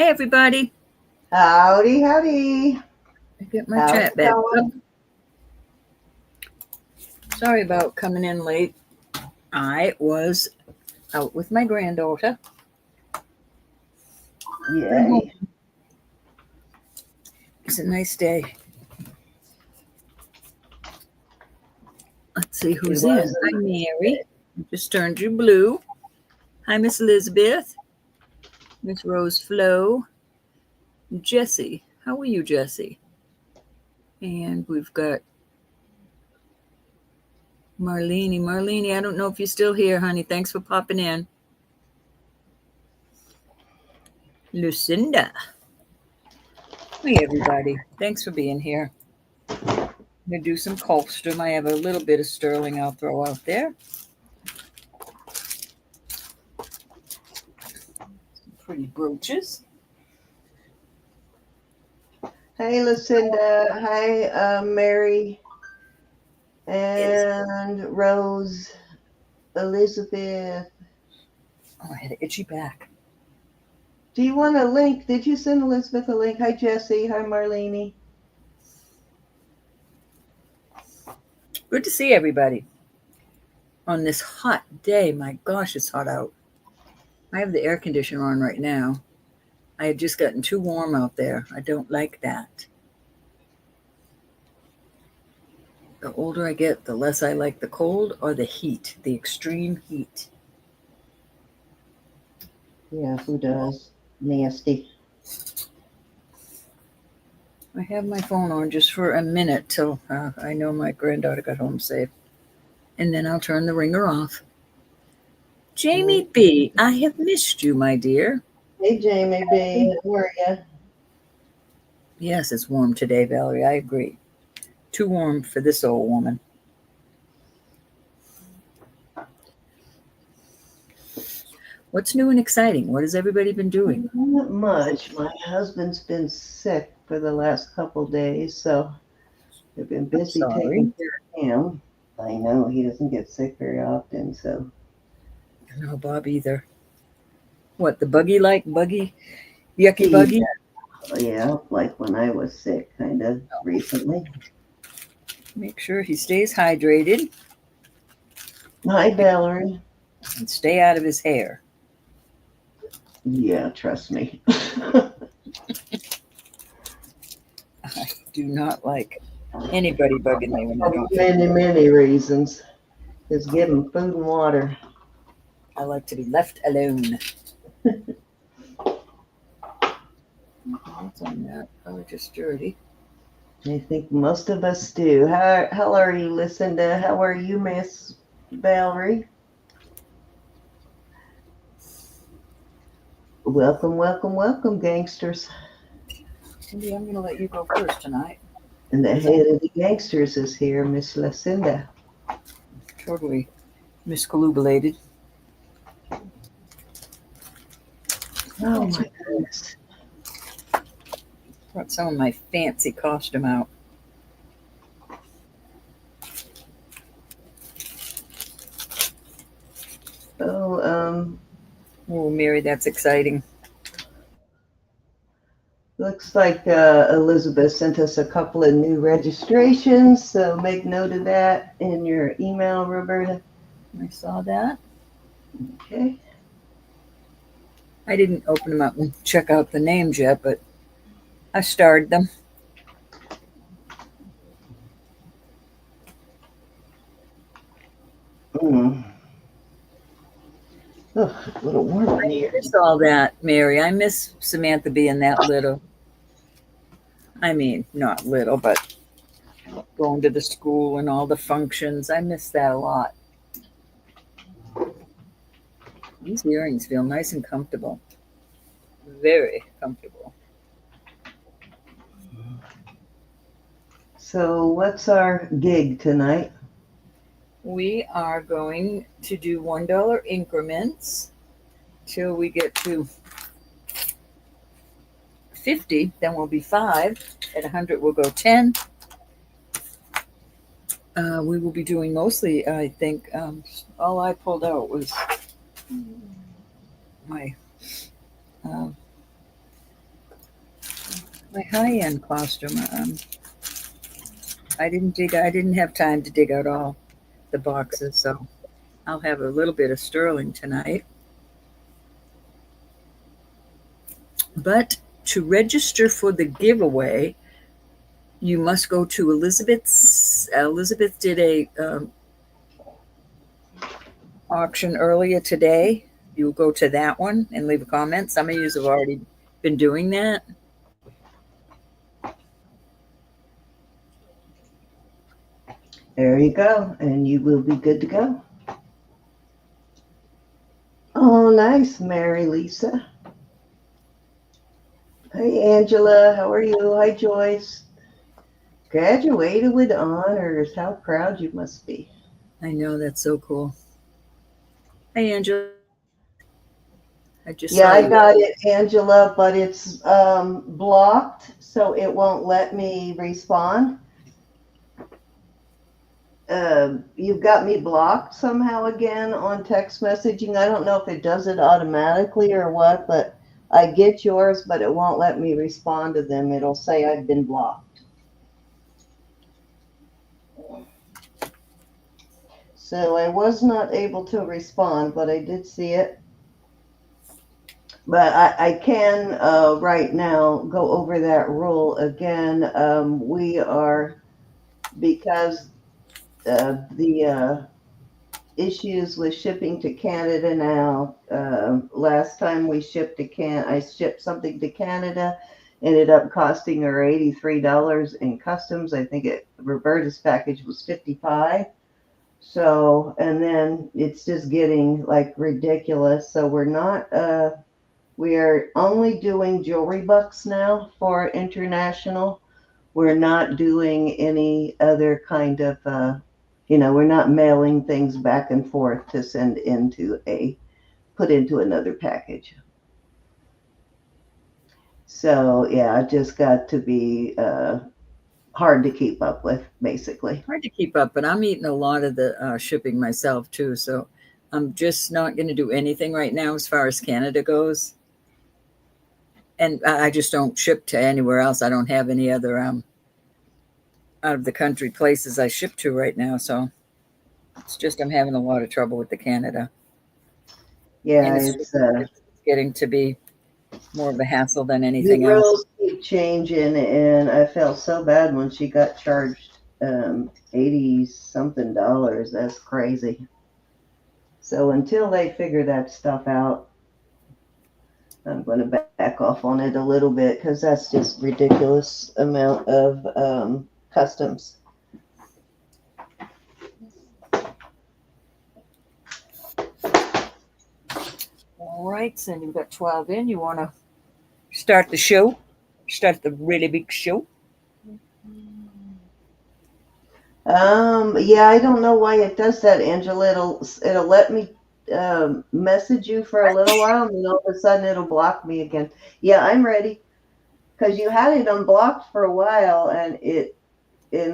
Hi, everybody. Howdy, howdy. I get my How's chat it back up. going? Sorry about coming in late. I was out with my granddaughter. Yay. It's a nice day. Let's see who's in. Hi, Mary. I just turned you blue. Hi, Miss Elizabeth. Miss Rose Flo. Jessie. How are you, Jessie? And we've got Marlene. Marlene, I don't know if you're still here, honey. Thanks for popping in. Lucinda. Hi, everybody. Thanks for being here. I'm going to do some colstrum. I have a little bit of sterling I'll throw out there. Some pretty brooches. Hey, Lucinda. Hi, Mary. And Rose. Elizabeth. Oh, I had an itchy back. Do you want a link? Did you send Elizabeth a link? Hi, Jessie. Hi, Marlene. Good to see everybody on this hot day. My gosh, it's hot out. I have the air conditioner on right now. I had just gotten too warm out there. I don't like that. The older I get, the less I like the cold or the heat, the extreme heat. Yeah, who does? Nasty. I have my phone on just for a minute till I know my granddaughter got home safe. And then I'll turn the ringer off. Jamie B., I have missed you, my dear. Hey, Jamie B. How are you? Yes, it's warm today, Valerie. I agree. Too warm for this old woman. What's new and exciting? What has everybody been doing? Not much. My husband's been sick for the last couple days, so I've been busy taking care of him. I know he doesn't get sick very often, so. No, Bob either. What, the buggy? Yucky buggy? Yeah, like when I was sick, kind of recently. Make sure he stays hydrated. Hi, Valerie. And stay out of his hair. Yeah, trust me. I do not like anybody bugging me when I don't. Many reasons. Just give him food and water. I like to be left alone. What's on that? Probably just dirty. I think most of us do. How are you, Lucinda? How are you, Miss Valerie? Welcome, gangsters. Cindy, I'm going to let you go first tonight. And the head of the gangsters is here, Miss Lucinda. Totally miscalubulated. Oh, my goodness. Brought some of my fancy costume out. Oh, Mary, that's exciting. Looks like Elizabeth sent us a couple of new registrations, so make note of that in your email, Roberta. I saw that. Okay. I didn't open them up and check out the names yet, but I starred them. Oh, a little warm in here. I miss all that, Mary. I miss Samantha being that little. I mean, not little, but going to the school and all the functions. I miss that a lot. These earrings feel nice and comfortable. Very comfortable. So what's our gig tonight? We are going to do $1 increments till we get to 50. Then we'll be 5. At 100, we'll go 10. We will be doing mostly, I think, all I pulled out was my My high-end costume. I didn't have time to dig out all the boxes, so I'll have a little bit of sterling tonight. But to register for the giveaway, you must go to Elizabeth's. Elizabeth did a auction earlier today. You'll go to that one and leave a comment. Some of you have already been doing that. There you go, and you will be good to go. Oh, nice, Mary Lisa. Hey, Angela, how are you? Hi, Joyce. Graduated with honors. How proud you must be. I know, that's so cool. Hey, Angela. I just Yeah, saw I you. got it, Angela, but it's blocked, so it won't let me respond. You've got me blocked somehow again on text messaging. I don't know if it does it automatically or what, but I get yours, but it won't let me respond to them. It'll say I've been blocked. So I was not able to respond, but I did see it. But I can right now go over that rule again. We are, because the issues with shipping to Canada now. Last time we shipped I shipped something to Canada, ended up costing her $83 in customs. I think Roberta's package was $55. So, and then it's just getting like ridiculous. So we are only doing jewelry bucks now for international. We're not doing any other kind of, we're not mailing things back and forth to put into another package. So yeah, it just got to be hard to keep up with, basically. Hard to keep up, but I'm eating a lot of the shipping myself too. So I'm just not going to do anything right now as far as Canada goes. And I just don't ship to anywhere else. I don't have any other out of the country places I ship to right now. So it's just I'm having a lot of trouble with the Canada. Yeah, And it's getting to be more of a hassle than the anything else. rules keep changing, and I felt so bad when she got charged $80-something. That's crazy. So until they figure that stuff out, I'm going to back off on it a little bit, because that's just ridiculous amount of customs. All right, so you've got 12 in. You want to start the show? Start the really big show? Yeah, I don't know why it does that, Angela. It'll let me message you for a little while, and then all of a sudden it'll block me again. Yeah, I'm ready, because you had it unblocked for a while, and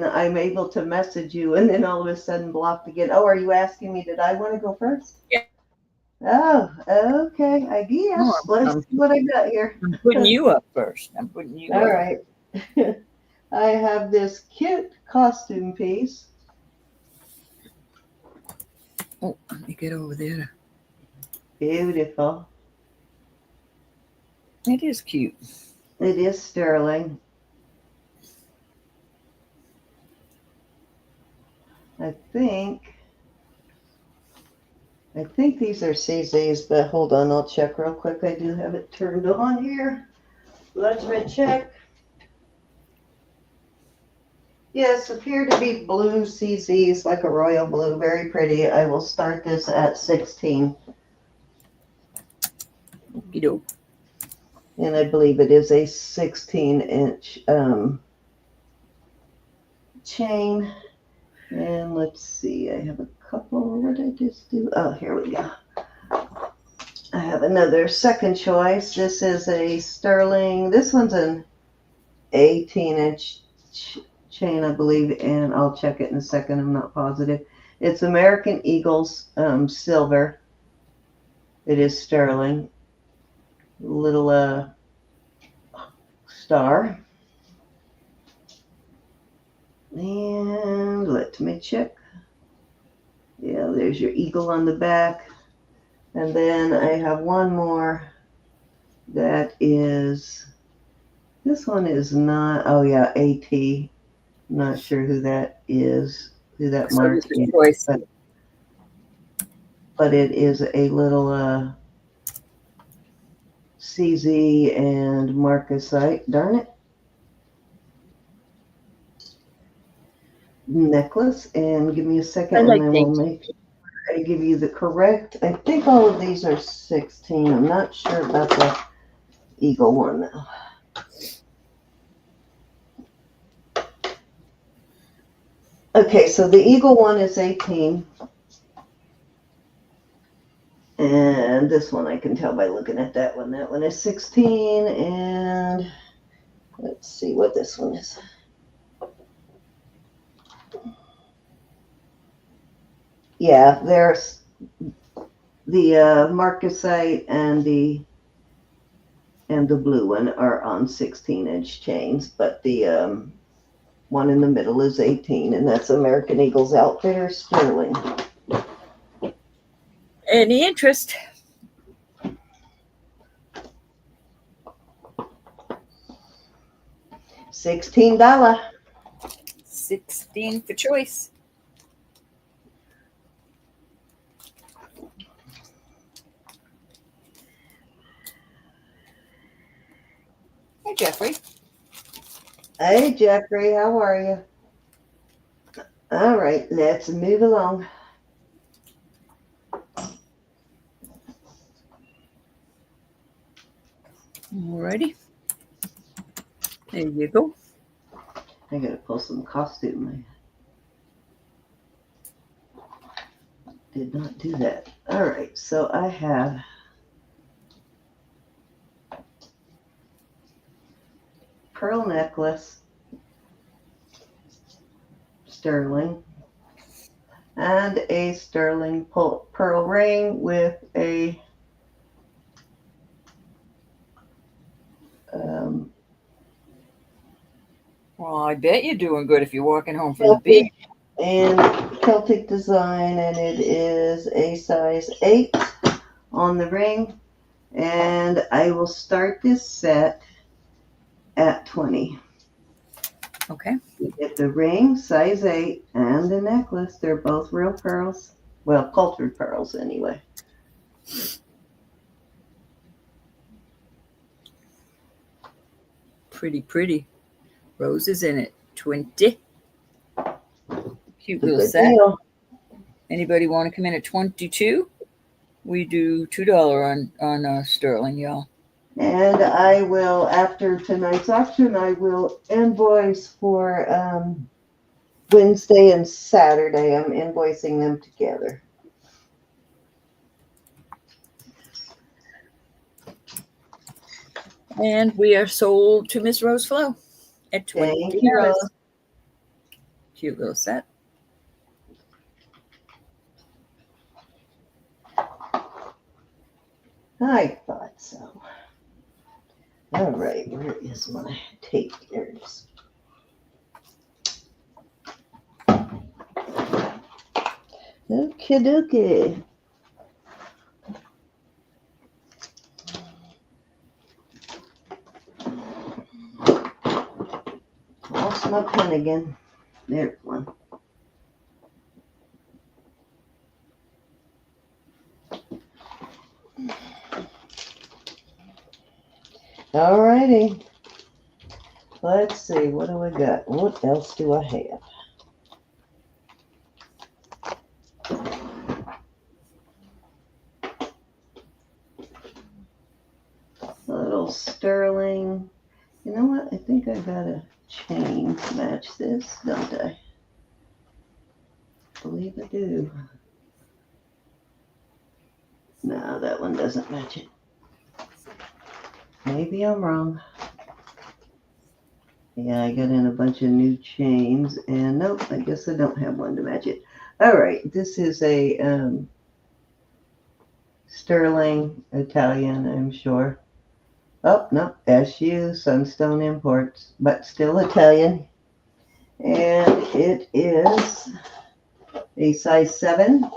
I'm able to message you, and then all of a sudden blocked again. Oh, are you asking me, did I want to go first? Yeah. Oh, okay. I guess. No, Let's see what I got here. I'm putting you up first. I'm putting you All up. right. I have this cute costume piece. Oh, let me get over there. Beautiful. It is cute. It is sterling. I think these are CZs, but hold on, I'll check real quick. I do have it turned on here. Let's check. Yes, appear to be blue CZs, like a royal blue, very pretty. I will start this at 16. Okey-doke. And I believe it is a 16-inch chain. And let's see, I have a couple. What did I just do? Oh, here we go. I have another second choice. This is a sterling. This one's an 18-inch chain, I believe, and I'll check it in a second. I'm not positive. It's American Eagles silver. It is sterling. Little star. me check. Yeah, there's your eagle on the back. And then I have one more that is, this one is not, oh yeah, AT. Not sure who that is, who that So mark this is is, choice. but it is a little CZ and marcasite. Darn it. Necklace, and give me a second I and like I will dainty. make sure I give you the correct. I think all of these are 16. I'm not sure about the eagle one though. Okay, so the eagle one is 18. And this one I can tell by looking at that one. That one is 16. And let's see what this one is. Yeah, there's the marcasite and the blue one are on 16-inch chains, but the one in the middle is 18, and that's American Eagle's Outfitter Sterling. Any interest? $16. 16 for choice. Hey, Jeffrey. Hey, Jeffrey, how are you? All right, let's move along. Alrighty. There you go. I gotta pull some costume. I did not do that. All right, so I have pearl necklace, sterling, and a sterling pearl ring with a Well, I bet you're doing good if you're walking home from the beach. and Celtic design, and it is a size 8 on the ring. And I will start this set at 20. Okay. You get the ring, size 8, and the necklace. They're both real pearls. Well, cultured pearls anyway. Pretty, pretty. Roses in it. 20. Cute little Good set. deal. Anybody want to come in at 22? We do $2 on sterling, y'all. And I will, after tonight's auction, I will invoice for Wednesday and Saturday. I'm invoicing them together. And we are sold to Miss Rose Flo at $20. Thank you, Rose. Cute little set. I thought so. All right, where is my tape? There it is. Okie dokie. Lost my pen again. There's one. All righty. Let's see. What do I got? What else do I have? A little sterling. You know what? I think I got a chain to match this, don't I? I believe I do. No, that one doesn't match it. Maybe I'm wrong. Yeah, I got in a bunch of new chains, and nope, I guess I don't have one to match it. All right, this is a sterling Italian, I'm sure. Oh, no, SU, Sunstone Imports, but still Italian. And it is a size 7.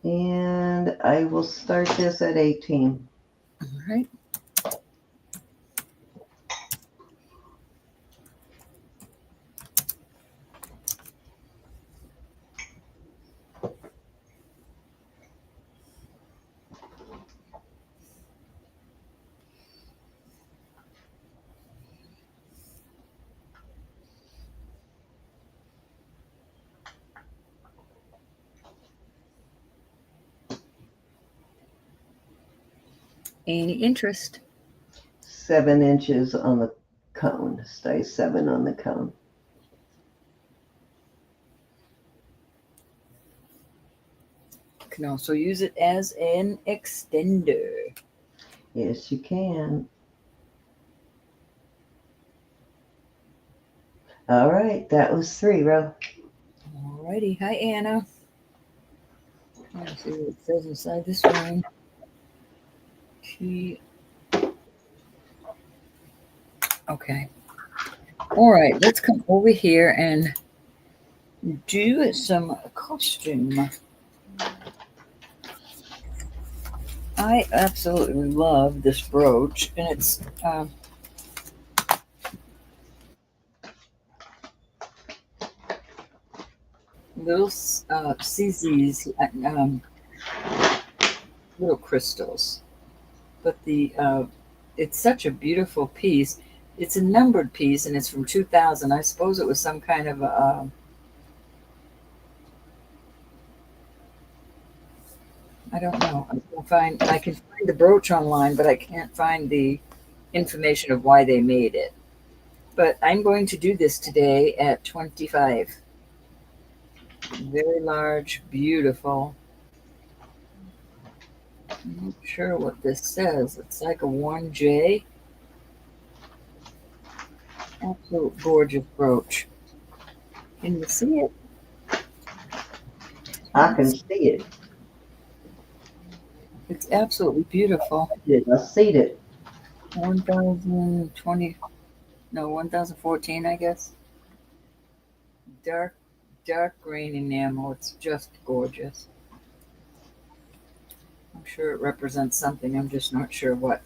And I will start this at 18. All right. Any interest? 7 inches on the cone. Size 7 on the cone. You can also use it as an extender. Yes, you can. All right, that was 3, Ro. All righty. Hi, Anna. Let's see what it says inside this one. Okay. All right, let's come over here and do some costume. I absolutely love this brooch, and it's little CZs, little crystals. But it's such a beautiful piece. It's a numbered piece, and it's from 2000. I suppose it was some kind of I don't know. I can find the brooch online, but I can't find the information of why they made it. But I'm going to do this today at 25. Very large, beautiful. I'm not sure what this says. It's like a 1J. Absolute gorgeous brooch. Can you see it? I can see it. It's absolutely beautiful. I see it. 1020, no, 1014, I guess. Dark, dark green enamel. It's just gorgeous. I'm sure it represents something. I'm just not sure what.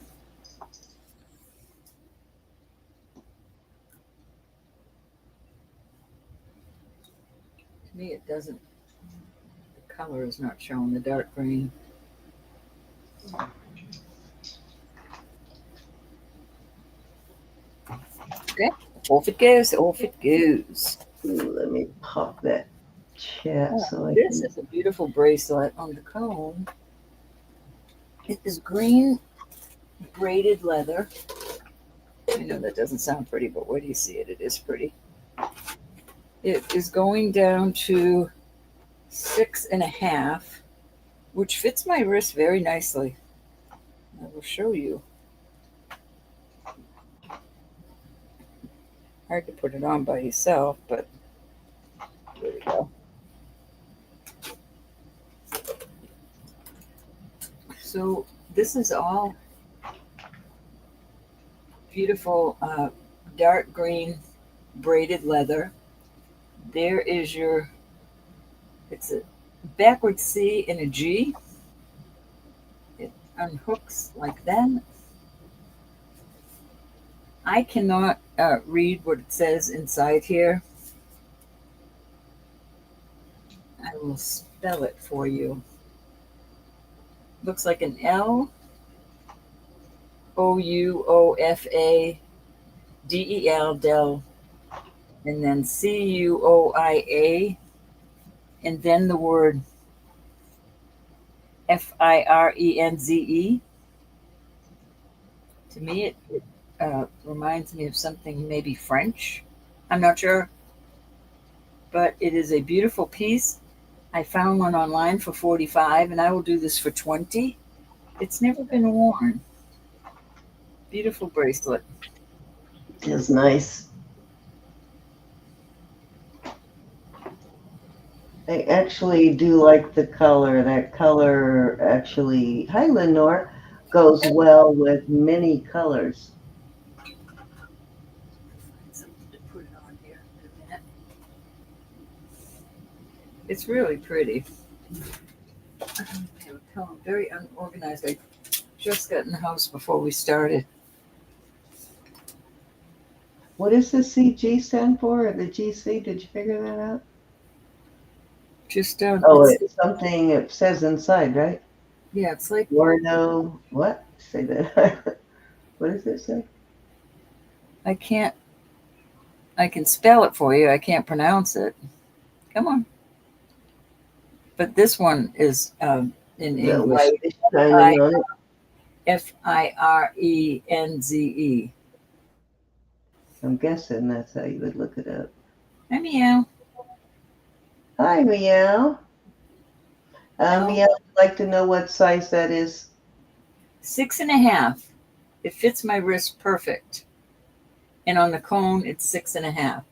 To me, it doesn't. The color is not shown. The dark green. Okay, off it goes. Off it goes. Ooh, let me pop that chat so I This can. is a beautiful bracelet on the cone. It is green braided leather. I know that doesn't sound pretty, but where do you see it? It is pretty. It is going down to 6.5, which fits my wrist very nicely. I will show you. Hard to put it on by yourself, but there we go. So this is all beautiful dark green braided leather. There is it's a backward C and a G. It unhooks like that. I cannot read what it says inside here. I will spell it for you. Looks like an L OUOFA DEL Del, and then CUOIA, and then the word FIRENZE. To me, it reminds me of something maybe French. I'm not sure, but it is a beautiful piece. I found one online for 45, and I will do this for 20. It's never been worn. Beautiful bracelet. It's nice. I actually do like the color. That color actually, hi Lenore, goes well with many colors. Something to put it on here in a minute. It's really pretty. I'm very unorganized. I just got in the house before we started. What does the CG stand for, or the GC? Did you figure that out? Just Oh, it's something it says inside, right? yeah, it's like Warno, what? Say that. What does it say? I can't. I can spell it for you. I can't pronounce it. Come on. But this one is in The English. light is shining on it. Firenze. I'm guessing that's how you would look it up. Hi, meow. Hi, Meow. No, Meow would like to know what size that is. 6.5. It fits my wrist perfect. And on the cone, it's 6.5.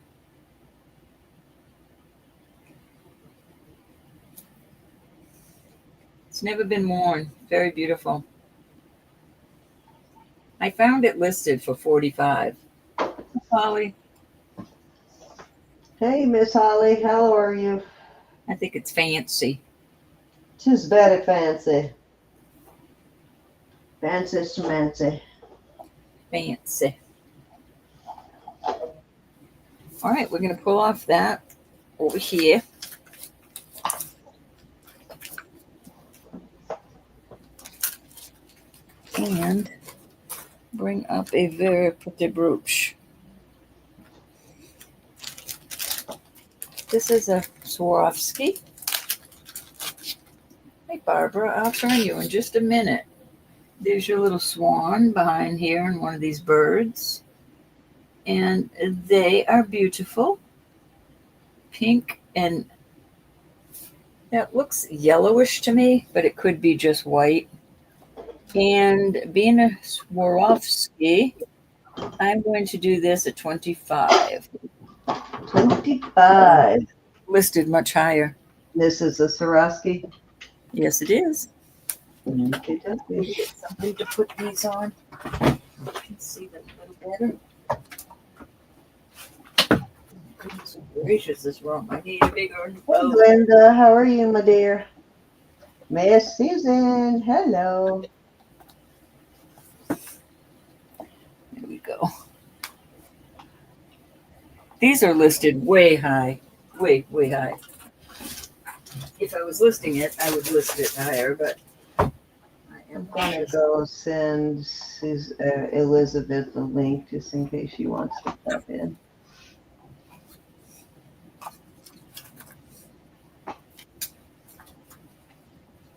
It's never been worn. Very beautiful. I found it listed for 45. Holly, Hey, Miss Holly, how are you? I think it's fancy. Just very fancy. Fancy schmancy. Fancy. All right, we're going to pull off that over here. And bring up a very pretty brooch. This is a Swarovski. Hey, Barbara, I'll turn you in just a minute. There's your little swan behind here and one of these birds. And they are beautiful. Pink, and that looks yellowish to me, but it could be just white. And being a Swarovski, I'm going to do this at 25. 25. Listed much higher. This is a Swarovski. Yes, it is. Okay, Maybe get something to put these on. You can see them a little better. Goodness gracious, this wrong. I need a bigger Hey, boat. Linda, how are you, my dear? Miss Susan, hello. There we go. These are listed way high. Way, way high. If I was listing it, I would list it higher, but I am I'm gonna cautious. go send Elizabeth a link just in case she wants to pop in.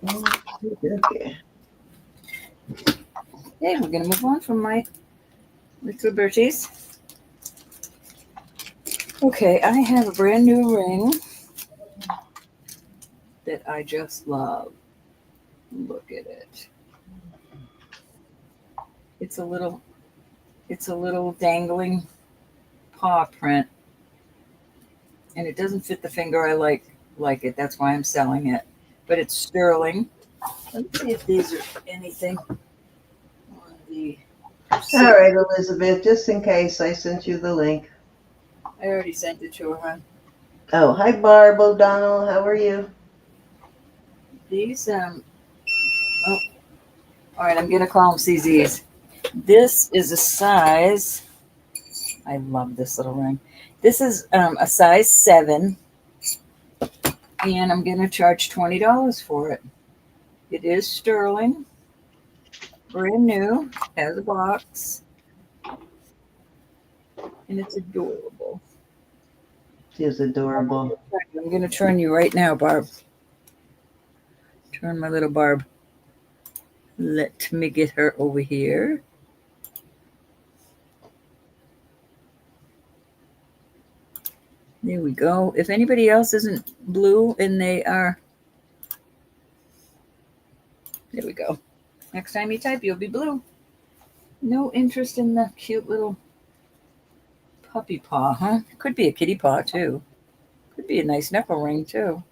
Okay. Okay, we're going to move on from my little birdies. Okay, I have a brand new ring that I just love. Look at it. It's a little dangling paw print, and it doesn't fit the finger I like it. That's why I'm selling it. But it's sterling. Let's see if these are anything on the. All right, Elizabeth, just in case I sent you the link. I already sent it to her. Oh, hi, Barb O'Donnell. How are you? These oh, all right, I'm gonna call them CZs. This is a size. I love this little ring. This is a size 7, and I'm gonna charge $20 for it. It is sterling, brand new, has a box, and it's adorable. She is adorable. I'm gonna turn you right now, Barb. Turn my little Barb. Let me get her over here. There we go. If anybody else isn't blue and they are, there we go. Next time you type, you'll be blue. No interest in the cute little puppy paw, huh? Could be a kitty paw, too. Could be a nice knuckle ring, too.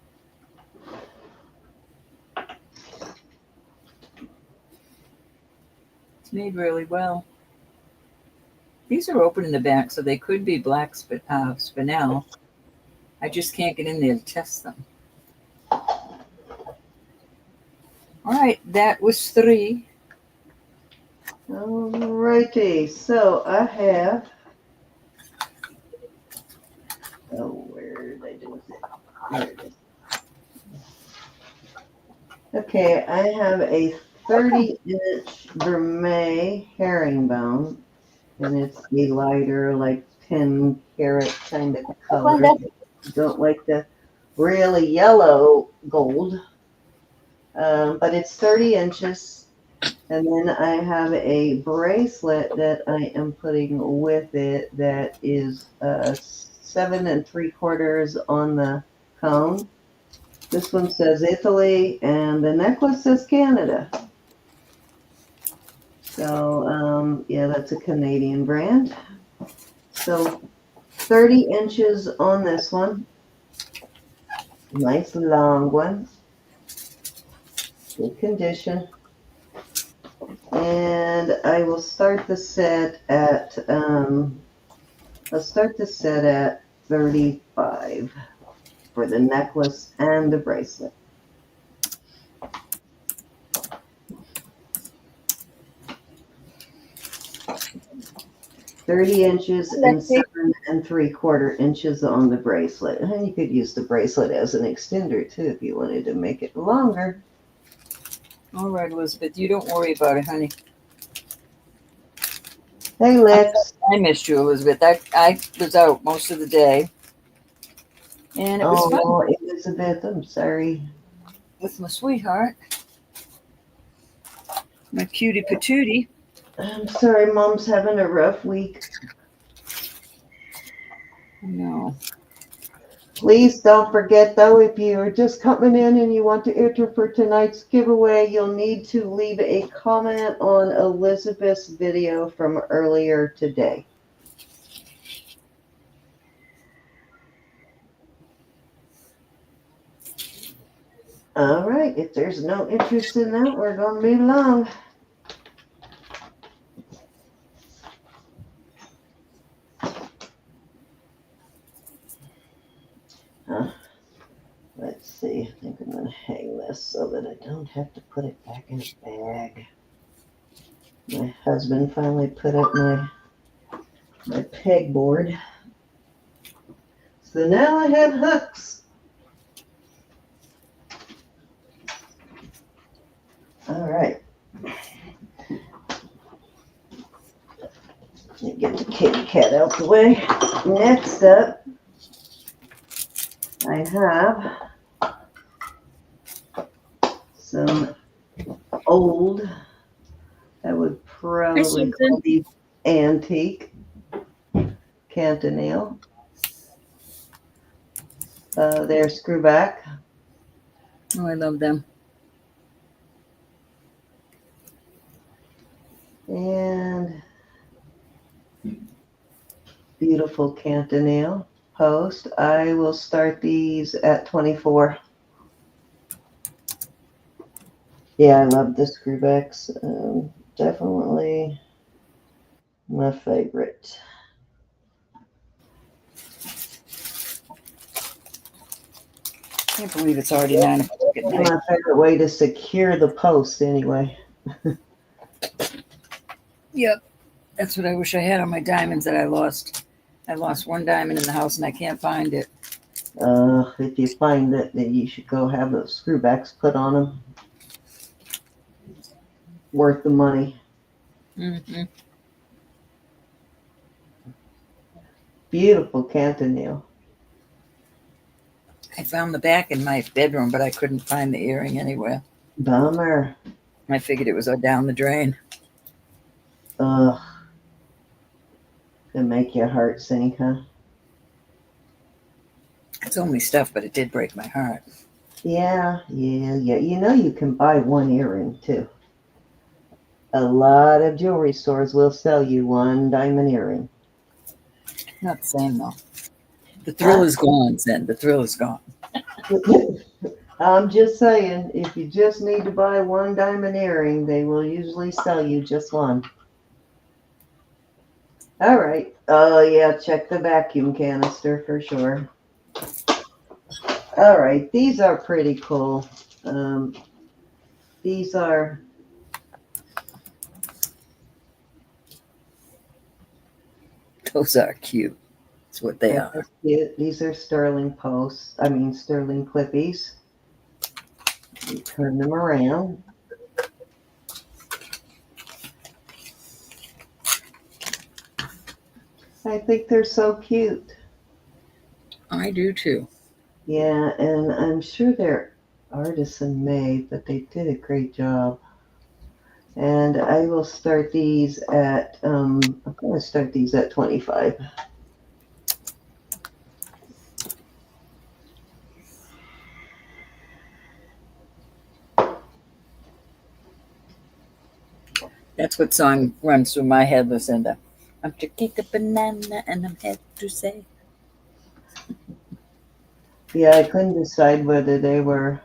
It's made really well. These are open in the back, so they could be black spinel. I just can't get in there to test them. All right, that was 3. Alrighty, so I have, where did I do with it? There it is. Okay, I have a 30-inch vermeil herringbone, and it's a lighter, like 10 karat kind of color. Don't like the really yellow gold, but it's 30 inches. And then I have a bracelet that I am putting with it that is 7 3/4 on the cone. This one says Italy, and the necklace says Canada. So, yeah, that's a Canadian brand. So 30 inches on this one. Nice long one. Good condition. And I will start the set at, I'll start the set at 35 for the necklace and the bracelet. $30 and 7 3/4 inches on the bracelet. And you could use the bracelet as an extender too if you wanted to make it longer. All right, Elizabeth, you don't worry about it, honey. Hey, Lex. I missed you, Elizabeth. I was out most of the day. And it was fun. Elizabeth, I'm sorry. With my sweetheart. My cutie patootie. I'm sorry, Mom's having a rough week. No. Please don't forget, though, if you are just coming in and you want to enter for tonight's giveaway, you'll need to leave a comment on Elizabeth's video from earlier today. All right, if there's no interest in that, we're going to move along. Let's see, I think I'm going to hang this so that I don't have to put it back in a bag. My husband finally put up my pegboard. So now I have hooks. All right. Let me get the kitty cat out the way. Next up, I have some old, I would probably call these antique cantonale. They're screw back. Oh, I love them. And beautiful cantonale post. I will start these at 24. Yeah, I love the screwbacks. Definitely my favorite. I can't believe it's already 9 o'clock at night. My favorite way to secure the post, anyway. Yep. That's what I wish I had on my diamonds that I lost. I lost one diamond in the house and I can't find it. If you find it, then you should go have those screwbacks put on them. Worth the money. Mm-hmm. Beautiful cantonale. I found the back in my bedroom, but I couldn't find the earring anywhere. Bummer. I figured it was down the drain. Ugh. It'll make your heart sink, huh? It's only stuff, but it did break my heart. Yeah. You know you can buy one earring, too. A lot of jewelry stores will sell you one diamond earring. Not the same, though. The thrill is gone, Zen. The thrill is gone. I'm just saying, if you just need to buy one diamond earring, they will usually sell you just one. All right. Oh, yeah, check the vacuum canister for sure. All right, these are pretty cool. These are Those are cute. That's what they are. cute. These are sterling posts. I mean sterling clippies. You turn them around. I think they're so cute. I do too. Yeah, and I'm sure they're artisan made, but they did a great job. And I will start these at I'm going to start these at 25. That's what song runs through my head, Lucinda. I'm to kick a banana and I'm happy to say. Yeah, I couldn't decide whether they were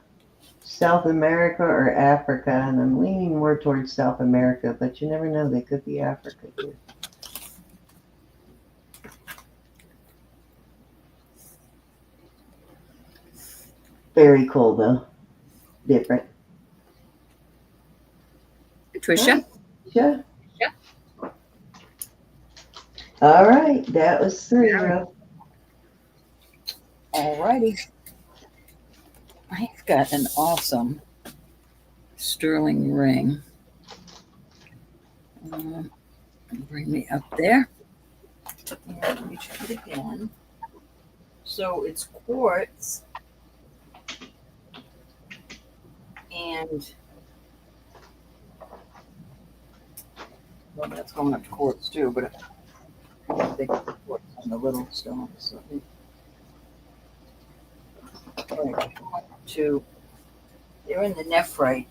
South America or Africa, and I'm leaning more towards South America, but you never know, they could be Africa too. Very cool though. Different. Patricia? Yeah. Yeah. All right, that was 3, Rose. Alrighty. I've got an awesome sterling ring. Bring me up there. And let me check it again. So it's quartz. And well, that's going up to quartz too, but I think it's quartz on the little stones. So they're in the nephrite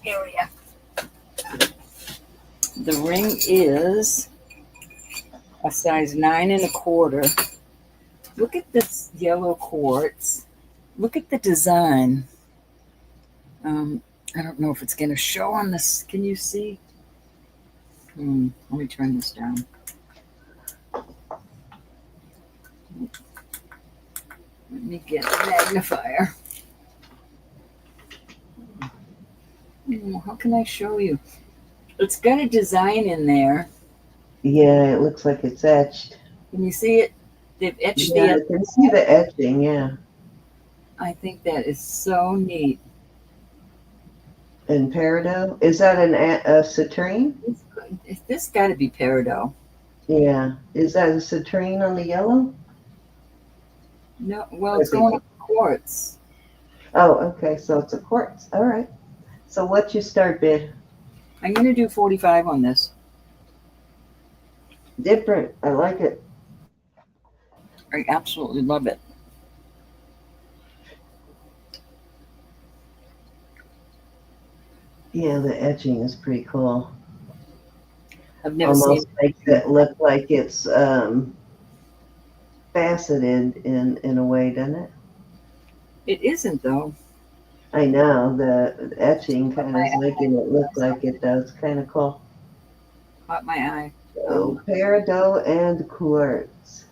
area. The ring is a size 9 1/4. Look at this yellow quartz. Look at the design. I don't know if it's going to show on this. Can you see? Let me turn this down. Let me get a magnifier. How can I show you? It's got a design in there. Yeah, it looks like it's etched. Can you see it? They've etched Yeah, the. I can see the etching. Yeah. I think that is so neat. And peridot, is that a citrine? This got to be peridot. Yeah. Is that a citrine on the yellow? No, well, it's going up to quartz. Oh, okay. So it's a quartz. All right. So what's your start bid? I'm going to do 45 on this. Different. I like it. I absolutely love it. Yeah, the etching is pretty cool. I've never Almost seen makes it look like it's faceted in a way, doesn't it? it. Isn't though. I know the etching kind of is making it look like it does. Kind of cool. Caught my eye. So peridot and quartz.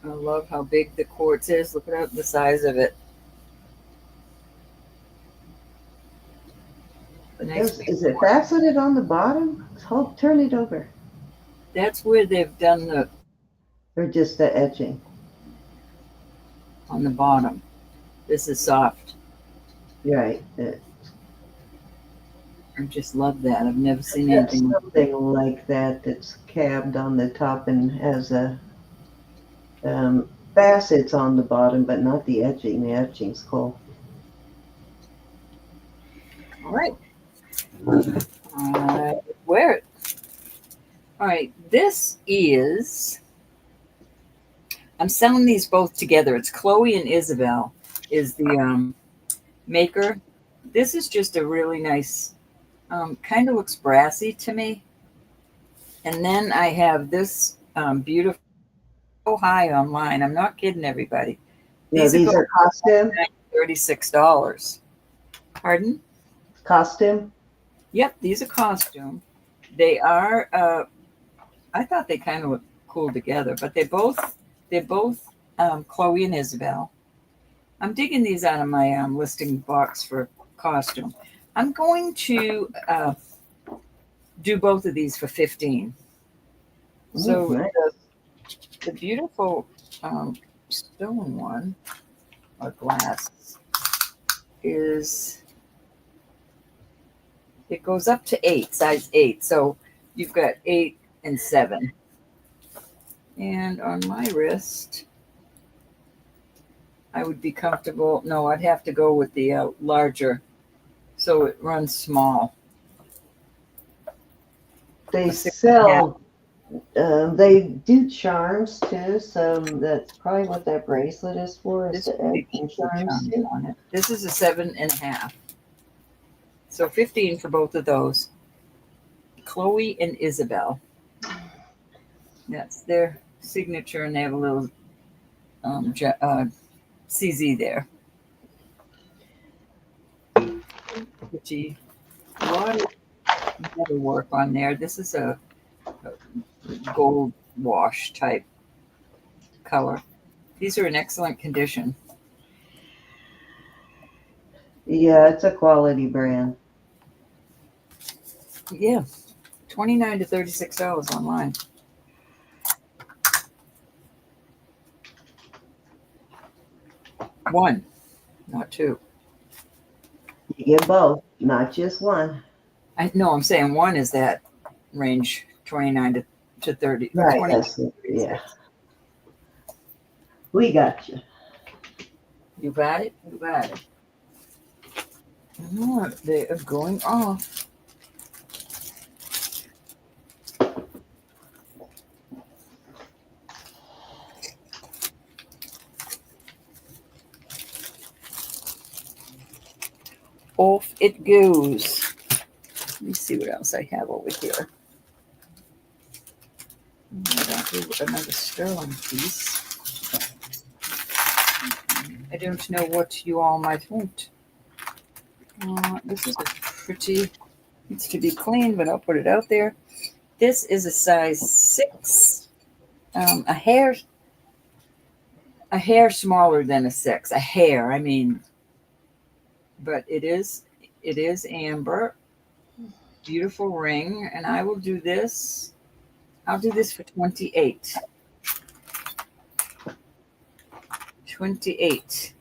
I love how big the quartz is. Look at the size of it. Nice. Is it faceted on the bottom? Turn it over. That's where they've done the. Or just the etching? On the bottom. This is soft. Right. I just love that. I've never seen anything. Something like that that's cabbed on the top and has a facets on the bottom, but not the etching. The etching's cool. All right. Wear it. All right. This is. I'm selling these both together. It's Chloe and Isabel is the maker. This is just a really nice, kind of looks brassy to me. And then I have this beautiful high online. I'm not kidding everybody. These are costume? $36. Pardon? Costume? Yep, these are costume. They are, I thought they kind of look cool together, but they're both Chloe and Isabel. I'm digging these out of my listing box for costume. I'm going to do both of these for 15. So Nice. the beautiful stone one or glass is, it goes up to 8, size 8. So you've got 8 and 7. And on my wrist, I would be comfortable. No, I'd have to go with the larger, so it runs small. They A 6.5. sell, they do charms too, so that's probably what that bracelet is for, is This to would add be some beautiful charms charms to. on it. This is a 7.5. So 15 for both of those. Chloe and Isabel. That's their signature, and they have a little CZ there. Pretty. A lot of metal work on there. This is a gold wash type color. These are in excellent condition. Yeah, it's a quality brand. Yeah, $29 to $36 online. One, not two. You get both, not just one. I no, I'm saying one is that range 29 to 30, Right, 20 to that's it. Yeah, 36. we got you. You got it. You got it. Oh, they are going off. Off it goes. Let me see what else I have over here. I'll do another sterling piece. I don't know what you all might want. This is a pretty, needs to be clean, but I'll put it out there. This is a size 6. A hair smaller than a 6. A hair, I mean, but it is amber. Beautiful ring, and I will do this. I'll do this for 28. 28.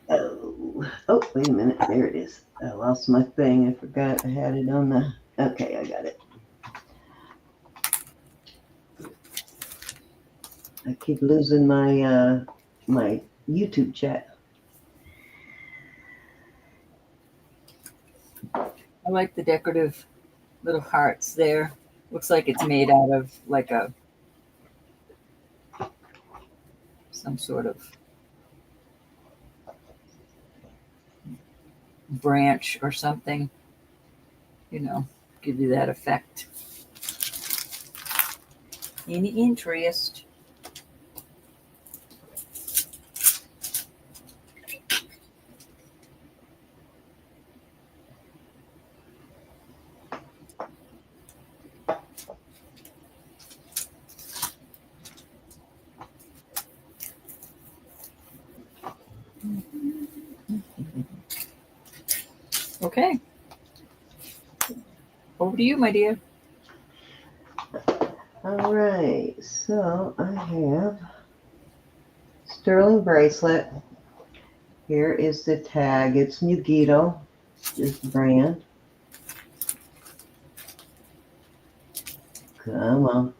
Oh, wait a minute. There it is. I lost my thing. I forgot I had it on the. Okay, I got it. I keep losing my my YouTube chat. I like the decorative little hearts there. Looks like it's made out of like some sort of branch or something, give you that effect. Any interest? Okay. Over to you, my dear. All right, so I have sterling bracelet. Here is the tag. It's Mugito, is the brand. Come on.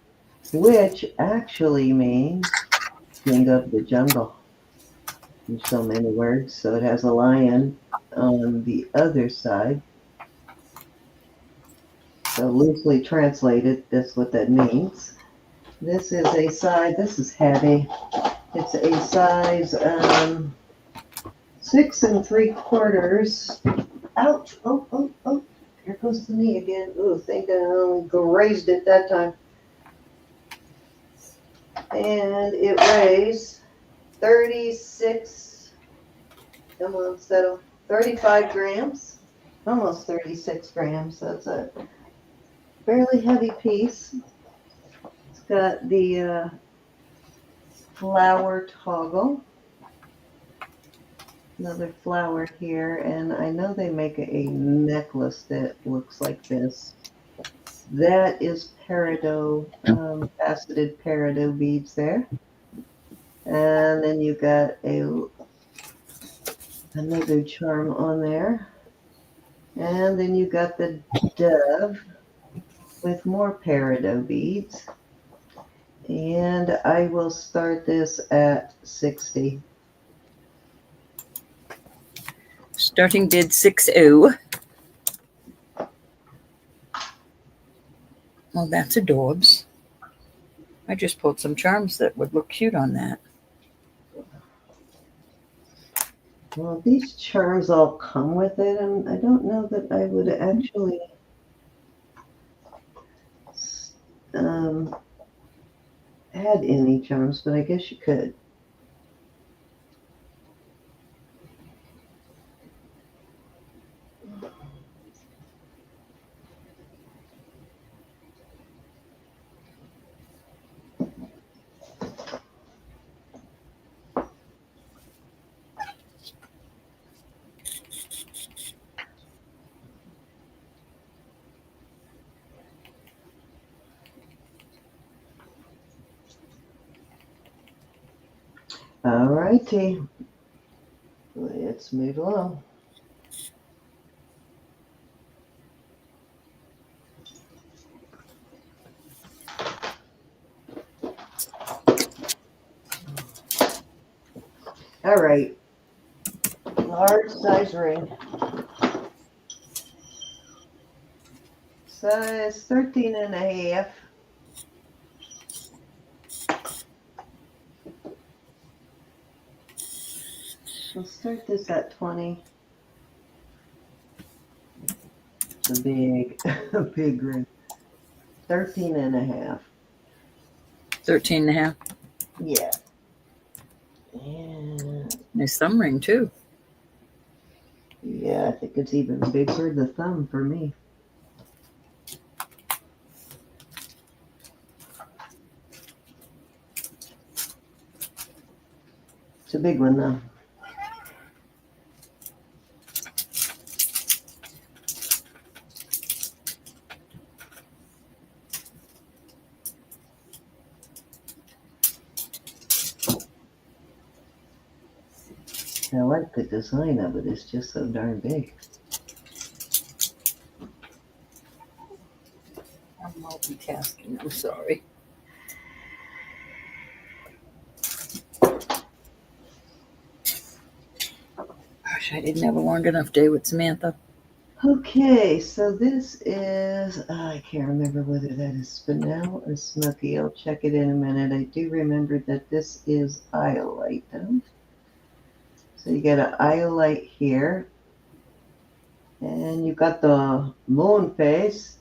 Which actually means king of the jungle in so many words. So it has a lion on the other side. So loosely translated, that's what that means. This is a size, this is heavy. It's a size 6 3/4. Ouch! Oh, oh, oh. Here goes the knee again. Ooh, think I only grazed it that time. And it weighs 36, come on, settle, 35 grams, almost 36 grams. That's a fairly heavy piece. It's got the flower toggle. Another flower here, and I know they make a necklace that looks like this. That is peridot, faceted peridot beads there. And then you got another charm on there. And then you got the dove with more peridot beads. And I will start this at 60. Starting bid 60. Well, that's adorbs. I just pulled some charms that would look cute on that. Well, these charms all come with it, and I don't know that I would actually add any charms, but I guess you could. All righty, let's move along. All right, large size ring. Size 13 and a half. We'll start this at 20. It's a big, a big ring. 13 and a half. 13 and a half. Yeah. And Nice thumb ring, too. yeah, I think it's even bigger the thumb for me. It's a big one, though. I like the design of it. It's just so darn big. I'm multitasking. I'm sorry. Gosh, I didn't have a long enough day with Samantha. Okay, so this is, I can't remember whether that is spinel or smoky. I'll check it in a minute. I do remember that this is iolite, though. So you get an iolite here. And you got the moon face.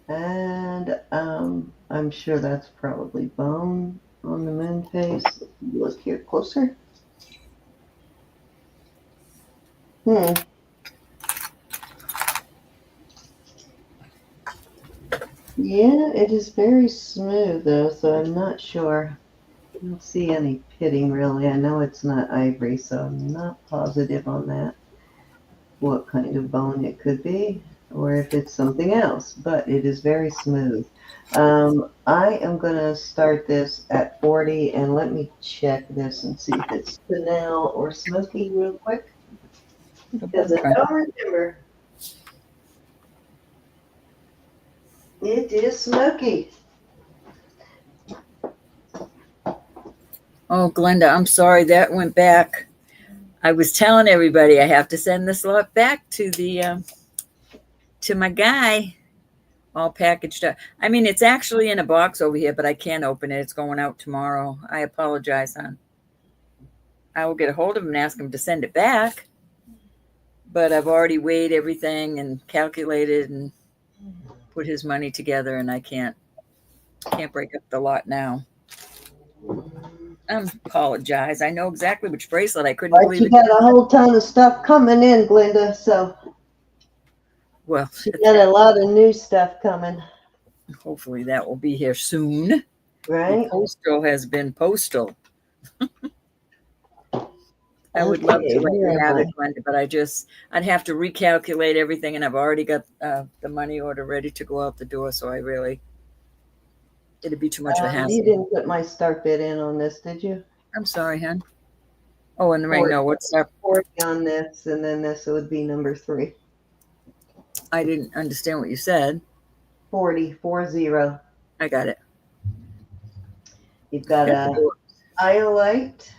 And I'm sure that's probably bone on the moon face. Look here closer. Yeah, it is very smooth though, so I'm not sure. I don't see any pitting really. I know it's not ivory, so I'm not positive on that. What kind of bone it could be, or if it's something else, but it is very smooth. I am going to start this at 40, and let me check this and see if it's spinel or smoky real quick, because I don't remember. It is smoky. Oh, Glenda, I'm sorry. That went back. I was telling everybody I have to send this lot back to the to my guy, all packaged up. I mean, it's actually in a box over here, but I can't open it. It's going out tomorrow. I apologize, hon. I will get a hold of him and ask him to send it back. But I've already weighed everything and calculated and put his money together, and I can't break up the lot now. I apologize. I know exactly which bracelet. I couldn't believe you it. got a whole ton of stuff coming in, Glenda, so Well, you got a lot of new stuff coming. hopefully that will be here soon. right? Postal has been postal. I would love Okay, to let where you am have I? it, Glenda, but I'd have to recalculate everything, and I've already got the money order ready to go out the door. So it'd be too much of a You hassle. didn't put my start bid in on this, did you? I'm sorry, hon. Oh, and the ring. 40, No, what's up? 40 on this, and then this would be number 3. I didn't understand what you said. 40, 40. I got it. You've got Got the a door. iolite,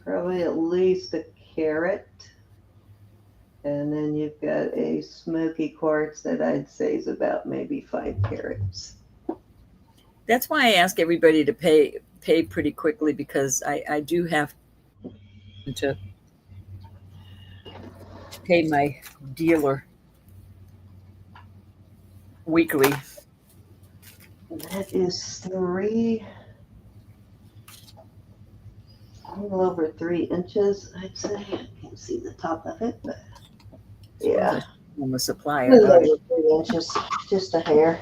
probably at least a carat. And then you've got a smoky quartz that I'd say is about maybe 5 carats. That's why I ask everybody to pay pretty quickly, because I do have to pay my dealer weekly. That is a little over 3 inches, I'd say. I can't see the top of it, but yeah, I'm a a supplier. little All right. over 3 inches, just a hair.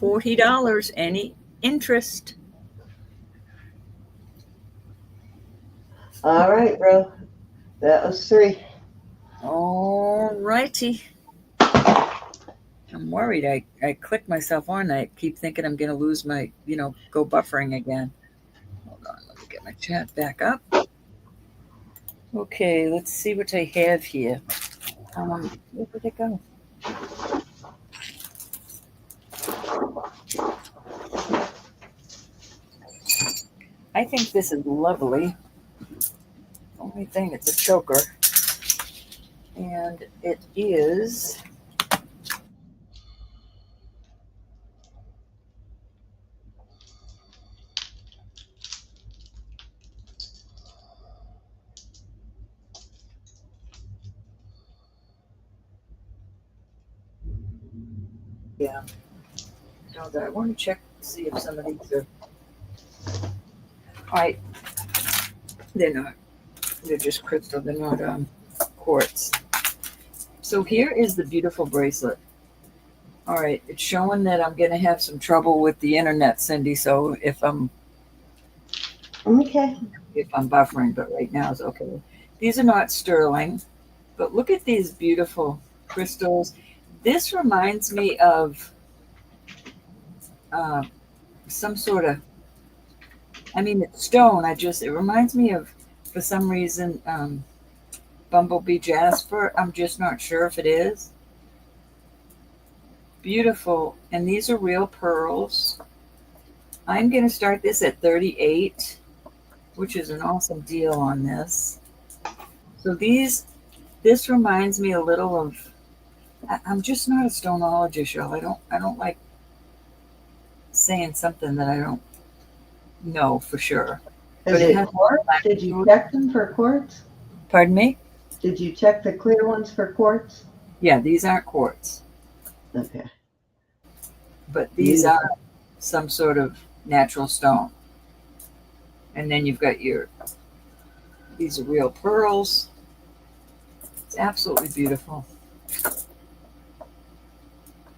$40. Any interest? All right, bro. That was 3. All righty. I'm worried. I click myself on. I keep thinking I'm going to lose my, go buffering again. Hold on. Let me get my chat back up. Okay. Let's see what I have here. Where did it go? I think this is lovely. Only thing, it's a choker. And it is. Yeah. I want to check to see if some of these are. All right. They're not. They're just crystal. They're not quartz. So here is the beautiful bracelet. All right. It's showing that I'm going to have some trouble with the internet, Cindy. So if I'm Okay. buffering, but right now it's okay. These are not sterling, but look at these beautiful crystals. This reminds me of uh, some sort of, it's stone. It reminds me of, for some reason, bumblebee jasper. I'm just not sure if it is. Beautiful. And these are real pearls. I'm going to start this at 38, which is an awesome deal on this. So this reminds me a little of, I'm just not a stonologist, y'all. I don't like saying something that I don't know for sure. Is But it it has, quartz? Did you check them for quartz? pardon me? Did you check the clear ones for quartz? Yeah, these aren't quartz, Okay. but these Beautiful. are some sort of natural stone. And then you've got these are real pearls. It's absolutely beautiful.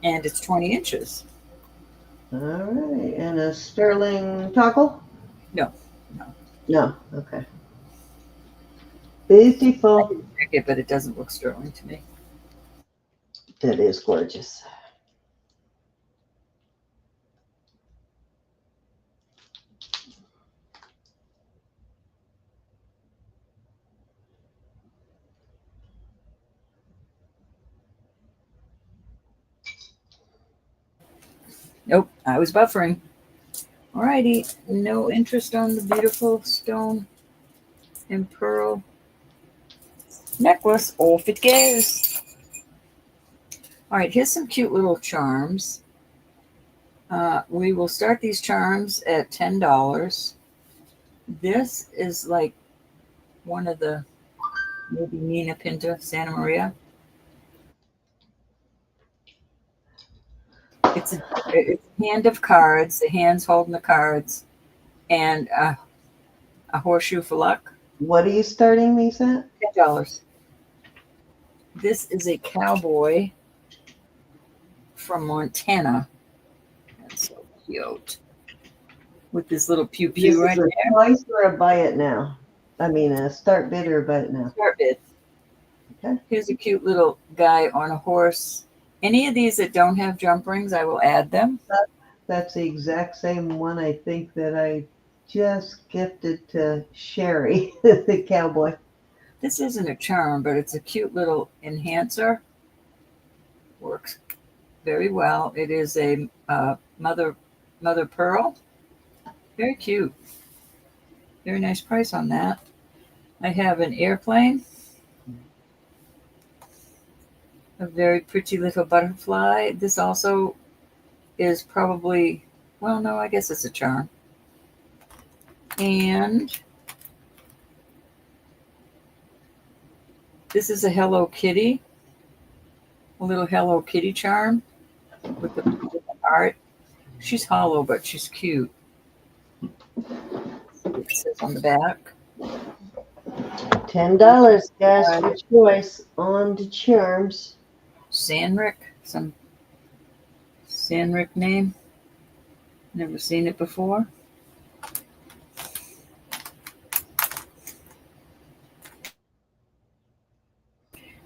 And it's 20 inches. All right. And a sterling toggle? No. No. Okay. I Beautiful. didn't check it, but it doesn't look sterling to me. That is gorgeous. Nope, I was buffering. Alrighty, no interest on the beautiful stone and pearl necklace. Off it goes. All right, here's some cute little charms. We will start these charms at $10. This is like one of the, maybe Nina Pinta, Santa Maria. It's a hand of cards, the hands holding the cards, and a horseshoe for luck. What are you starting these at? $10. This is a cowboy from Montana. That's so cute. With this little pew This pew is right a there. choice or a buy it now. I mean, a start bid or a buy it now. Start bid. Okay. Here's a cute little guy on a horse. Any of these that don't have jump rings, I will add them. That's the exact same one I think that I just gifted to Sherry, the cowboy. This isn't a charm, but it's a cute little enhancer. Works very well. It is a mother pearl. Very cute. Very nice price on that. I have an airplane. A very pretty little butterfly. This also is probably, well, no, I guess it's a charm. And this is a Hello Kitty, a little Hello Kitty charm with the art. She's hollow, but she's cute. It says on the back. $10, guys, for choice on the charms. Sandrick, some Sandrick name. Never seen it before.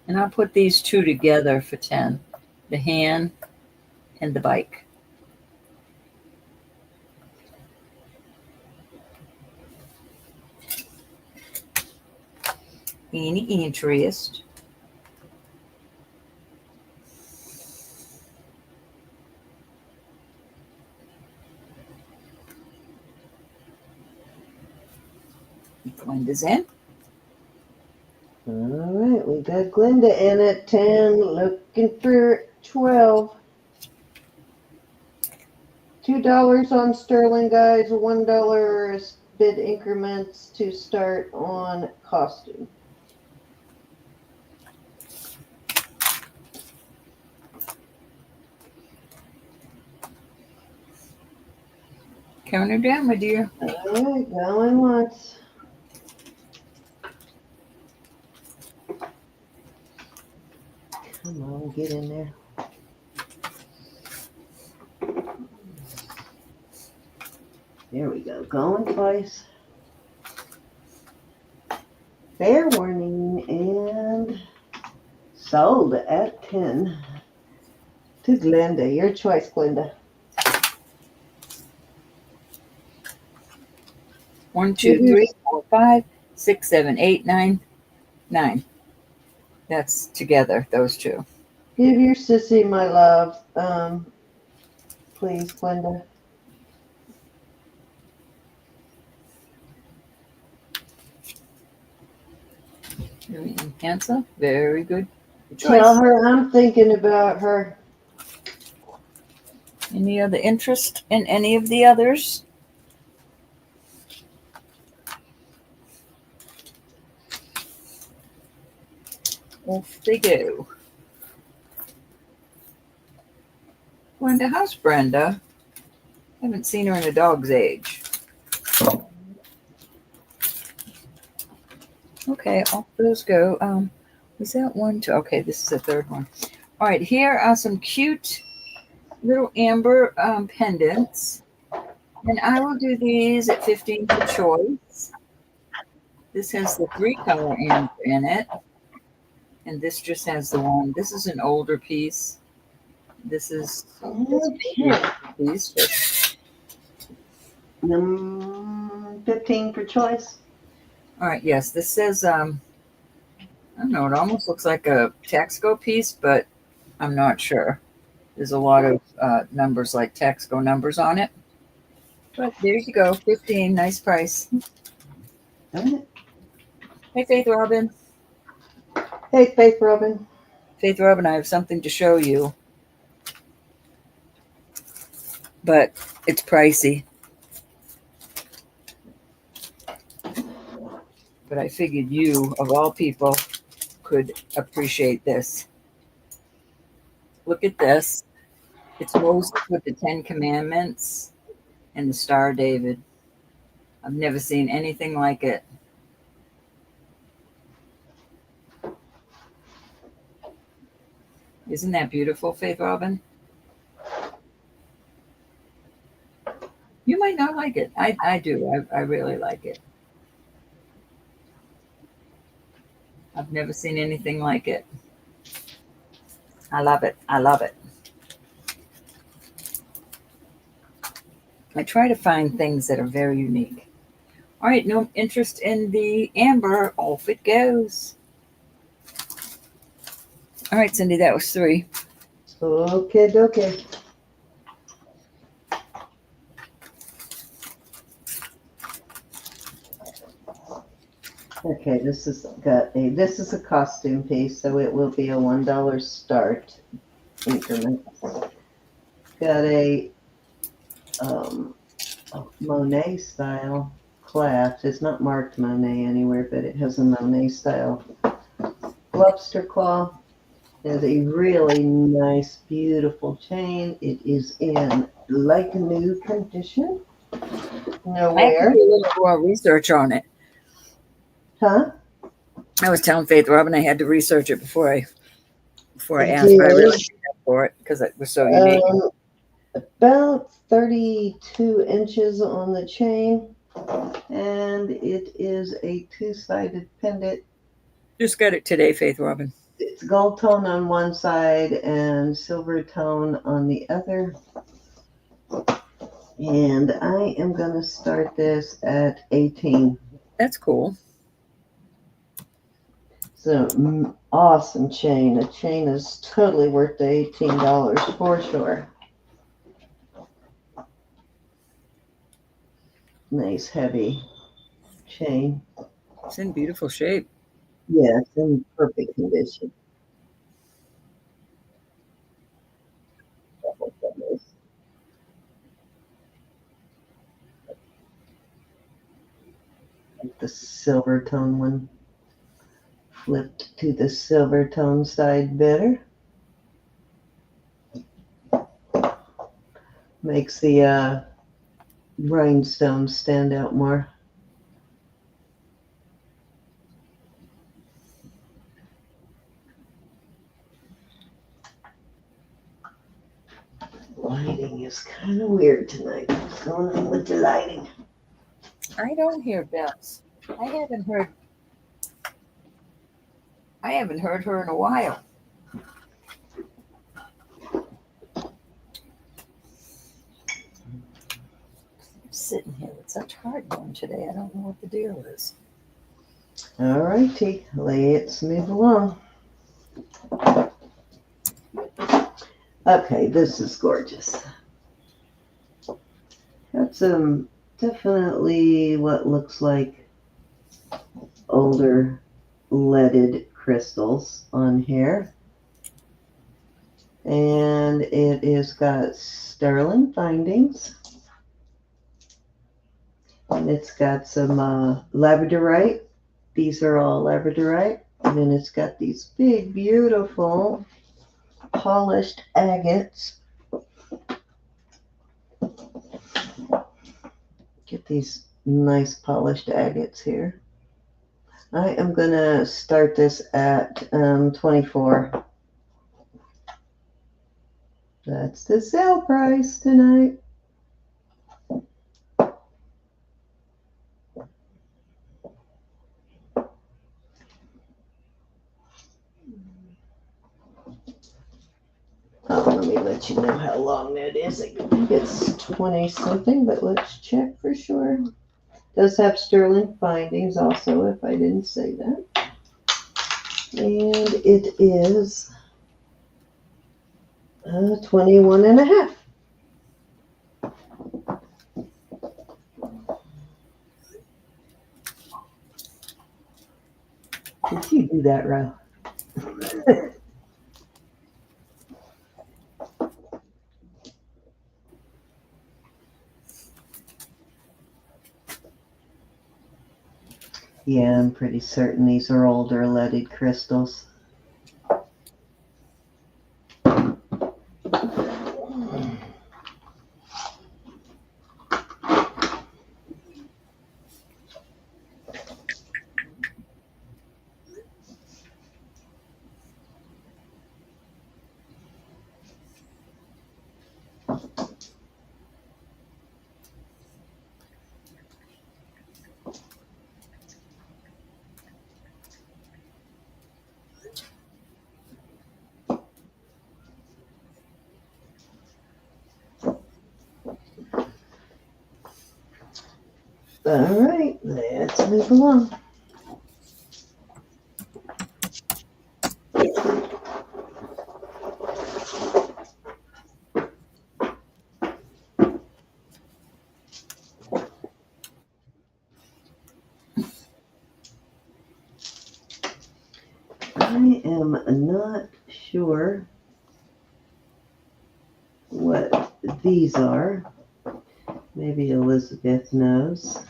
And I'll put these two together for 10. The hand and the bike. Any interest? Glenda's in. All right, we got Glenda in at 10, looking for 12. $2 on sterling, guys. $1 bid increments to start on costume. Counter down, my dear. All right, going once. Come on, get in there. There we go. Going twice. Fair warning and sold at 10 to Glenda. Your choice, Glenda. 1, 2, 3, 4, 5, 6, 7, 8, 9, 9. That's together, those two. Give your sissy my love, please, Glenda. Very enhancer. Very good. Tell her I'm thinking about her. Any other interest in any of the others? Off they go. Glenda, how's Brenda? Haven't seen her in a dog's age. Okay, off those go. Was that one, two? Okay, this is the third one. All right, here are some cute little amber pendants. And I will do these at 15 for choice. This has the 3-color amber in it. And this just has the one. This is an older piece. This is Okay. piece. 15 for choice. All right, yes, this says, I don't know, it almost looks like a Texaco piece, but I'm not sure. There's a lot of numbers like Texaco numbers on it. But there you go, 15, nice price. Right. Hey, Faith Robin. Hey, Faith Robin. Faith Robin, I have something to show you. But it's pricey. But I figured you, of all people, could appreciate this. Look at this. It's Moses with the 10 Commandments and the Star of David. I've never seen anything like it. Isn't that beautiful, Faith Robin? You might not like it. I do. I really like it. I've never seen anything like it. I love it. I love it. I try to find things that are very unique. All right, no interest in the amber. Off it goes. All right, Cindy, that was 3. Okay, okay. Okay, this is a costume piece, so it will be a $1 start increment. Got um, a Monet style clasp. It's not marked Monet anywhere, but it has a Monet style lobster claw. It is a really nice, beautiful chain. It is in like new condition. No I have to wear. do a little more research on it. Huh? I was telling Faith Robin I had to research it before I It asked, but I really is paid for it because it was so unique. about 32 inches on the chain, and it is a two-sided pendant. Just got it today, Faith Robin. It's gold tone on one side and silver tone on the other. And I am going to start this at 18. That's cool. So awesome chain. A chain is totally worth the $18 for sure. Nice heavy chain. It's in beautiful shape. Yeah, it's in perfect condition. The silver tone one flipped to the silver tone side better. Makes the rhinestones stand out more. Lighting is kind of weird tonight. What's going on with the lighting? I don't hear bells. I haven't heard her in a while. I'm sitting here with such heartburn today. I don't know what the deal is. All righty, let's move along. Okay, this is gorgeous. Got some definitely what looks like older leaded crystals on here. And it is got sterling findings. And it's got some labradorite. These are all labradorite. And then it's got these big, beautiful polished agates. Get these nice polished agates here. I am going to start this at 24. That's the sale price tonight. Oh, let me let you know how long that is. I think it's 20 something, but let's check for sure. Does have sterling findings also, if I didn't say that. And it is 21 and a half. Did you do that, Ralph? Yeah, I'm pretty certain these are older leaded crystals. All right, let's move along. I am not sure what these are. Maybe Elizabeth knows.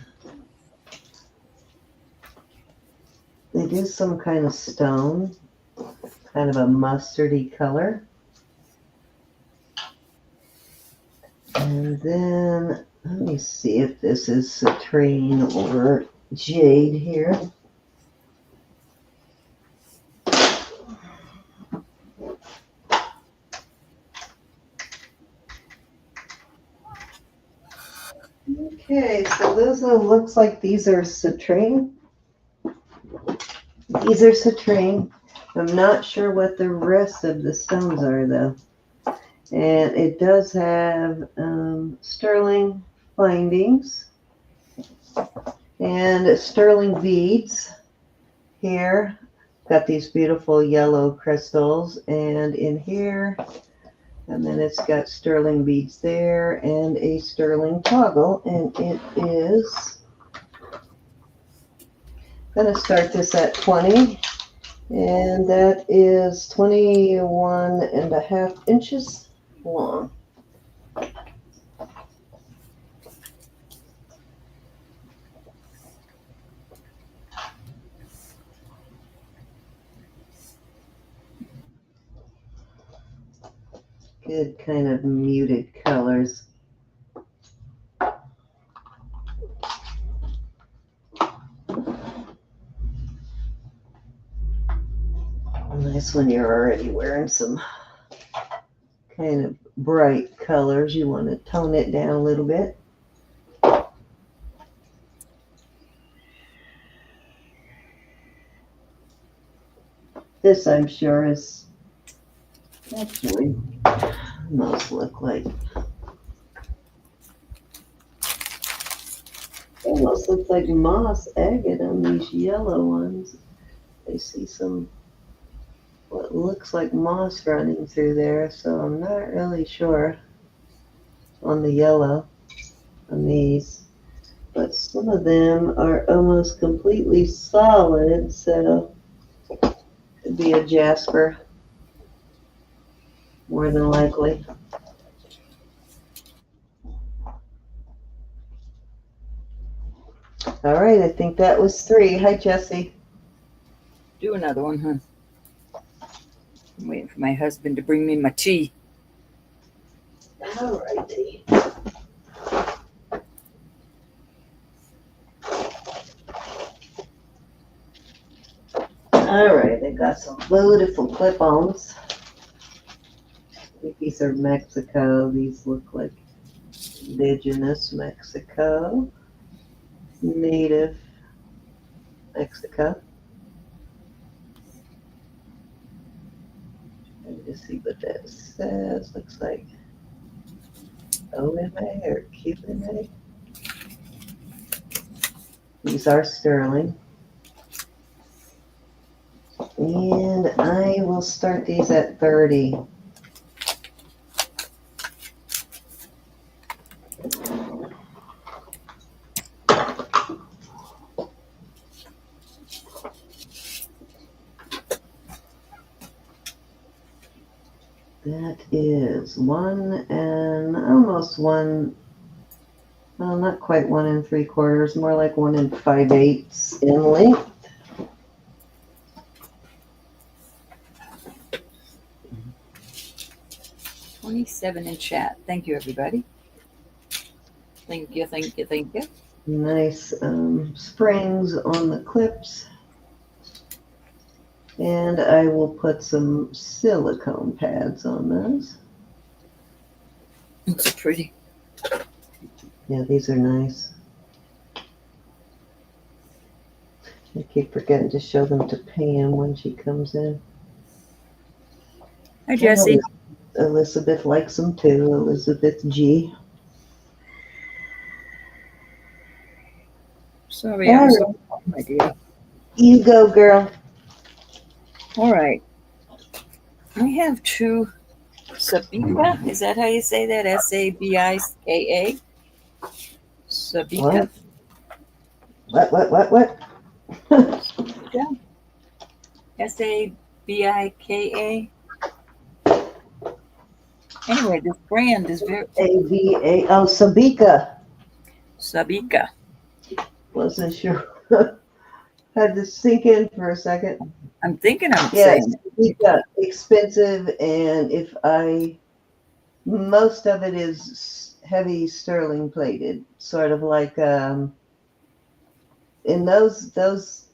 They do some kind of stone, kind of a mustardy color. And then, let me see if this is citrine or jade here. Okay, so those looks like these are citrine. These are citrine. I'm not sure what the rest of the stones are though. And it does have sterling findings and sterling beads here. Got these beautiful yellow crystals, and in here, and then it's got sterling beads there and a sterling toggle, and it is going to start this at 20, and that is 21.5 inches long. Good kind of muted colors. Nice when you're already wearing some kind of bright colors. You want to tone it down a little bit. This, I'm sure, is actually almost look like almost looks like moss agate on these yellow ones. I see some what looks like moss running through there, so I'm not really sure on the yellow on these. But some of them are almost completely solid, so could be a jasper, more than likely. All right, I think that was 3. Hi, Jessie. Do another one, huh? I'm waiting for my husband to bring me my tea. All righty. All right, I got some beautiful clip-ons. I think these are Mexico. These look like indigenous Mexico, native Mexico. Let me just see what that says. Looks like OMA or QMA. These are sterling. And I will start these at 30. That is 1 and almost 1, well, not quite 1 3/4, more like 1 5/8 in length. $27 in chat. Thank you, everybody. Thank you, thank you, thank you. Nice springs on the clips. And I will put some silicone pads on those. It's pretty. Yeah, these are nice. I keep forgetting to show them to Pam when she comes in. Hi, Jessie. Elizabeth likes them too. Elizabeth G. Sorry, I All was right, looking for my idea. you go, girl. All right. I have two Sabika. Is that how you say that? Sabika? Sabika? What? What? Sabika? Sabika? Anyway, this brand is very AVA. Oh, Sabika. Sabika. Wasn't sure. Had to sink in for a second. I'm thinking I'm Yes, saying it. Sabika. Expensive, and most of it is heavy sterling plated, sort of like, and those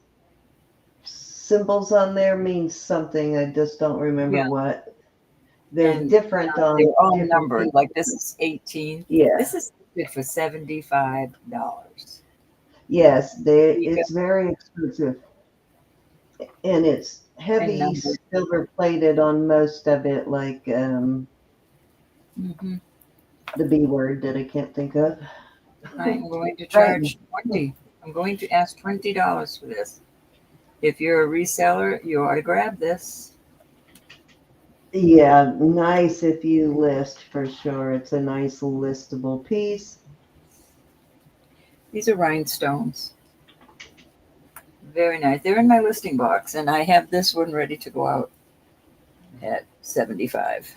symbols on there means something. I just don't remember Yeah. what. They're And different they're on all different numbered. people. Like this is 18. Yeah. This is good for $75. Yes, Sabika it's very expensive, and it's and heavy numbered. silver plated on most of it, like, Hmm. the B word that I can't think of. I'm going to Right. charge 20. I'm going to ask $20 for this. If you're a reseller, you ought to grab this. Yeah, nice if you list for sure. It's a nice listable piece. These are rhinestones. Very nice. They're in my listing box, and I have this one ready to go out at 75.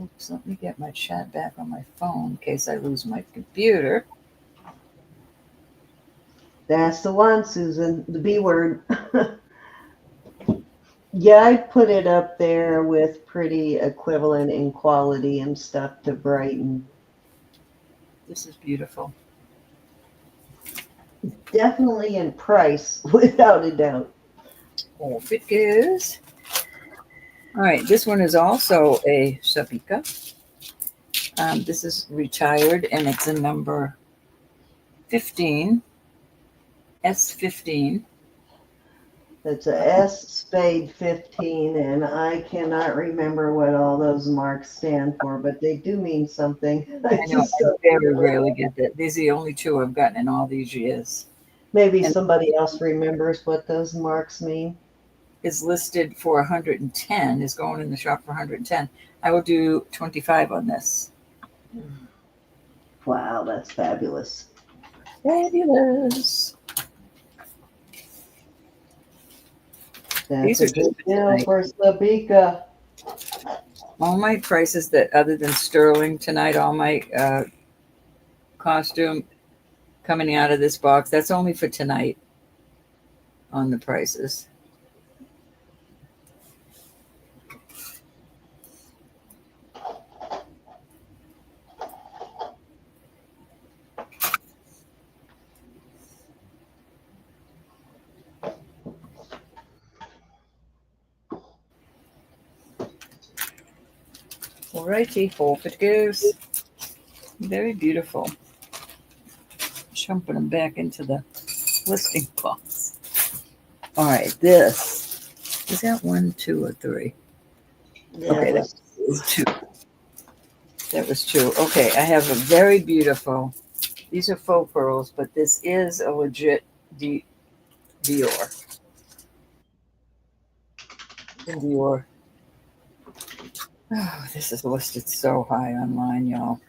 Oops, let me get my chat back on my phone in case I lose my computer. That's the one, Susan, the B word. Yeah, I'd put it up there with pretty equivalent in quality and stuff to Brighton. This is beautiful. Definitely in price, without a doubt. Off it goes. All right, this one is also a Sabika. This is retired, and it's a number 15, S15. It's a S spade 15, and I cannot remember what all those marks stand for, but they do mean something. I I know just I don't very know. rarely get that. These are the only two I've gotten in all these years. Maybe And somebody else remembers what those marks mean. is listed for 110, is going in the shop for 110. I will do 25 on this. Wow, that's fabulous. Fabulous. That's These a are just good for deal tonight. for Sabika. All my prices that other than sterling tonight, all my costume coming out of this box, that's only for tonight on the prices. Alrighty, off it goes. Very beautiful. Jumping them back into the listing box. All right, this is that 1, 2, or 3? That Okay, that was was 2. That was 2. Okay, I have a very beautiful. These are faux pearls, but this is a legit Dior. Dior. Oh, this is listed so high online, y'all.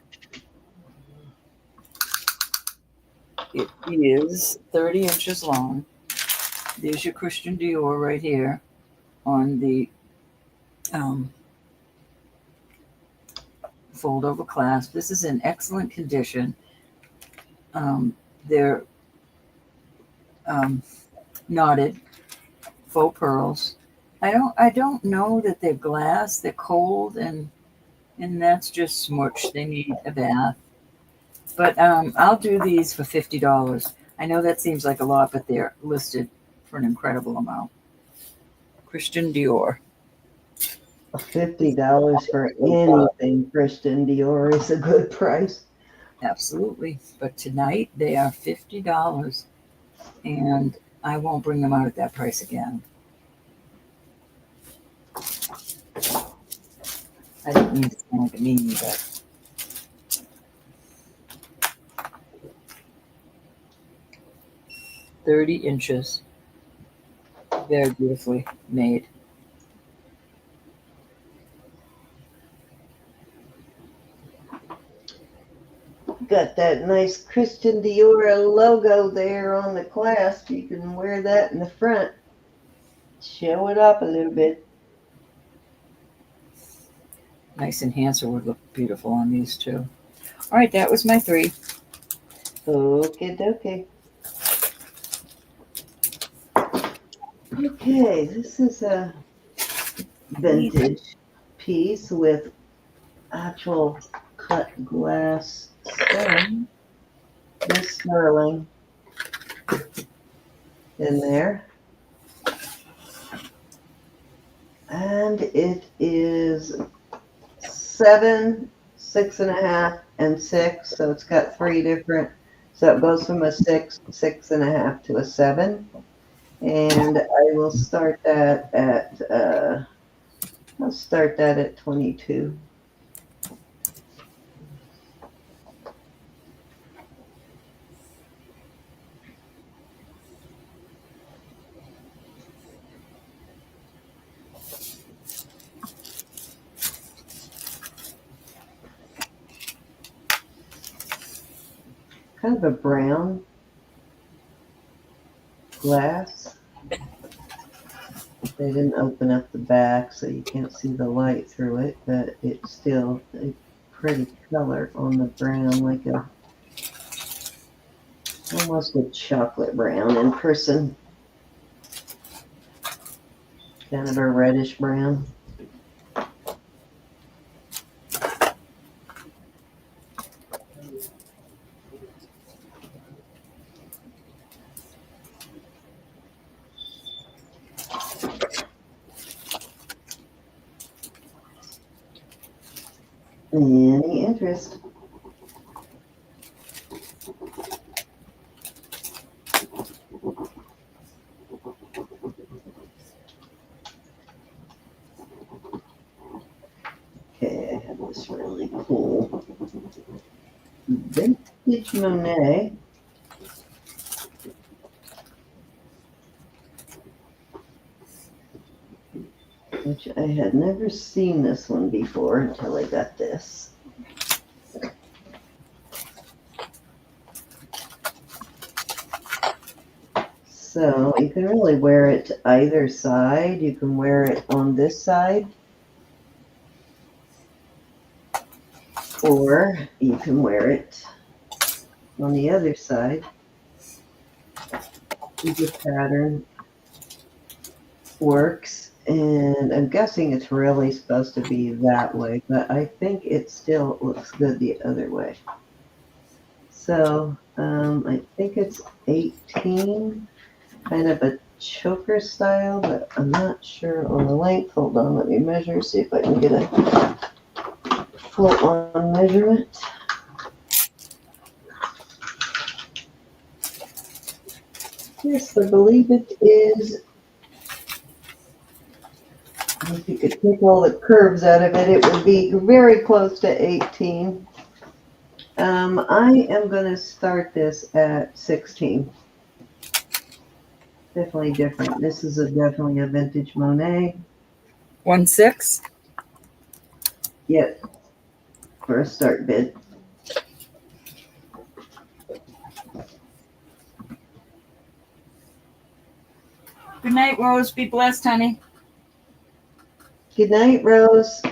It is 30 inches long. There's your Christian Dior right here on the um, fold over clasp. This is in excellent condition. They're um, knotted faux pearls. I don't know that they're glass. They're cold, and that's just smush. They need a bath. But I'll do these for $50. I know that seems like a lot, but they're listed for an incredible amount. Christian Dior. $50 for anything Christian Dior is a good price. Absolutely. But tonight they are $50, and I won't bring them out at that price again. I didn't mean to sound like a meanie, but 30 inches. Very beautifully made. Got that nice Christian Dior logo there on the clasp. You can wear that in the front. Show it up a little bit. Nice enhancer would look beautiful on these too. All right, that was my 3. Okay, dokie. Okay, this is a vintage piece with actual cut glass stone. This sterling in there. And it is 7, 6.5, and 6. So it's got 3 different. So it goes from a 6, 6.5 to a 7. And I will start that at I'll start that at 22. Kind of a brown glass. They didn't open up the back, so you can't see the light through it, but it's still a pretty color on the brown, like almost a chocolate brown in person. Kind of a reddish brown. Any interest? Okay, I have this really cool vintage Monet. Which I had never seen this one before until I got this. So you can really wear it to either side. You can wear it on this side, or you can wear it on the other side. The pattern works, and I'm guessing it's really supposed to be that way, but I think it still looks good the other way. So I think it's 18, kind of a choker style, but I'm not sure on the length. Hold on, let me measure, see if I can get a full-on measurement. Yes, I believe it is. If you could take all the curves out of it, it would be very close to 18. I am going to start this at 16. Definitely different. This is definitely a vintage Monet. 1/6. Yep, for a start bid. Good night, Rose. Be blessed, honey. Good night, Rose.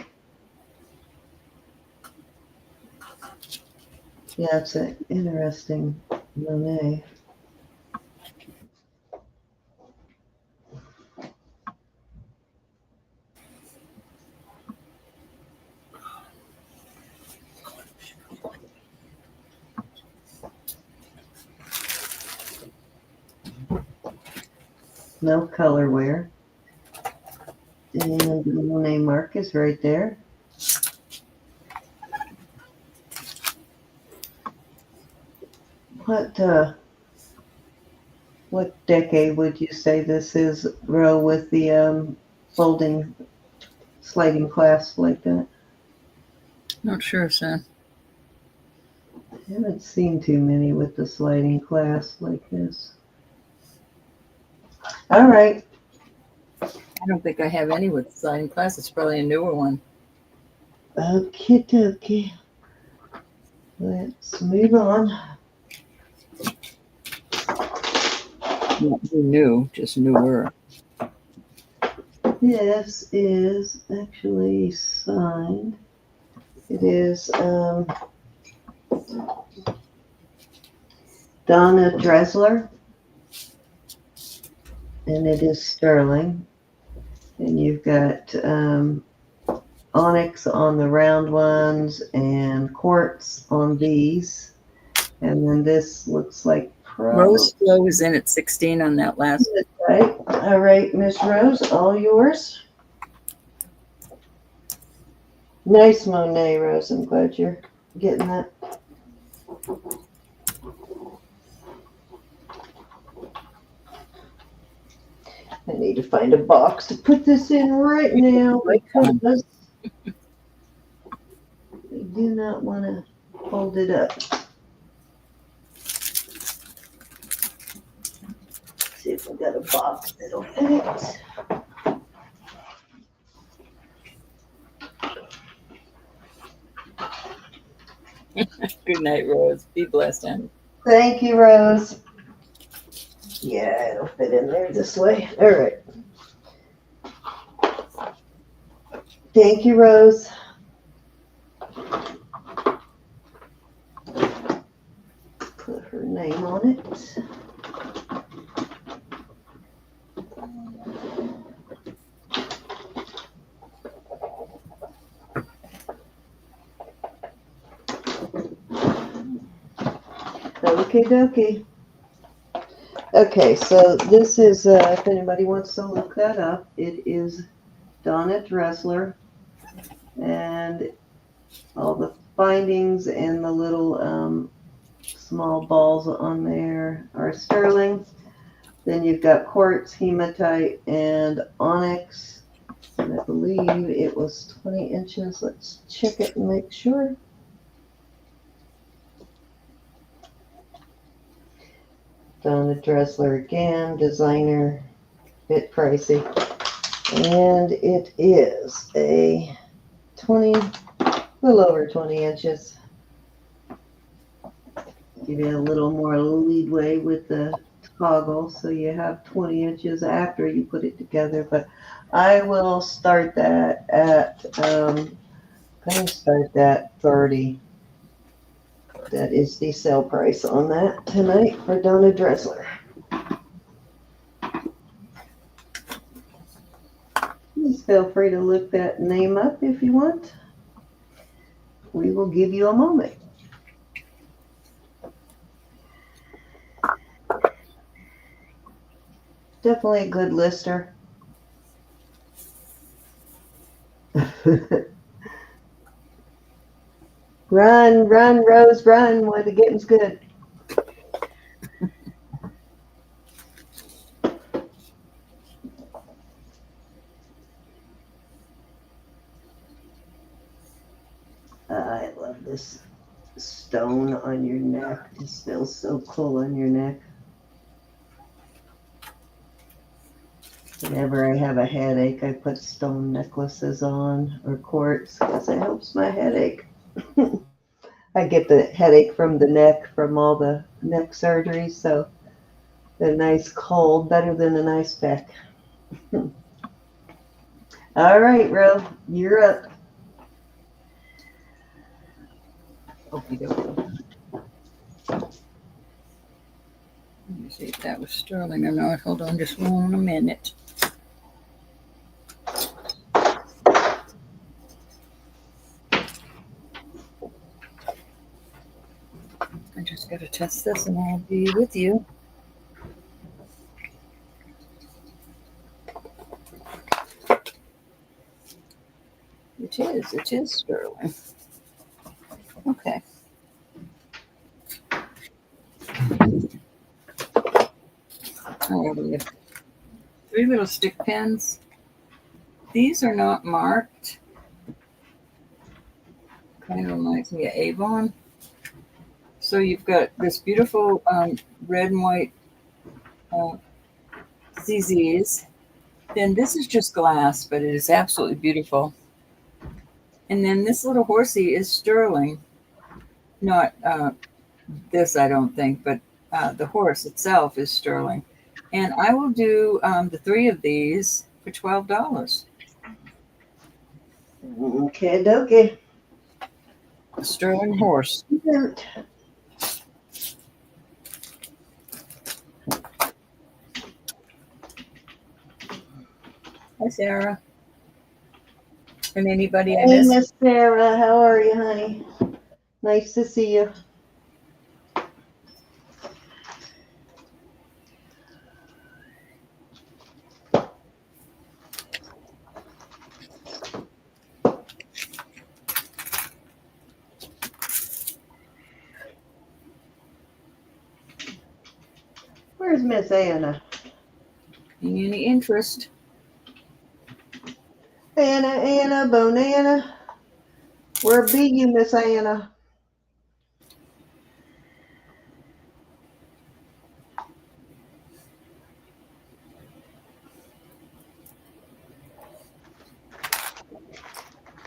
Yeah, it's an interesting Monet. No color wear. And the Monet mark is right there. What decade would you say this is, Ro, with the folding sliding clasp like that? Not sure, son. I haven't seen too many with the sliding clasp like this. All right. I don't think I have any with sliding glass. It's probably a newer one. Okie dokie. Let's move on. Not new, just newer. This is actually signed. It is Donna Dressler, and it is sterling. And you've got onyx on the round ones and quartz on these. And then this looks like Rose Flow is in at 16 on that last. Right. All right, Miss Rose, all yours. Nice Monet, Rose. I'm glad you're getting that. I need to find a box to put this in right now because I do not want to hold it up. See if I got a box that'll fit. Good night, Rose. Be blessed, honey. Thank you, Rose. Yeah, it'll fit in there this way. All right. Thank you, Rose. Put her name on it. Okie dokie. Okay, so this is, if anybody wants to look that up, it is Donna Dressler, and all the findings and the little small balls on there are sterling. Then you've got quartz, hematite, and onyx. And I believe it was 20 inches. Let's check it and make sure. Donna Dressler again, designer, bit pricey. And it is a 20, a little over 20 inches. Give you a little more leadway with the toggle so you have 20 inches after you put it together. But I will start that at, I'm going to start that 30. That is the sale price on that tonight for Donna Dressler. Please feel free to look that name up if you want. We will give you a moment. Definitely a good lister. Run, run, Rose, run while the getting's good. I love this stone on your neck. It just feels so cool on your neck. Whenever I have a headache, I put stone necklaces on or quartz because it helps my headache. I get the headache from the neck from all the neck surgery, so a nice cold, better than an ice pack. All right, Ro, you're up. Okie dokie. Let me see if that was sterling or not. Hold on just 1 minute. I just got to test this and I'll be with you. It is sterling. Okay. All right, we have 3 little stick pins. These are not marked. Kind of reminds me of Avon. So you've got this beautiful red and white ZZs. Then this is just glass, but it is absolutely beautiful. And then this little horsey is sterling, not this, I don't think, but the horse itself is sterling. And I will do the three of these for $12. Okay, dokie. A sterling horse. Hi, Sarah. And anybody I Hey, missed? Miss Sarah, how are you, honey? Nice to see you. Where's Miss Anna? Any interest? Anna, Bonana. Where be you, Miss Anna?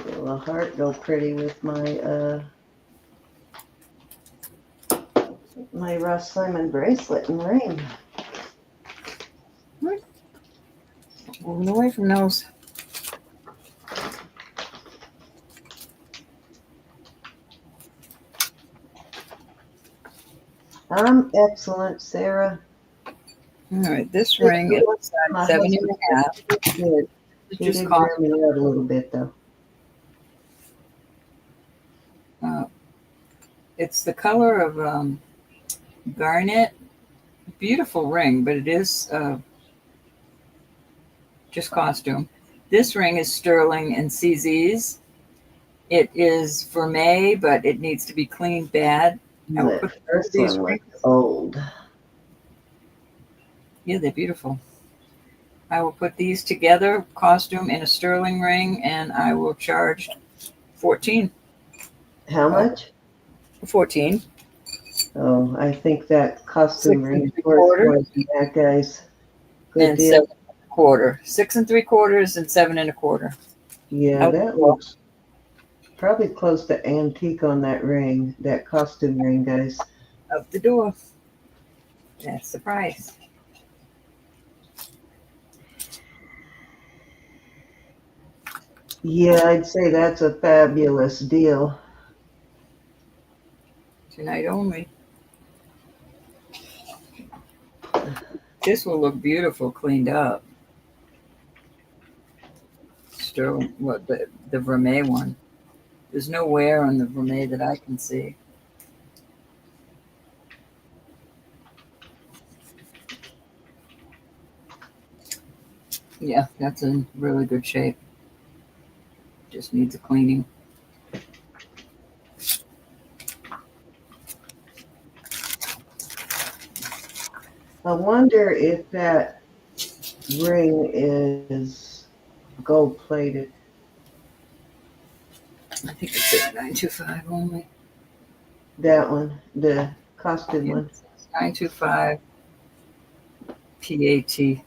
Will a heart go pretty with my Ross Simon bracelet and ring? Moving away from those. I'm excellent, Sarah. All right, this ring is My 7.5. Good. It He just did cost. wear me out a little bit, though. It's the color of Garnet. Beautiful ring, but it is just costume. This ring is sterling and CZ's. It is vermeil, but it needs to be cleaned bad. I will The put first these one rings. was old. Yeah, they're beautiful. I will put these together, costume and a sterling ring, and I will charge 14. How much? 14. Oh, I think that costume 6 ring is worth 3/4 more than that, guys. Good and deal. 7 1/4. 6 3/4 and 7 1/4. Yeah, Out the that door. looks probably close to antique on that ring, that costume ring, guys. Out the door. That's the price. Yeah, I'd say that's a fabulous deal. Tonight only. This will look beautiful cleaned up. Sterling, what the vermeil one. There's no wear on the vermeil that I can see. Yeah, that's in really good shape. Just needs a cleaning. I wonder if that ring is gold plated. I think it's at 925 only. That one, the costume Yeah, one. 925 PAT.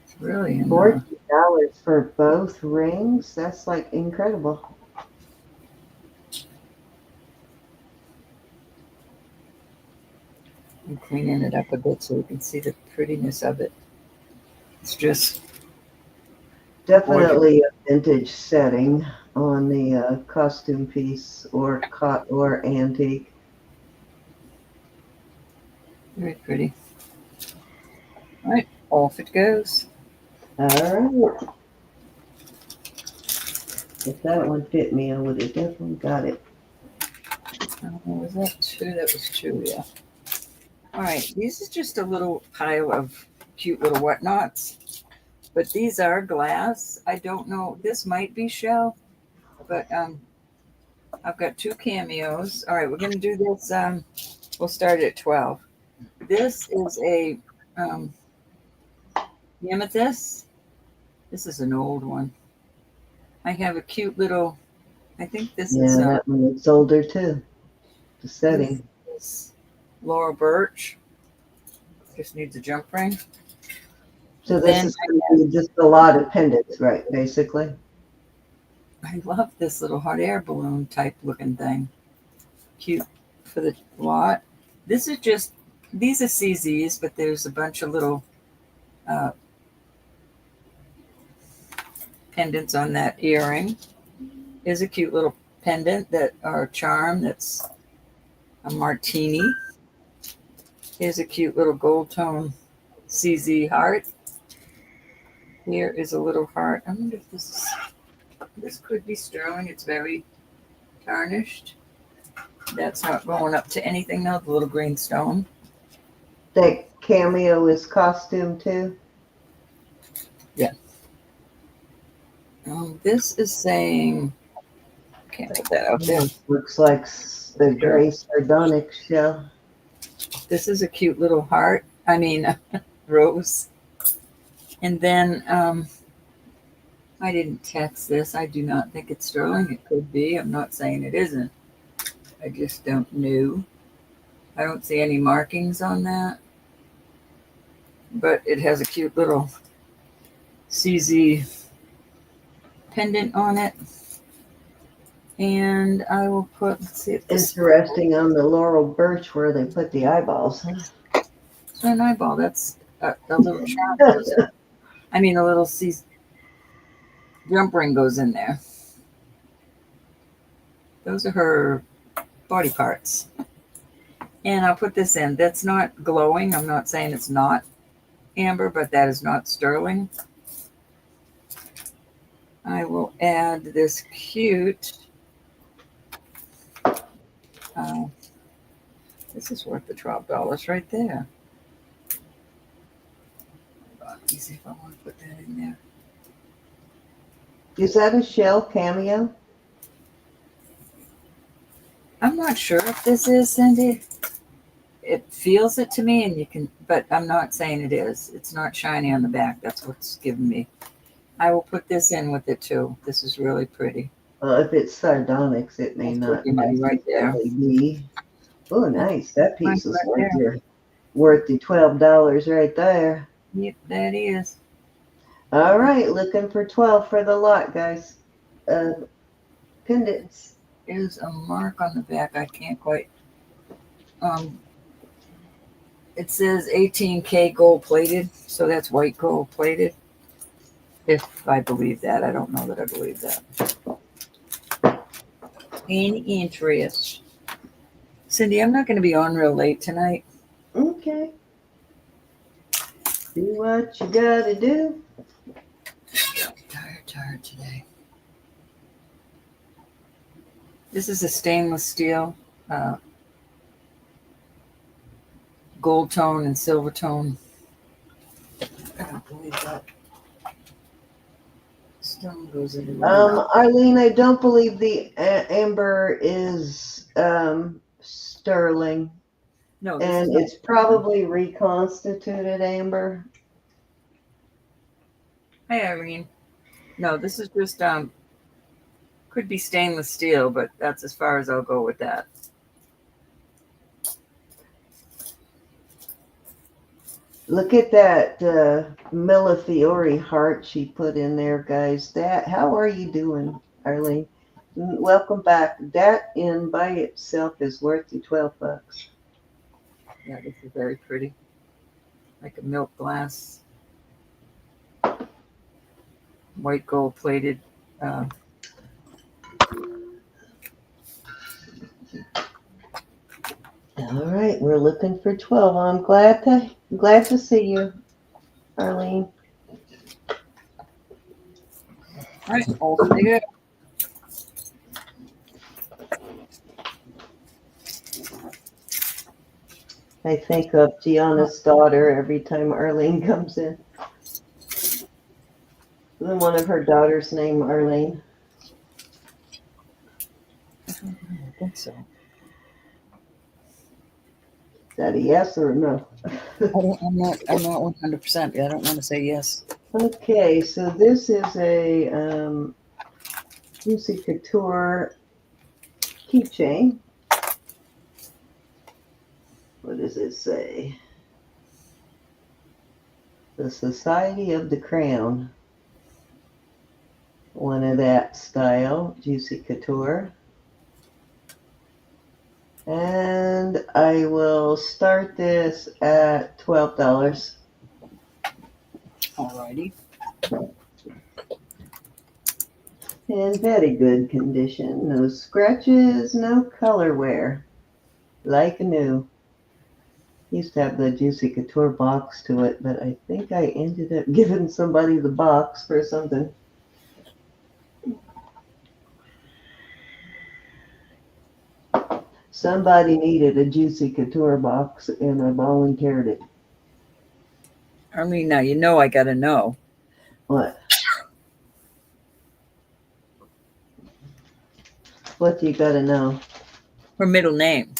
It's really in $40 for both rings? That's like incredible. I'm cleaning it up a bit so we can see the prettiness of it. It's just gorgeous. Definitely a vintage setting on the costume piece or antique. Very pretty. All right, off it goes. All right. If that one fit me, I would have definitely got it. Was that two? That was two, yeah. All right, this is just a little pile of cute little whatnots, but these are glass. I don't know. This might be shell, but I've got two cameos. All right, we're gonna do this. We'll start at 12. This is a amethyst. This is an old one. I have a cute little. I think this Yeah, is that one looks older too. The this setting. is Laurel Birch. Just needs a jump ring. So this Then is going to be just a lot of pendants, right, basically? I love this little hot air balloon type looking thing. Cute for the lot. This is just, these are CZs, but there's a bunch of little pendants on that earring. Here's a cute little pendant that, or charm that's a martini. Here's a cute little gold tone CZ heart. Here is a little heart. I wonder if this could be sterling. It's very tarnished. That's not going up to anything though, the little green stone. That cameo is costume too? Yeah. This is saying, can't put that out there. Looks like the gray sardonic shell. This is a cute little heart. I mean, rose. And then I didn't text this. I do not think it's sterling. It could be. I'm not saying it isn't. I just don't know. I don't see any markings on that. But it has a cute little CZ pendant on it. And I will put, let's see if this Interesting on the Laurel Birch where they put the eyeballs. Huh? is an eyeball. That's a little charm. I mean, a little jump ring goes in there. Those are her body parts. And I'll put this in. That's not glowing. I'm not saying it's not amber, but that is not sterling. I will add this cute. This is worth the $12 right there. Let me see if I want to put that in there. Is that a shell cameo? I'm not sure if this is, Cindy. It feels it to me, and you can, but I'm not saying it is. It's not shiny on the back. That's what's giving me. I will put this in with it too. This is really pretty. Well, if it's sardonyx, it may not Right there. be. Oh, nice. That piece is Right worth the $12 right there. Yep, that is. All right, looking for 12 for the lot, guys. Pendants. There's a mark on the back. I can't quite. It says 18K gold plated, so that's white gold plated. If I believe that, I don't know that I believe that. Any interest? Cindy, I'm not going to be on real late tonight. Okay. Do what you gotta do. Tired today. This is a stainless steel, gold tone and silver tone. I don't believe that. Stone goes into Arlene, I don't believe the amber is sterling. No, and it's probably reconstituted amber. Hey, Irene. No, this is just could be stainless steel, but that's as far as I'll go with that. Look at that Millefiori heart she put in there, guys. How are you doing, Arlene? Welcome back. That in by itself is worth the $12. Yeah, this is very pretty. Like a milk glass. White gold plated. All right, we're looking for 12. I'm glad to see you, Arlene. All right, all pretty good. I think of Gianna's daughter every time Arlene comes in. Isn't one of her daughters named Arlene? I think so. Is that a yes or a no? I'm not 100%. I don't want to say yes. Okay, so this is a Juicy Couture keychain. What does it say? The Society of the Crown. One of that style, Juicy Couture. And I will start this at $12. Alrighty. In very good condition. No scratches, no color wear. Like new. Used to have the Juicy Couture box to it, but I think I ended up giving somebody the box for something. Somebody needed a Juicy Couture box, and I volunteered it. I mean, now you know I gotta know. What? What do you gotta know? Her middle name.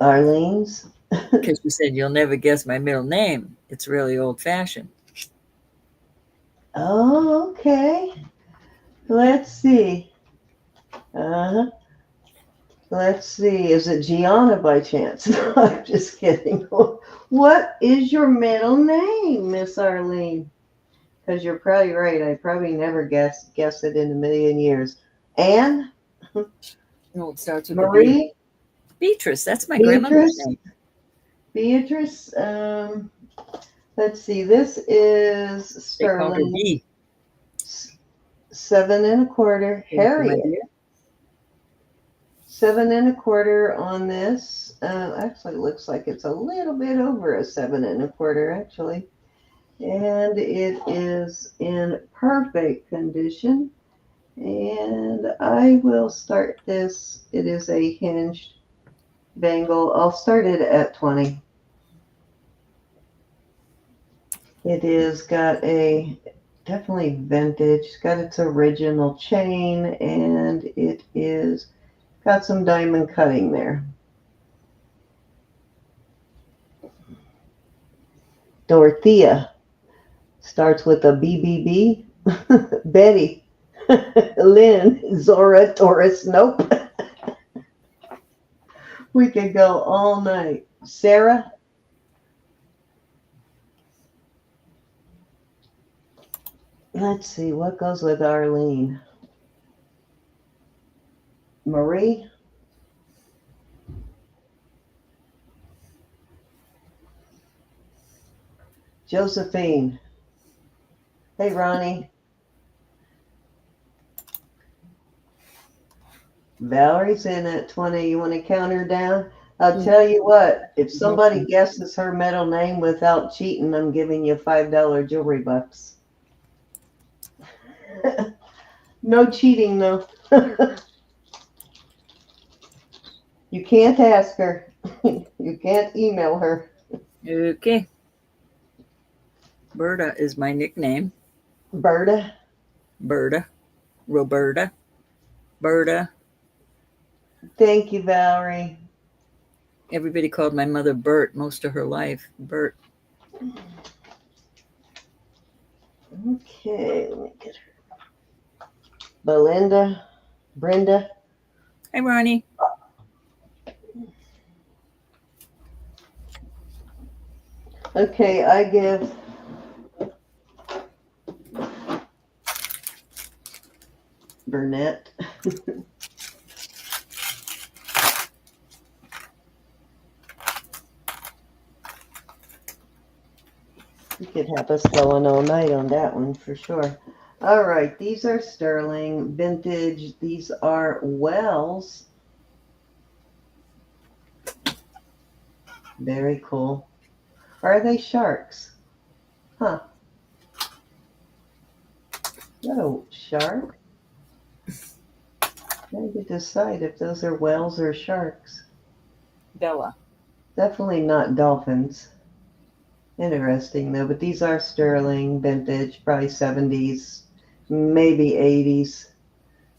Arlene's? Because you said you'll never guess my middle name. It's really old fashioned. Oh, okay. Let's see. Uh-huh. Let's see. Is it Gianna by chance? No, I'm just kidding. What is your middle name, Miss Arlene? Because you're probably right. I probably never guess it in a million years. Anne? No, it starts with Marie? Beatrice. That's my grandmother's name. Beatrice. Let's see. This is They called her sterling. B. 7 1/4. Harriet. 7 1/4 on this. Actually, it looks like it's a little bit over a 7 1/4, actually. And it is in perfect condition. And I will start this. It is a hinged bangle. I'll start it at 20. It is got a definitely vintage. It's got its original chain, and it is got some diamond cutting there. Dorothea starts with a BBB. Betty, Lynn, Zora, Taurus. Nope. We could go all night. Sarah. Let's see what goes with Arlene. Marie. Josephine. Hey, Ronnie. Valerie's in at 20. You want to count her down? I'll tell you what, if somebody guesses her middle name without cheating, I'm giving you $5 jewelry bucks. No cheating, though. You can't ask her. You can't email her. Okay. Berta is my nickname. Berta. Berta. Roberta. Berta. Thank you, Valerie. Everybody called my mother Bert most of her life. Bert. Okay, let me get her. Belinda. Brenda. Hi, Ronnie. Okay, I give Burnett. You could have us going all night on that one for sure. All right, these are sterling vintage. These are Wells. Very cool. Are they sharks? Huh. Is that a shark? Trying to decide if those are whales or sharks. Bella. Definitely not dolphins. Interesting though, but these are sterling, vintage, probably 70s, maybe 80s,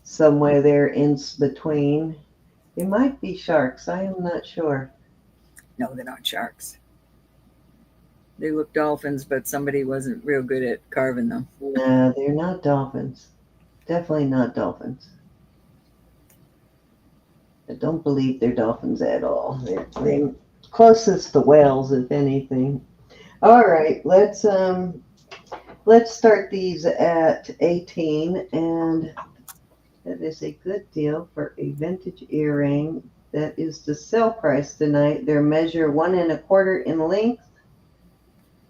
somewhere there in between. It might be sharks. I am not sure. No, they're not sharks. They look dolphins, but somebody wasn't real good at carving them. No, they're not dolphins. Definitely not dolphins. I don't believe they're dolphins at all. closest to Wales, if anything. All right, let's start these at 18, and that is a good deal for a vintage earring. That is the sale price tonight. They're measure 1 1/4 in length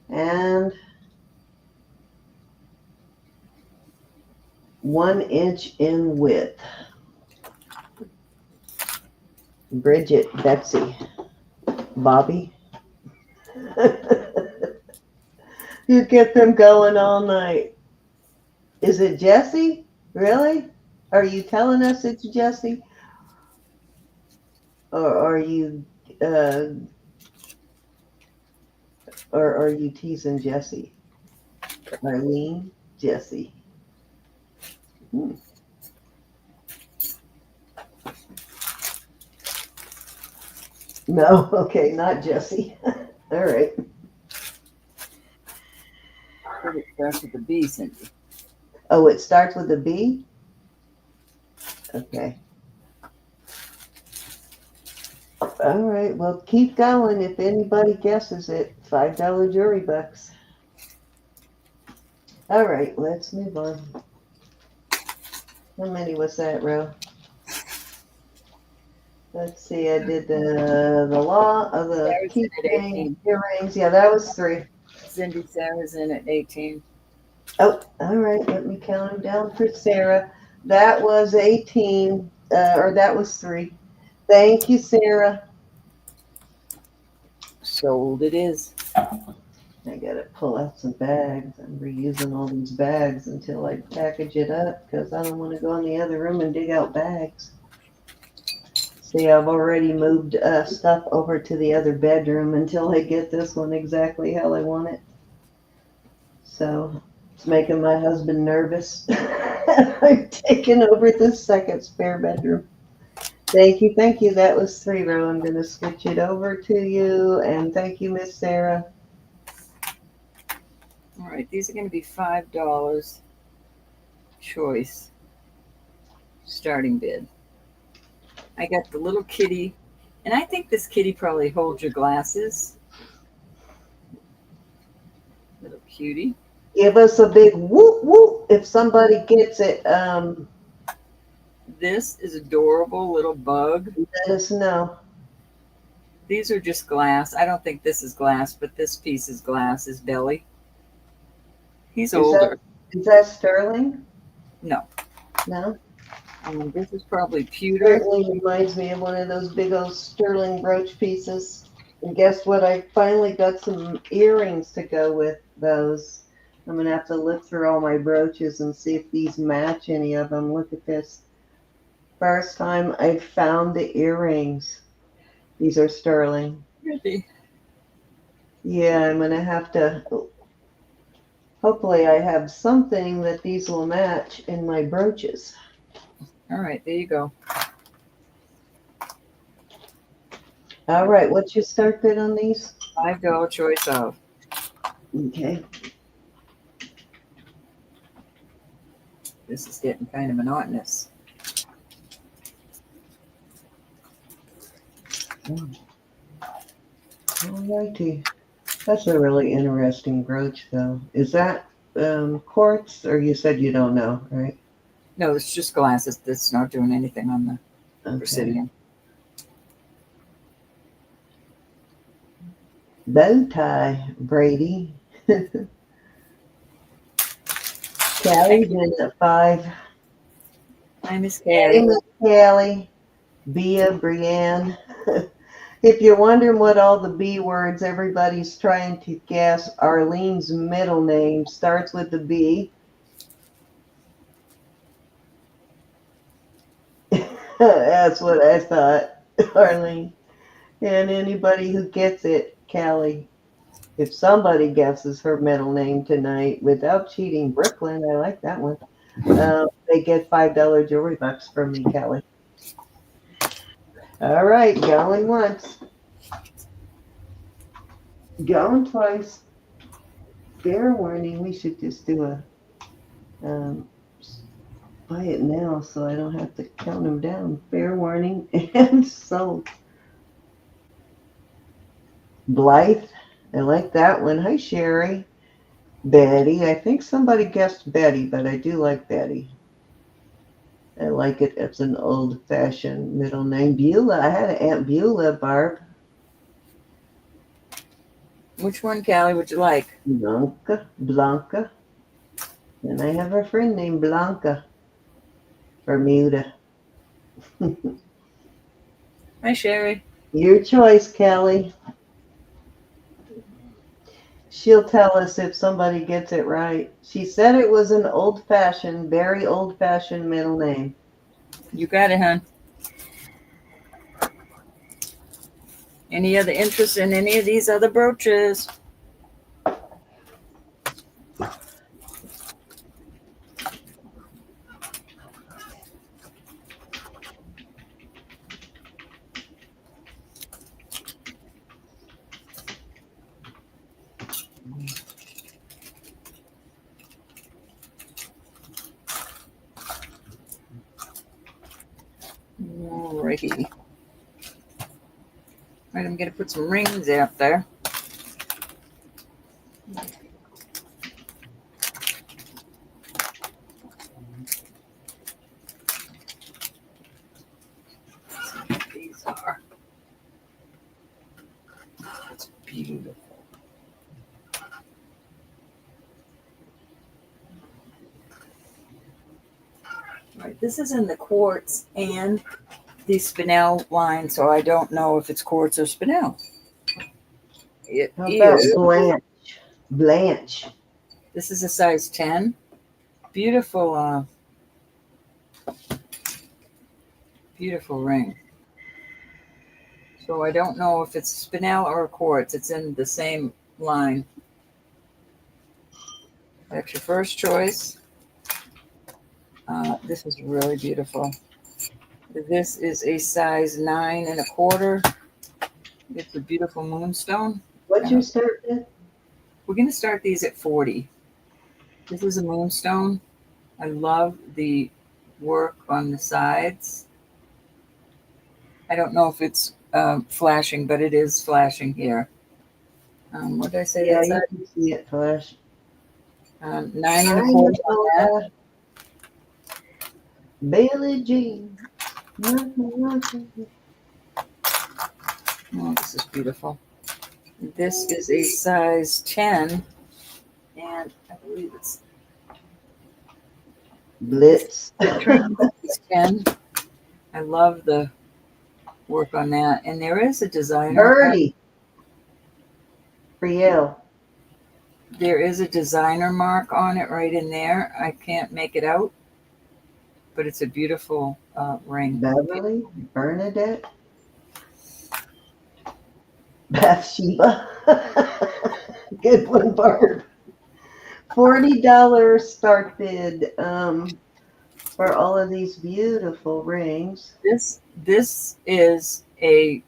and 1 inch in width. Bridget, Betsy, Bobby. You get them going all night. Is it Jesse? Really? Are you telling us it's Jesse? Or are you uh, or are you teasing Jesse? Arlene? Jesse. Hmm. No, okay, not Jesse. All right. It starts with a B, Cindy. Oh, it starts with a B? Okay. All right. Well, keep going. If anybody guesses it, $5 jury bucks. All right. Let's move on. How many was that, Ro? Let's see. I did the law of the Sarah's in at keychain 18. earrings. Yeah, that was 3. Cindy, Sarah's in at 18. Oh, all right. Let me count them down for Sarah. That was 18, or that was 3. Thank you, Sarah. Sold it is. I gotta pull out some bags. I'm reusing all these bags until I package it up because I don't want to go in the other room and dig out bags. See, I've already moved stuff over to the other bedroom until I get this one exactly how I want it. So it's making my husband nervous. I'm taking over the second spare bedroom. Thank you, thank you. That was 3, Ro. I'm going to switch it over to you. And thank you, Miss Sarah. All right, these are going to be $5 choice starting bid. I got the little kitty, and I think this kitty probably holds your glasses. Little cutie. Give us a big whoop whoop if somebody gets it. This is adorable little bug. Let us know. These are just glass. I don't think this is glass, but this piece is glass, his belly. He's older. Is that sterling? No. No. This is probably pewter. Certainly reminds me of one of those big old sterling brooch pieces. And guess what? I finally got some earrings to go with those. I'm gonna have to look through all my brooches and see if these match any of them. Look at this. First time I found the earrings. These are sterling. Really? Yeah, I'm gonna have to. Hopefully, I have something that these will match in my brooches. All right, there you go. All right, what's your start bid on these? $5 choice of. Okay. This is getting kind of monotonous. Alrighty. That's a really interesting brooch, though. Is that quartz, or you said you don't know, right? No, it's just glasses. It's not doing anything on the Okay. Brazilian. Bow tie, Brady. Callie's in at 5. Hi, Miss Hey, Callie. Miss Callie. Bea, Brienne. If you're wondering what all the B words everybody's trying to guess, Arlene's middle name starts with the B. That's what I thought, Arlene. And anybody who gets it, Callie, if somebody guesses her middle name tonight without cheating, Brooklyn, I like that one. They get $5 jewelry bucks from me, Callie. All right, going once. Going twice. Fair warning, we should just do a buy it now so I don't have to count them down. Fair warning and sold. Blythe. I like that one. Hi, Sherry. Betty. I think somebody guessed Betty, but I do like Betty. I like it. It's an old-fashioned middle name. Beulah. I had an Aunt Beulah, Barb. Which one, Callie, would you like? Blanca. And I have a friend named Blanca. Bermuda. Hi, Sherry. Your choice, Kelly. She'll tell us if somebody gets it right. She said it was an old-fashioned, very old-fashioned middle name. You got it, hon. Any other interest in any of these other brooches? Alrighty. Right, I'm gonna put some rings out there. These are. Oh, it's beautiful. Right, this is in the quartz and the spinel line, so I don't know if it's quartz or spinel. It How about is. Blanche? Blanche. This is a size 10. Beautiful, beautiful ring. So I don't know if it's spinel or quartz. It's in the same line. That's your first choice. This is really beautiful. This is a size 9.25. It's a beautiful moonstone. What'd you start with? We're going to start these at 40. This is a moonstone. I love the work on the sides. I don't know if it's flashing, but it is flashing here. What did I say? Yeah, you can see it flash. 9.25 on that. Billie Jean. Oh, this is beautiful. This is a size 10, and I believe it's Blitz. It's 10. I love the work on that. And there is a designer. Birdie. Friel. There is a designer mark on it right in there. I can't make it out, but it's a beautiful ring. Beverly. Bernadette. Bathsheba. Good one, Barb. $40 start bid for all of these beautiful rings. This is a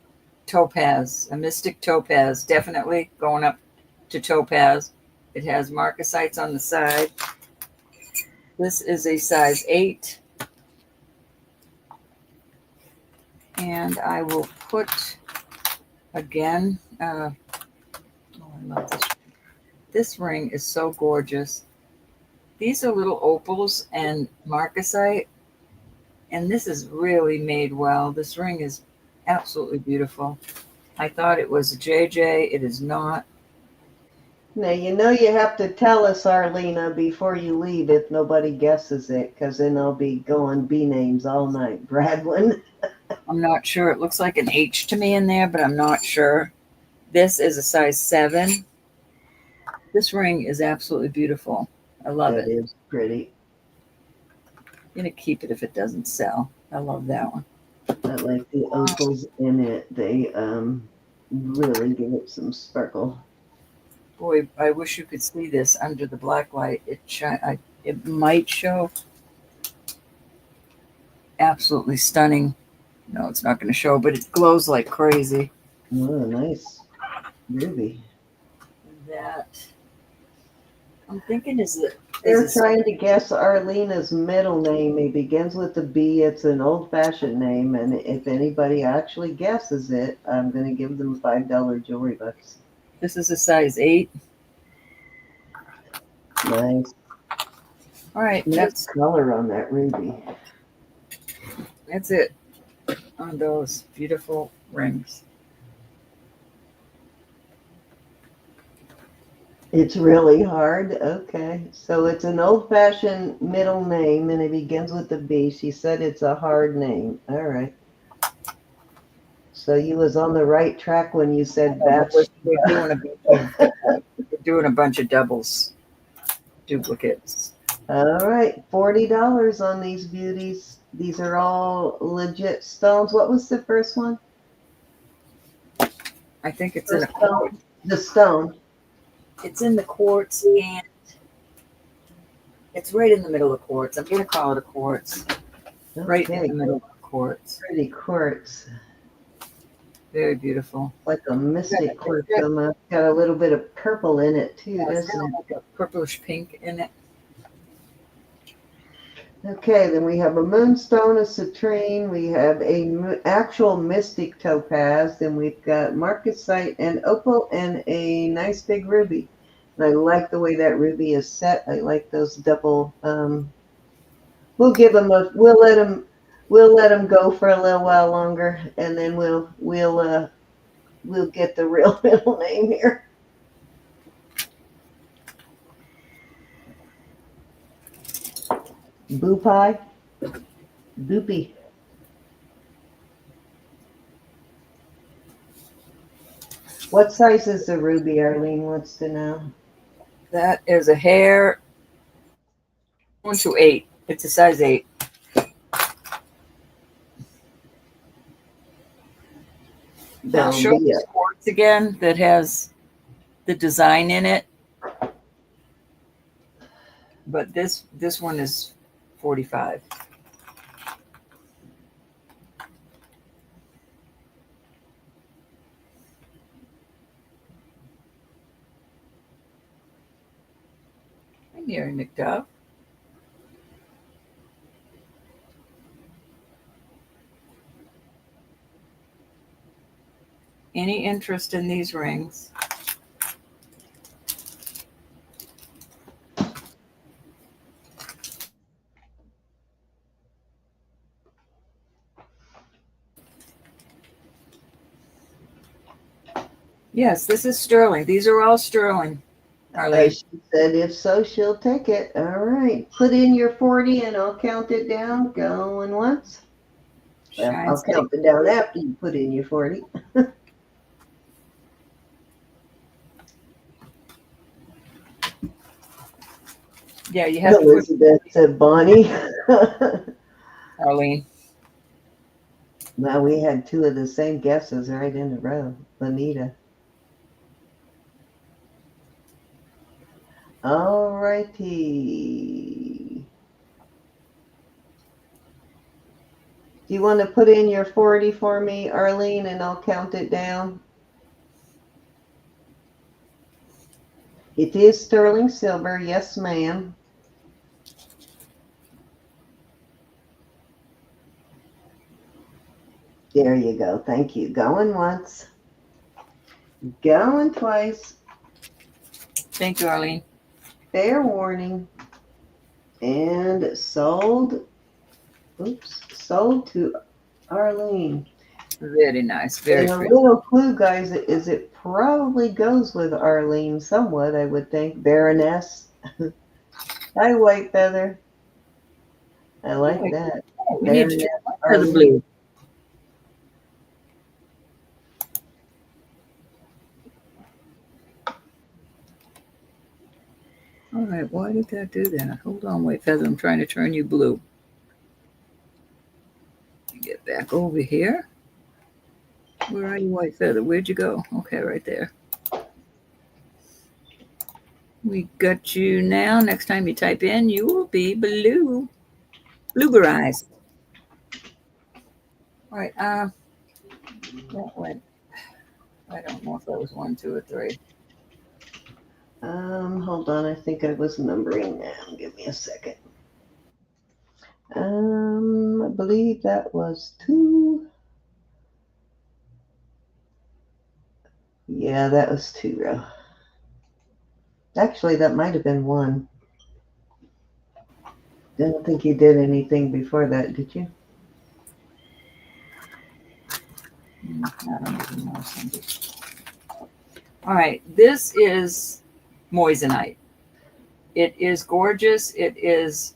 topaz, a mystic topaz, definitely going up to topaz. It has marcasites on the side. This is a size 8. And I will put, again, oh, I love this. This ring is so gorgeous. These are little opals and marcasite, and this is really made well. This ring is absolutely beautiful. I thought it was a JJ. It is not. Now, you know you have to tell us, Arlena, before you leave if nobody guesses it, because then I'll be going B names all night. Bradwin. I'm not sure. It looks like an H to me in there, but I'm not sure. This is a size 7. This ring is absolutely beautiful. I love it. That is pretty. I'm going to keep it if it doesn't sell. I love that one. I like the opals in it. They really give it some sparkle. Boy, I wish you could see this under the black light. It might show. Absolutely stunning. No, it's not going to show, but it glows like crazy. Oh, nice ruby. That I'm thinking, is They're it trying to guess Arlena's middle name. It begins with a B. It's an old-fashioned name, and if anybody actually guesses it, I'm going to give them $5 jewelry bucks. this is a size 8? Nice. All right, Nice color on that ruby. that's it on those beautiful rings. It's really hard. Okay. So it's an old-fashioned middle name, and it begins with a B. She said it's a hard name. All right. So you was on the right track when you said batch. We're doing a bunch of doubles, duplicates. All right, $40 on these beauties. These are all legit stones. What was the first one? I think it's in a First quartz. stone. The stone. It's in the quartz, and it's right in the middle of quartz. I'm gonna call it a quartz. Right in Okay, the middle of quartz. pretty quartz. Very beautiful. Like a mystic quartz. Got a little bit of purple in it too, doesn't it? Like a purplish pink in it. Okay, then we have a moonstone, a citrine, we have a actual mystic topaz, then we've got marcasite and opal and a nice big ruby. And I like the way that ruby is set. I like those double. We'll give them a. We'll let them go for a little while longer, and then we'll get the real middle name here. Boo pie. Boopy. What size is the ruby, Arlene wants to know? That is a hair 1 to 8. It's a size 8. Now That'll show be this quartz again that has the design in it. But this one is 45. Hi, Mary McDuff. Any interest in these rings? Yes, this is sterling. These are all sterling, Arlene. She said if so, she'll take it. All right. Put in your 40 and I'll count it down. Going once. Well, I'll count it down after you put in your 40. Yeah, you have Elizabeth said Bonnie. Arlene. Well, we had two of the same guesses right in a row. Bonita. All righty. Do you want to put in your 40 for me, Arlene, and I'll count it down? It is sterling silver. Yes, ma'am. There you go. Thank you. Going once. Going twice. Thank you, Arlene. Fair warning. And sold. Oops. Sold to Arlene. Very nice. Very and a little clue, guys, is it probably goes with Arlene somewhat, I would think. Baroness. Hi, White Feather. I like that. We need to check the blue. All right, why did that do that? Hold on, White Feather. I'm trying to turn you blue. Get back over here. Where are you, White Feather? Where'd you go? Okay, right there. We got you now. Next time you type in, you will be blue. Blueberized. All right, that went. I don't know if that was 1, 2, or 3. Hold on. I think I was numbering them. Give me a second. I believe that was 2. Yeah, that was 2 row. Actually, that might have been 1. Didn't think you did anything before that, did you? I don't even know, Cindy. All right, this is moissanite. It is gorgeous. It is,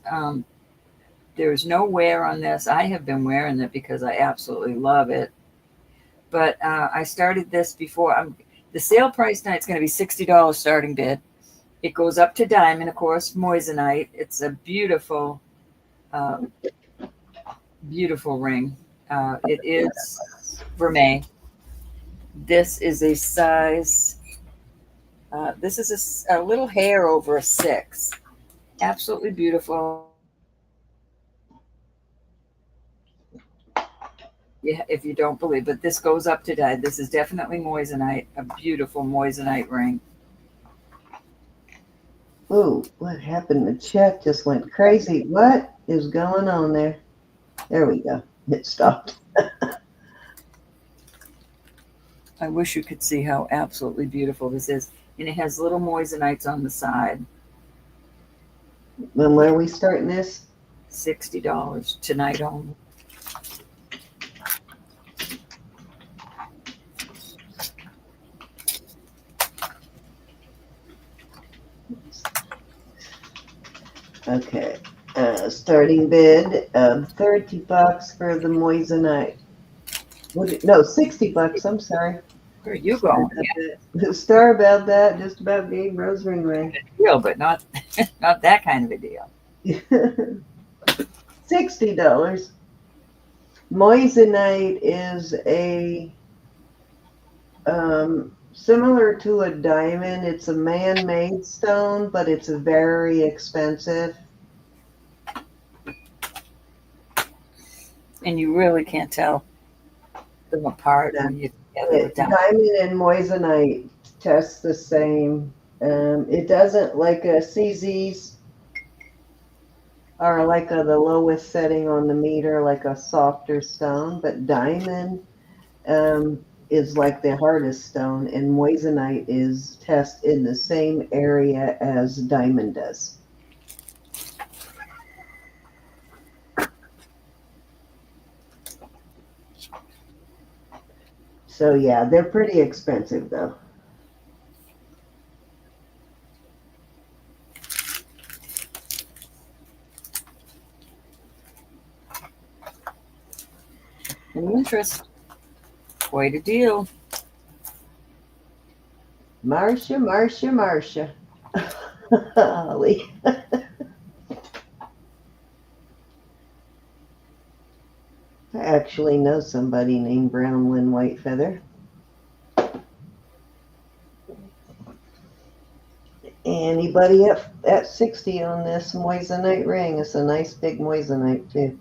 there's no wear on this. I have been wearing it because I absolutely love it. But I started this before. The sale price tonight is going to be $60 starting bid. It goes up to diamond, of course, moissanite. It's a beautiful, uh, beautiful ring. It is vermeil. This is a size, this is a little hair over a 6. Absolutely beautiful. Yeah, if you don't believe, but this goes up to die. This is definitely moissanite, a beautiful moissanite ring. Ooh, what happened? The chat just went crazy. What is going on there? There we go. It stopped. I wish you could see how absolutely beautiful this is. And it has little moissanites on the side. When are we starting this? $60 tonight only. Okay. Starting bid of $30 for the moissanite. No, $60. I'm sorry. Where are you going? Sorry about that. Just about gave Rose ring ring. Deal, but not not that kind of a deal. $60. Moissanite is a similar to a diamond. It's a man-made stone, but it's very expensive. And you really can't tell them apart when you together with them. Diamond and moissanite test the same. It doesn't, like a CZ's are like the lowest setting on the meter, like a softer stone, but diamond is like the hardest stone, and moissanite is test in the same area as diamond does. So yeah, they're pretty expensive though. Any interest? Quite a deal. Marcia. Holly. I actually know somebody named Brownland Whitefeather. Anybody at 60 on this moissanite ring? It's a nice big moissanite too.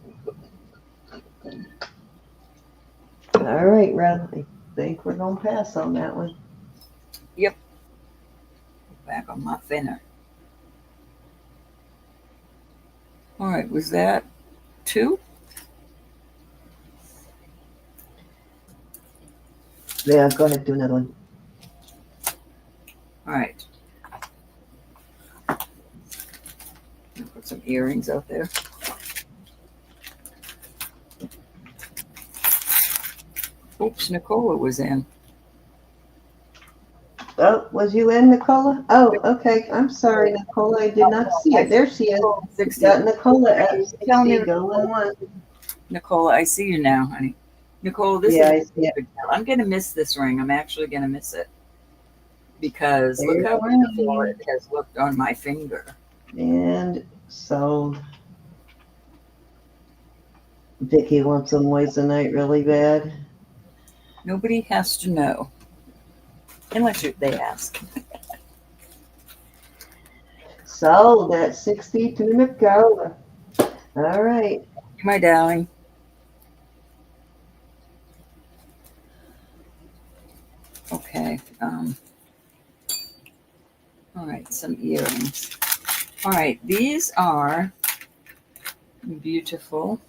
All right, Rob. I think we're gonna pass on that one. Yep. Back on my thinner. All right, was that 2? Yeah, go ahead, do another one. All right. I'll put some earrings out there. Oops, Nicola was in. Oh, was you in, Nicola? Oh, okay. I'm sorry, Nicola. I did not see it. There she is. 60. Got Nicola at Tell 60. me, Going one. Nicola, I see you now, honey. Nicola, this Yeah, I is see it. I'm going to miss this ring. I'm actually going to miss it. Because There's look how one. beautiful it has looked on my finger. And sold. Vicky wants some moissanite really bad. Nobody has to know. Unless they ask. Sold at 60 to Nicola. All right. My darling. Okay. All right, some earrings. All right, these are beautiful.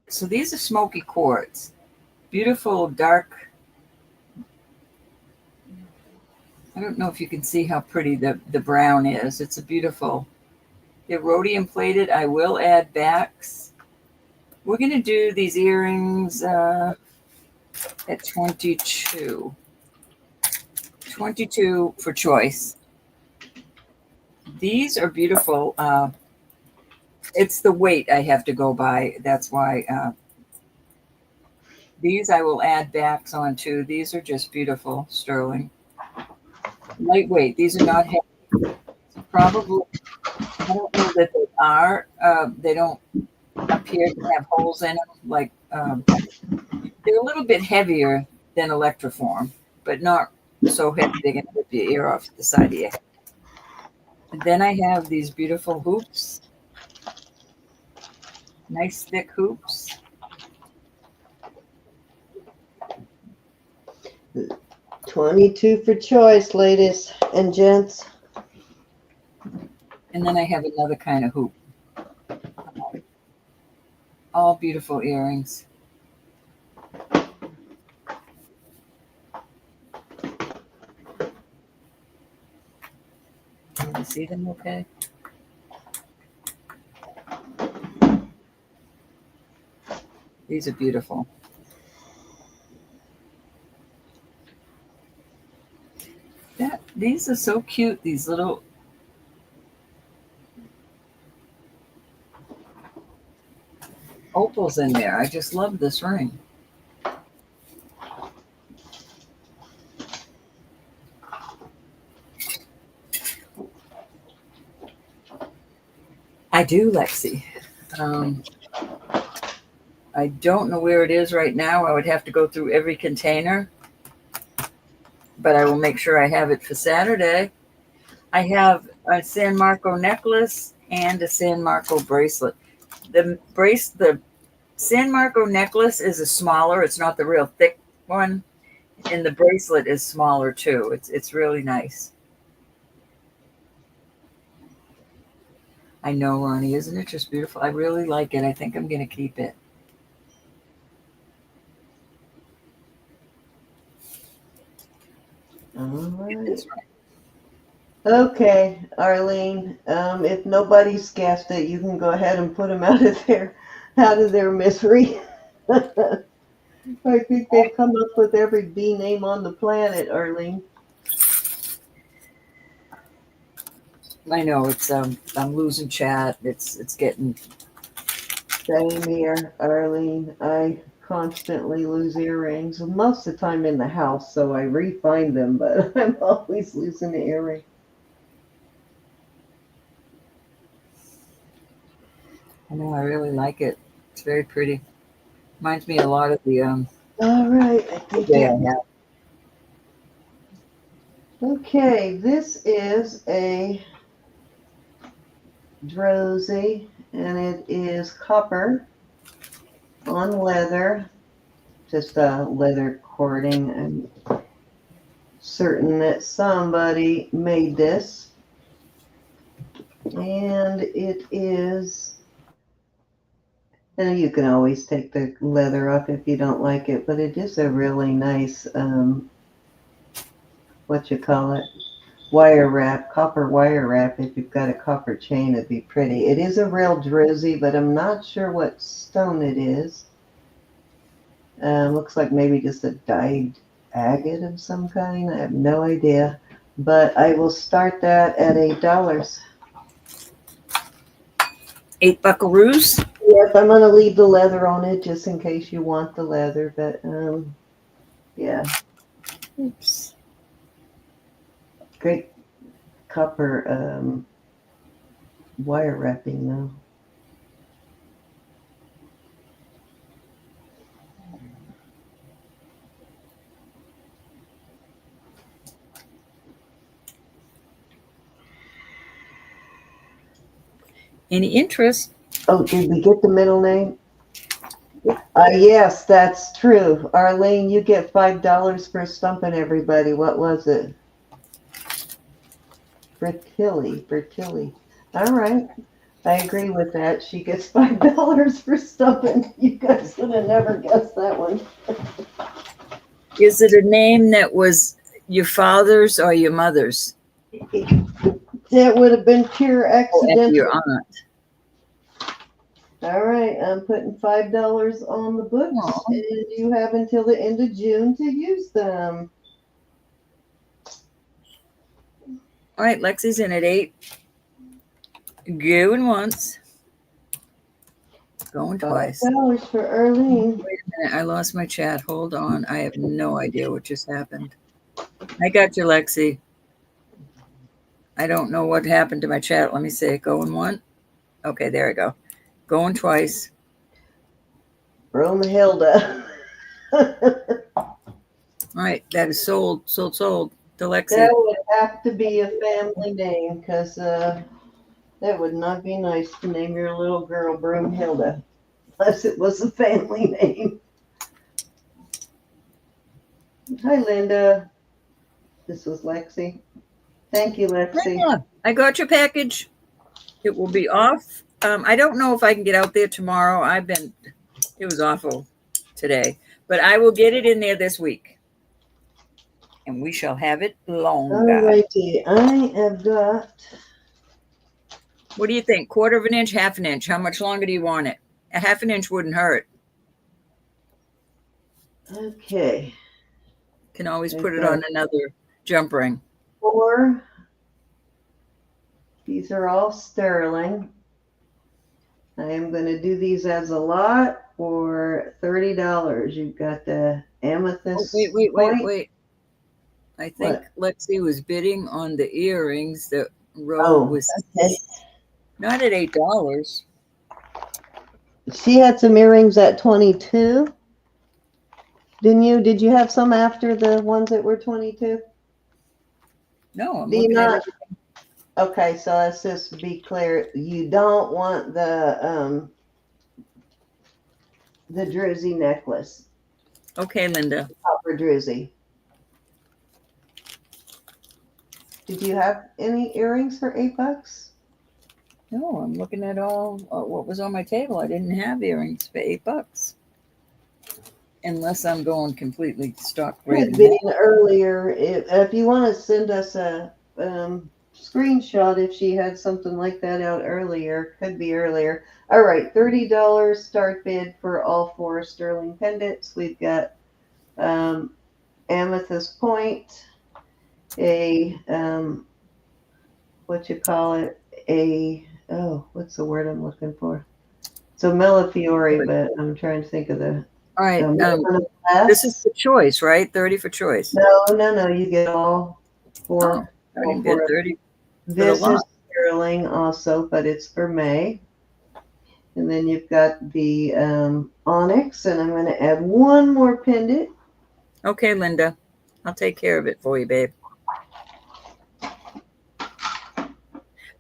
So these are smoky quartz. Beautiful dark. I don't know if you can see how pretty the brown is. It's a beautiful. They're rhodium plated. I will add backs. We're going to do these earrings at 22. 22 for choice. These are beautiful. It's the weight I have to go by. That's why these I will add backs onto. These are just beautiful sterling. Lightweight. These are not heavy. Probably, I don't know that they are. They don't appear to have holes in them. Like they're a little bit heavier than electroform, but not so heavy they're going to rip your ear off the side of your head. And then I have these beautiful hoops. Nice thick hoops. $22 for choice, ladies and gents. And then I have another kind of hoop. All beautiful earrings. Can you see them okay? These are beautiful. These are so cute, these little opals in there. I just love this ring. I do, Lexi. I don't know where it is right now. I would have to go through every container, but I will make sure I have it for Saturday. I have a San Marco necklace and a San Marco bracelet. The San Marco necklace is a smaller. It's not the real thick one, and the bracelet is smaller too. It's really nice. I know, Ronnie, isn't it just beautiful? I really like it. I think I'm going to keep it. All right. Okay, Arlene. If nobody's guessed it, you can go ahead and put them out of their misery. I think they've come up with every bee name on the planet, Arlene. I know it's I'm losing chat. It's getting Same here, Arlene. I constantly lose earrings, most of the time in the house, so I re-find them, but I'm always losing the earring. I know, I really like it. It's very pretty. Reminds me a lot of the All right, I think day I have. Okay, this is a Drosy, and it is copper on leather, just a leather cording. I'm certain that somebody made this, and it is, and you can always take the leather off if you don't like it, but it is a really nice, what you call it, wire wrap, copper wire wrap. If you've got a copper chain, it'd be pretty. It is a real Drosy, but I'm not sure what stone it is. Looks like maybe just a dyed agate of some kind. I have no idea, but I will start that at $8. 8 buckaroos. Yes, I'm gonna leave the leather on it just in case you want the leather, but yeah. Oops. Great copper wire wrapping though. Any interest? Oh, did we get the middle name? Yes, that's true. Arlene, you get $5 for stumping everybody. What was it? Bertilli. All right. I agree with that. She gets $5 for stumping. You guys would have never guessed that one. Is it a name that was your father's or your mother's? That would have been pure Oh, and your accidental. aunt. All right, I'm putting $5 on the books, Oh. and you have until the end of June to use them. All right, Lexi's in at 8. Going once. Going twice. $5 for Arlene. Wait a minute, I lost my chat. Hold on. I have no idea what just happened. I got you, Lexi. I don't know what happened to my chat. Let me see. Going one. Okay, there I go. Going twice. Bromhilda. All right, that is sold. To Lexi. That would have to be a family name, because that would not be nice to name your little girl Broomhilda, unless it was a family name. Hi, Linda. This was Lexi. Thank you, Lexi. Yeah, I got your package. It will be off. I don't know if I can get out there tomorrow. It was awful today, but I will get it in there this week. And we shall have it longer. All righty. I have got. What do you think? 1/4 of an inch, 1/2 an inch? How much longer do you want it? A 1/2 an inch wouldn't hurt. Okay. Can always put it on another jump ring. 4. These are all sterling. I am going to do these as a lot for $30. You've got the amethyst. Oh, wait. I think Lexi was bidding on the earrings. The row was not at $8. She had some earrings at 22. Didn't you? Did you have some after the ones that were 22? No, I'm looking at it. Okay, so let's just be clear. You don't want the druzy necklace. Okay, Linda. Copper druzy. Did you have any earrings for $8? No, I'm looking at all what was on my table. I didn't have earrings for $8. Unless I'm going completely stock rate. Earlier, if you want to send us a screenshot, if she had something like that out earlier, could be earlier. All right, $30 start bid for all 4 sterling pendants. We've got amethyst point, a what's the word I'm looking for? It's a Melifiore, but I'm trying to think of the. All right. This is for choice, right? 30 for choice. No. You get all 4. I didn't get 30. This is sterling also, but it's for May. And then you've got the onyx, and I'm going to add one more pendant. Okay, Linda. I'll take care of it for you, babe.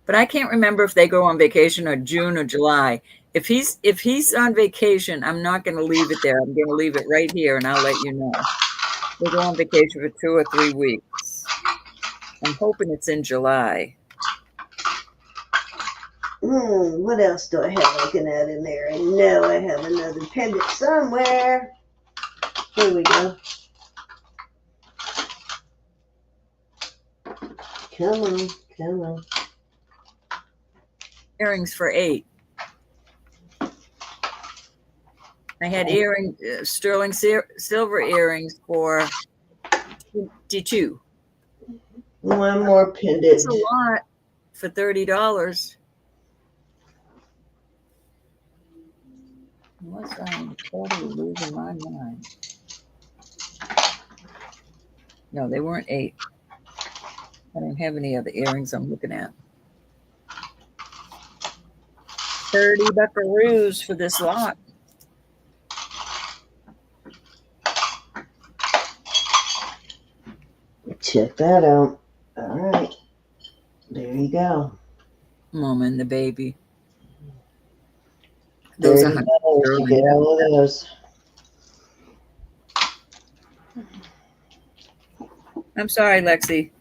But I can't remember if they go on vacation or June or July. If he's on vacation, I'm not going to leave it there. I'm going to leave it right here, and I'll let you know. They go on vacation for 2 or 3 weeks. I'm hoping it's in July. What else do I have looking at in there? I know I have another pendant somewhere. Here we go. Come on. Earrings for $8. I had sterling silver earrings for $22. One more pendant. It's a lot for $30. Unless I'm totally losing my mind. No, they weren't $8. I don't have any other earrings I'm looking at. 30 buckaroos for this lot. Check that out. All right. There you go. Mom and the baby. Those are $30 to get sterling. all of those. I'm sorry, Lexi.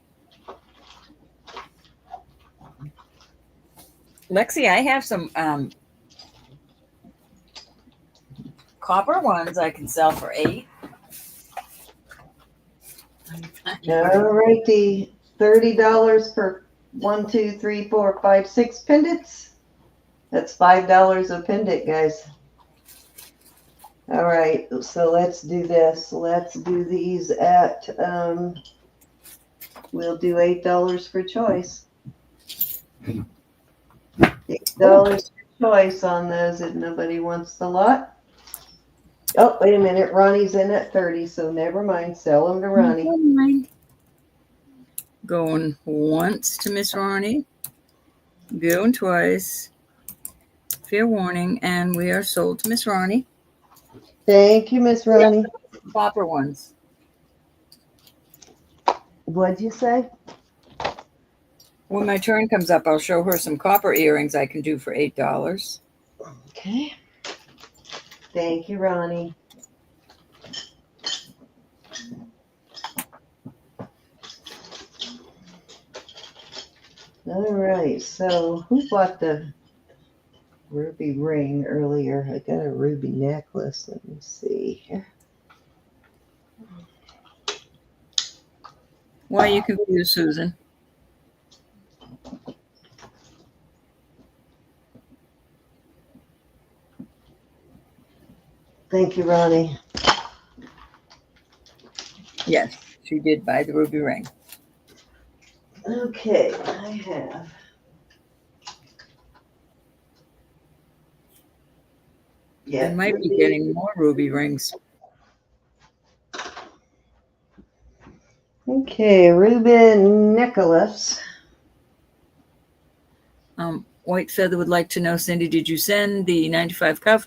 Lexi, I have some copper ones I can sell for $8. All righty, $30 for 1, 2, 3, 4, 5, 6 pendants. That's $5 a pendant, guys. All right, so let's do this. Let's do these at, we'll do $8 for choice. $8 for choice on those if nobody wants the lot. Oh, wait a minute. Ronnie's in at 30, so never mind. Sell them to Ronnie. Going once to Miss Ronnie. Going twice. Fair warning, and we are sold to Miss Ronnie. Thank you, Miss Ronnie. Copper ones. What'd you say? When my turn comes up, I'll show her some copper earrings I can do for $8. Okay. Thank you, Ronnie. All right, so who bought the ruby ring earlier? I got a ruby necklace. Let me see here. Why are you confused, Susan? Thank you, Ronnie. Yes, she did buy the ruby ring. Okay, I have. Yeah, I might be getting more ruby rings. Okay, Reuben Nicholas. White Feather would like to know, Cindy, did you send the 95 cuff?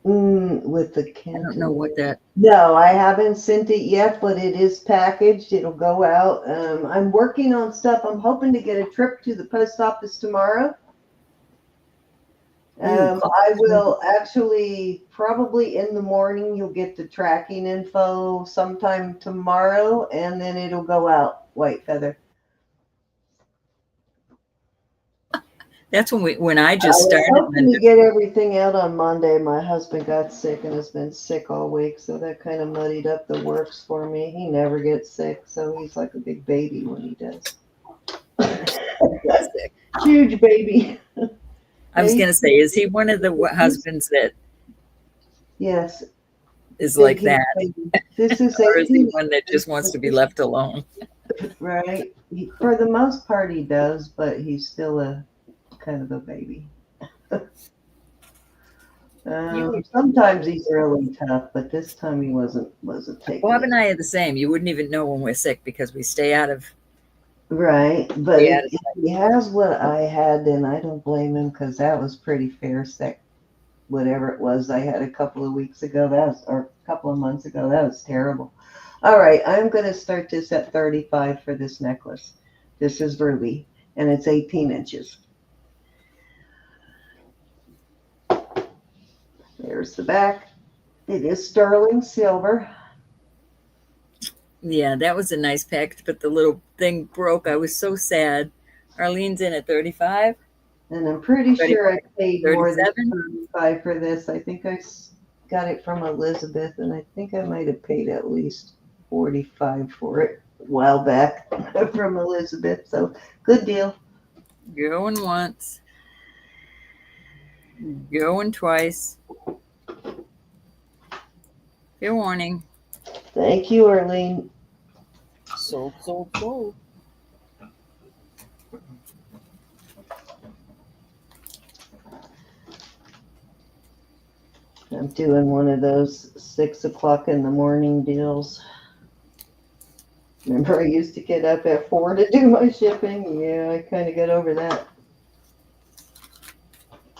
With the I don't know what that. No, I haven't sent it yet, but it is packaged. It'll go out. I'm working on stuff. I'm hoping to get a trip to the post office tomorrow. I will actually, probably in the morning, you'll get the tracking info sometime tomorrow, and then it'll go out, White Feather. That's when I just I was started. hoping to get everything out on Monday. My husband got sick and has been sick all week, so that kind of muddied up the works for me. He never gets sick, so he's like a big baby when he does. Huge baby. I was going to say, is he one of the husbands that Yes. is like that? This is or is he one that just wants to be left alone? Right. For the most part, he does, but he's still a kind of a baby. Sometimes he's really tough, but this time he wasn't taking Bob it. and I are the same. You wouldn't even know when we're sick because we stay out of. Right, but if he has what I had, then I don't blame him because that was pretty fair sick. Whatever it was I had a couple of weeks ago, or a couple of months ago, that was terrible. All right, I'm going to start this at 35 for this necklace. This is ruby, and it's 18 inches. There's the back. It is sterling silver. Yeah, that was a nice package, but the little thing broke. I was so sad. Arlene's in at 35. And I'm pretty sure I paid 37? more than 35 for this. I think I got it from Elizabeth, and I think I might have paid at least 45 for it a while back from Elizabeth. So good deal. Going once. Going twice. Fair warning. Thank you, Arlene. Sold. I'm doing one of those 6 o'clock in the morning deals. Remember, I used to get up at 4 to do my shipping. Yeah, I kind of got over that.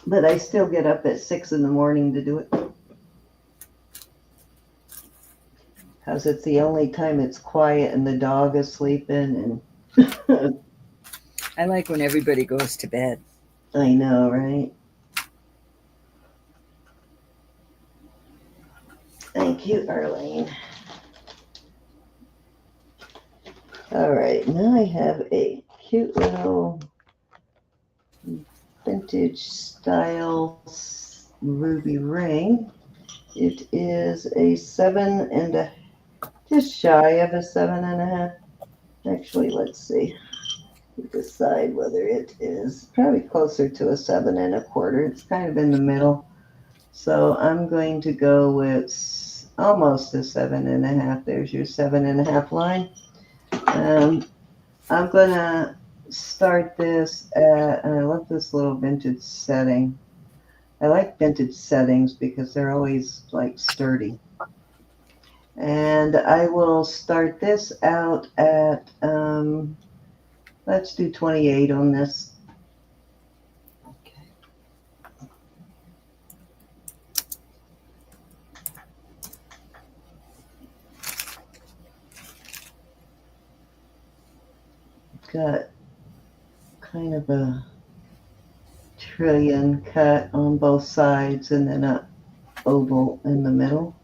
But I still get up at 6 in the morning to do it. Because it's the only time it's quiet and the dog is sleeping. And I like when everybody goes to bed. I know, right? Thank you, Arlene. All right, now I have a cute little vintage style ruby ring. It is a 7 and just shy of a 7.5. Actually, let's see. Decide whether it is probably closer to a 7 1/4. It's kind of in the middle. So I'm going to go with almost a 7.5. There's your 7.5 line. I'm going to start this at, and I love this little vintage setting. I like vintage settings because they're always like sturdy. And I will start this out at, let's do 28 on this. Okay. Got kind of a trillion cut on both sides and then a oval in the middle.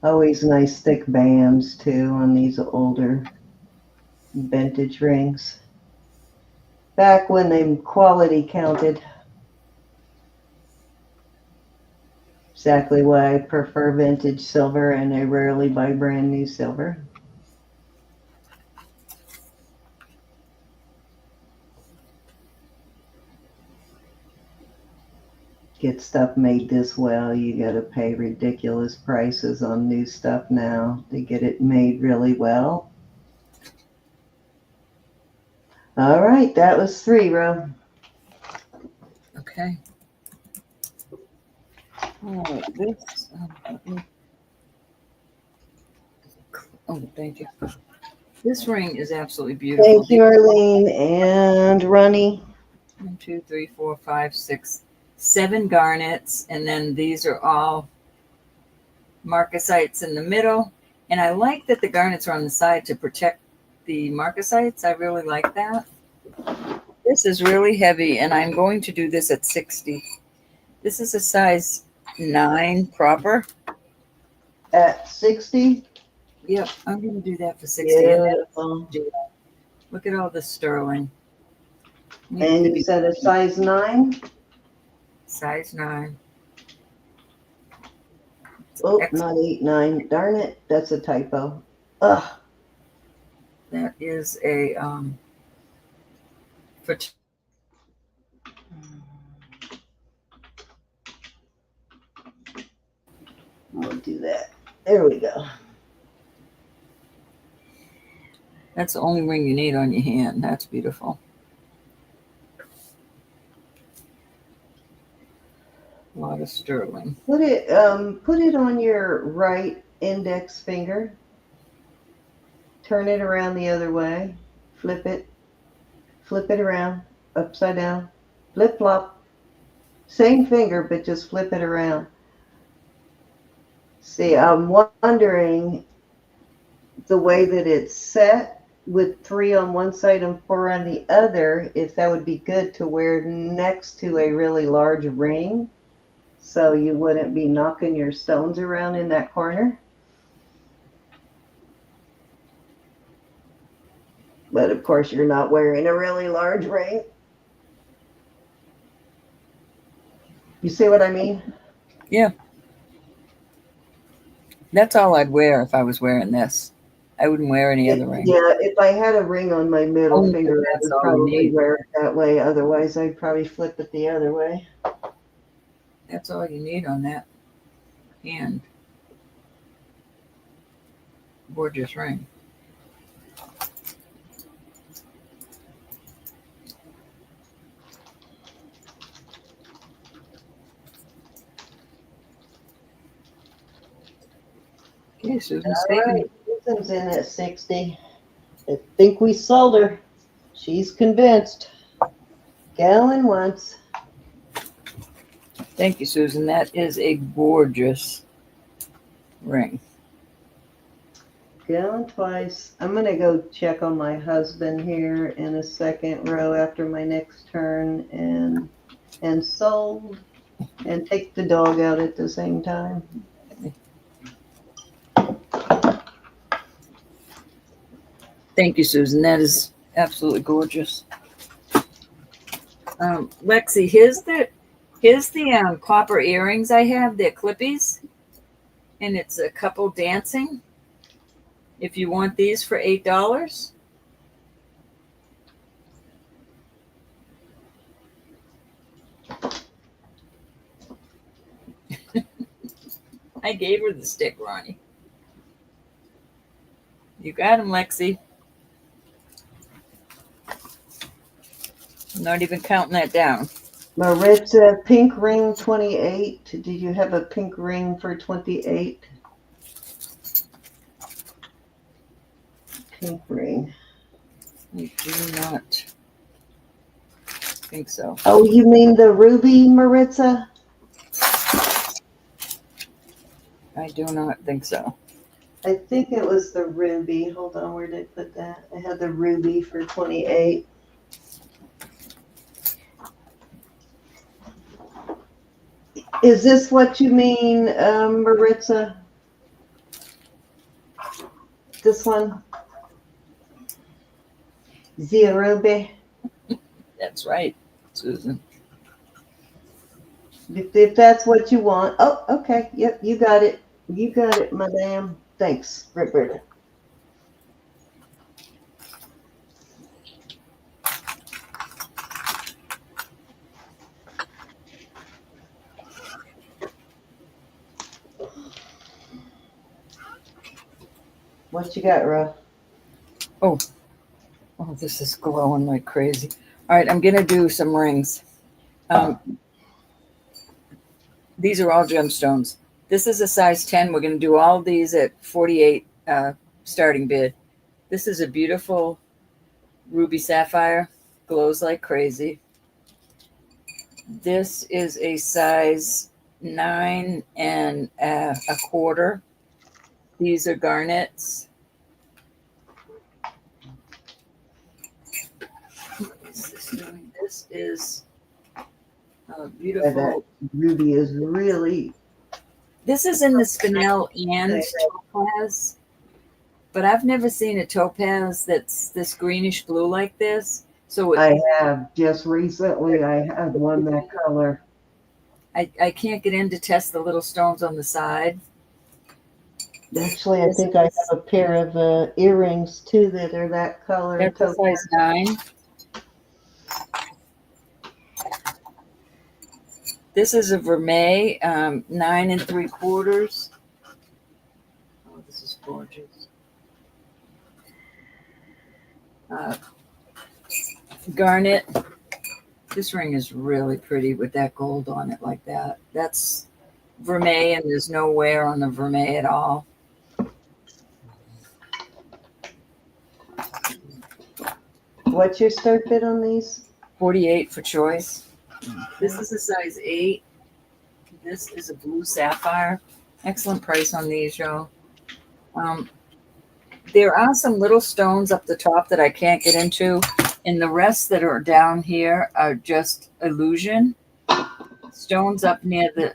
Always nice thick bands too on these older vintage rings. Back when they quality counted. Exactly why I prefer vintage silver and I rarely buy brand new silver. Get stuff made this well, you gotta pay ridiculous prices on new stuff now to get it made really well. All right, that was 3, Ro. Okay. All right, this. Oh, thank you. This ring is absolutely beautiful. Thank you, Arlene and Ronnie. 1, 2, 3, 4, 5, 6, 7 garnets, and then these are all marcasites in the middle. And I like that the garnets are on the side to protect the marcasites. I really like that. This is really heavy, and I'm going to do this at 60. This is a size 9 proper. At 60? Yep, I'm going to do that for 60. Beautiful. And look at all the sterling. And you said a size 9? Size 9. Oh, Excellent. not 8, 9. Darn it, that's a typo. Ugh. That is a for We'll do that. There we go. that's the only ring you need on your hand. That's beautiful. A lot of sterling. Put it on your right index finger. Turn it around the other way. Flip it. Flip it around. Upside down. Flip flop. Same finger, but just flip it around. See, I'm wondering the way that it's set with 3 on one side and 4 on the other, if that would be good to wear next to a really large ring. So you wouldn't be knocking your stones around in that corner. But of course, you're not wearing a really large ring. You see what I mean? Yeah. That's all I'd wear if I was wearing this. I wouldn't wear any other ring. Yeah, if I had a ring on my middle Only finger, I that's would all you probably need. wear it that way. Otherwise, I'd probably flip it the other way. That's all you need on that hand. Gorgeous ring. Okay, Susan's All taking right, Susan's in at 60. I think we sold her. She's convinced. Going once. Thank you, Susan. That is a gorgeous ring. Going twice. I'm going to go check on my husband here in a second row after my next turn and sold and take the dog out at the same time. Thank you, Susan. That is absolutely gorgeous. Lexi, here's the copper earrings I have. They're clippies, and it's a couple dancing. If you want these for $8. I gave her the stick, Ronnie. You got him, Lexi. I'm not even counting that down. Maritza, pink ring 28. Did you have a pink ring for 28? Pink ring. I do not think so. Oh, you mean the ruby, Maritza? I do not think so. I think it was the ruby. Hold on, where did I put that? I had the ruby for 28. Is this what you mean, Maritza? This one? The ruby? That's right, Susan. If that's what you want. Oh, okay. Yep, you got it. You got it, madame. Thanks, Roberta. What you got, Ruff? Oh, this is glowing like crazy. All right, I'm going to do some rings. These are all gemstones. This is a size 10. We're going to do all these at 48 starting bid. This is a beautiful ruby sapphire. Glows like crazy. This is a size 9 and a quarter. These are garnets. This is beautiful. That ruby is really. This is in the spinel and topaz, but I've never seen a topaz that's this greenish blue like this. So I have just recently. I had one that color. I can't get in to test the little stones on the side. Actually, I think I have a pair of earrings too that are that color. That's a size 9. This is a vermeil, 9 3/4. Oh, this is gorgeous. Garnet. This ring is really pretty with that gold on it like that. That's vermeil, and there's no wear on the vermeil at all. What's your start bid on these? 48 for choice. This is a size 8. This is a blue sapphire. Excellent price on these, y'all. There are some little stones up the top that I can't get into, and the rest that are down here are just illusion. Stones up near the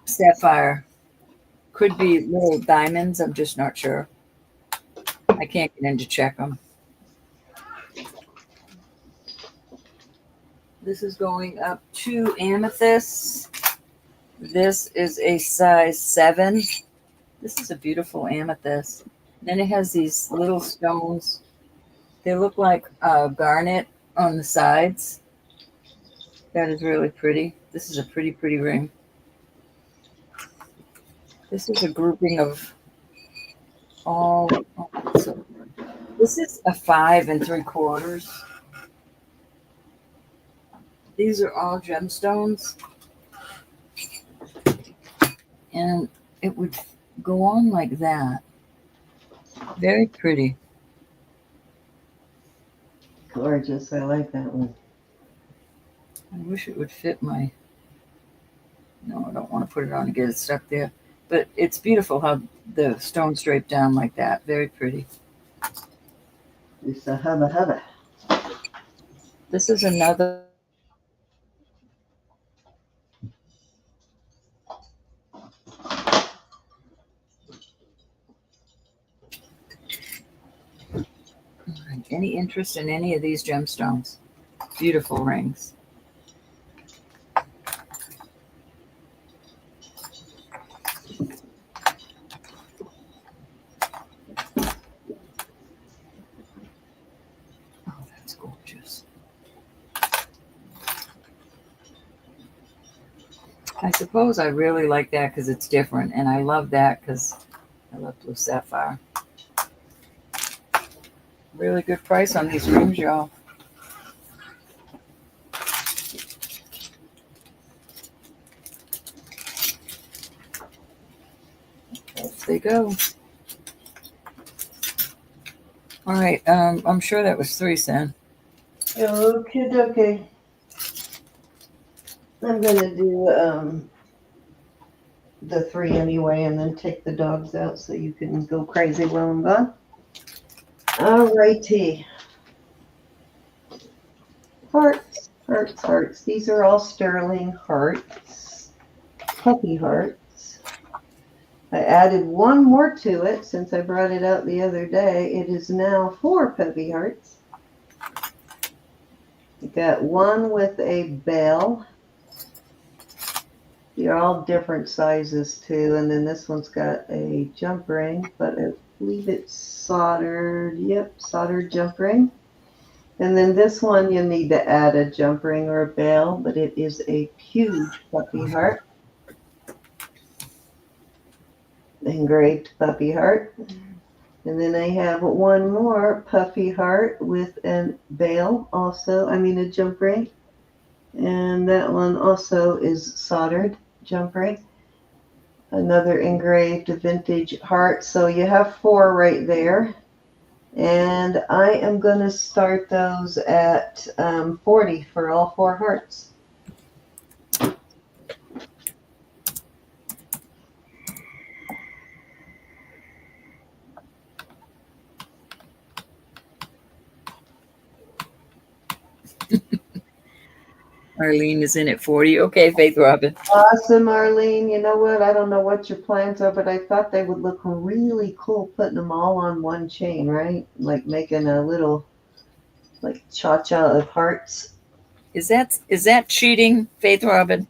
sapphire could be little diamonds. I'm just not sure. I can't get in to check them. This is going up to amethyst. This is a size 7. This is a beautiful amethyst. Then it has these little stones. They look like garnet on the sides. That is really pretty. This is a pretty, pretty ring. This is a grouping of all. So this is a 5 3/4. These are all gemstones. And it would go on like that. Very pretty. Gorgeous. I like that one. I wish it would fit my... No, I don't want to put it on and get it stuck there. But it's beautiful how the stones drape down like that. Very pretty. It's a hubba hubba. This is another. Any interest in any of these gemstones? Beautiful rings. Oh, that's gorgeous. I suppose I really like that because it's different, and I love that because I love blue sapphire. Really good price on these rings, y'all. Off they go. All right, I'm sure that was 3 cents. Okay, okay. I'm gonna do the 3 anyway, and then take the dogs out so you can go crazy while I'm gone. All righty. Hearts, hearts, hearts. These are all sterling hearts, puppy hearts. I added one more to it since I brought it out the other day. It is now 4 puppy hearts. You got one with a bell. They're all different sizes too. And then this one's got a jump ring, but I believe it's soldered. Yep, soldered jump ring. And then this one, you need to add a jump ring or a bell, but it is a huge puppy heart. Engraved puppy heart. And then I have one more puffy heart with a bell also, a jump ring. And that one also is soldered jump ring. Another engraved vintage heart. So you have 4 right there. And I am going to start those at 40 for all 4 hearts. Arlene is in at 40. Okay, Faith Robin. Awesome, Arlene. You know what? I don't know what your plans are, but I thought they would look really cool putting them all on one chain, right? Like making a little, like, cha-cha of hearts. Is that cheating, Faith Robin?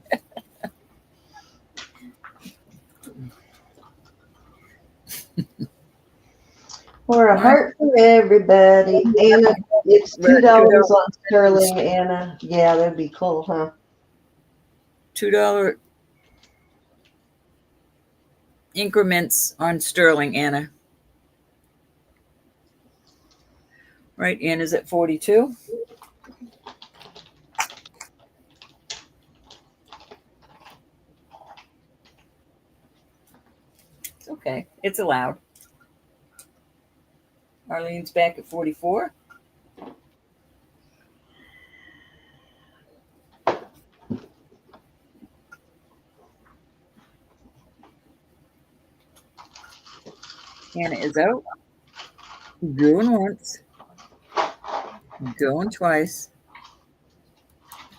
Or a heart for everybody. Anna, it's $2 on sterling, Anna. Yeah, that'd be cool, huh? $2 increments on sterling, Anna. Right, Anna's at 42. It's okay. It's allowed. Arlene's back at 44. Anna is out. Going once. Going twice.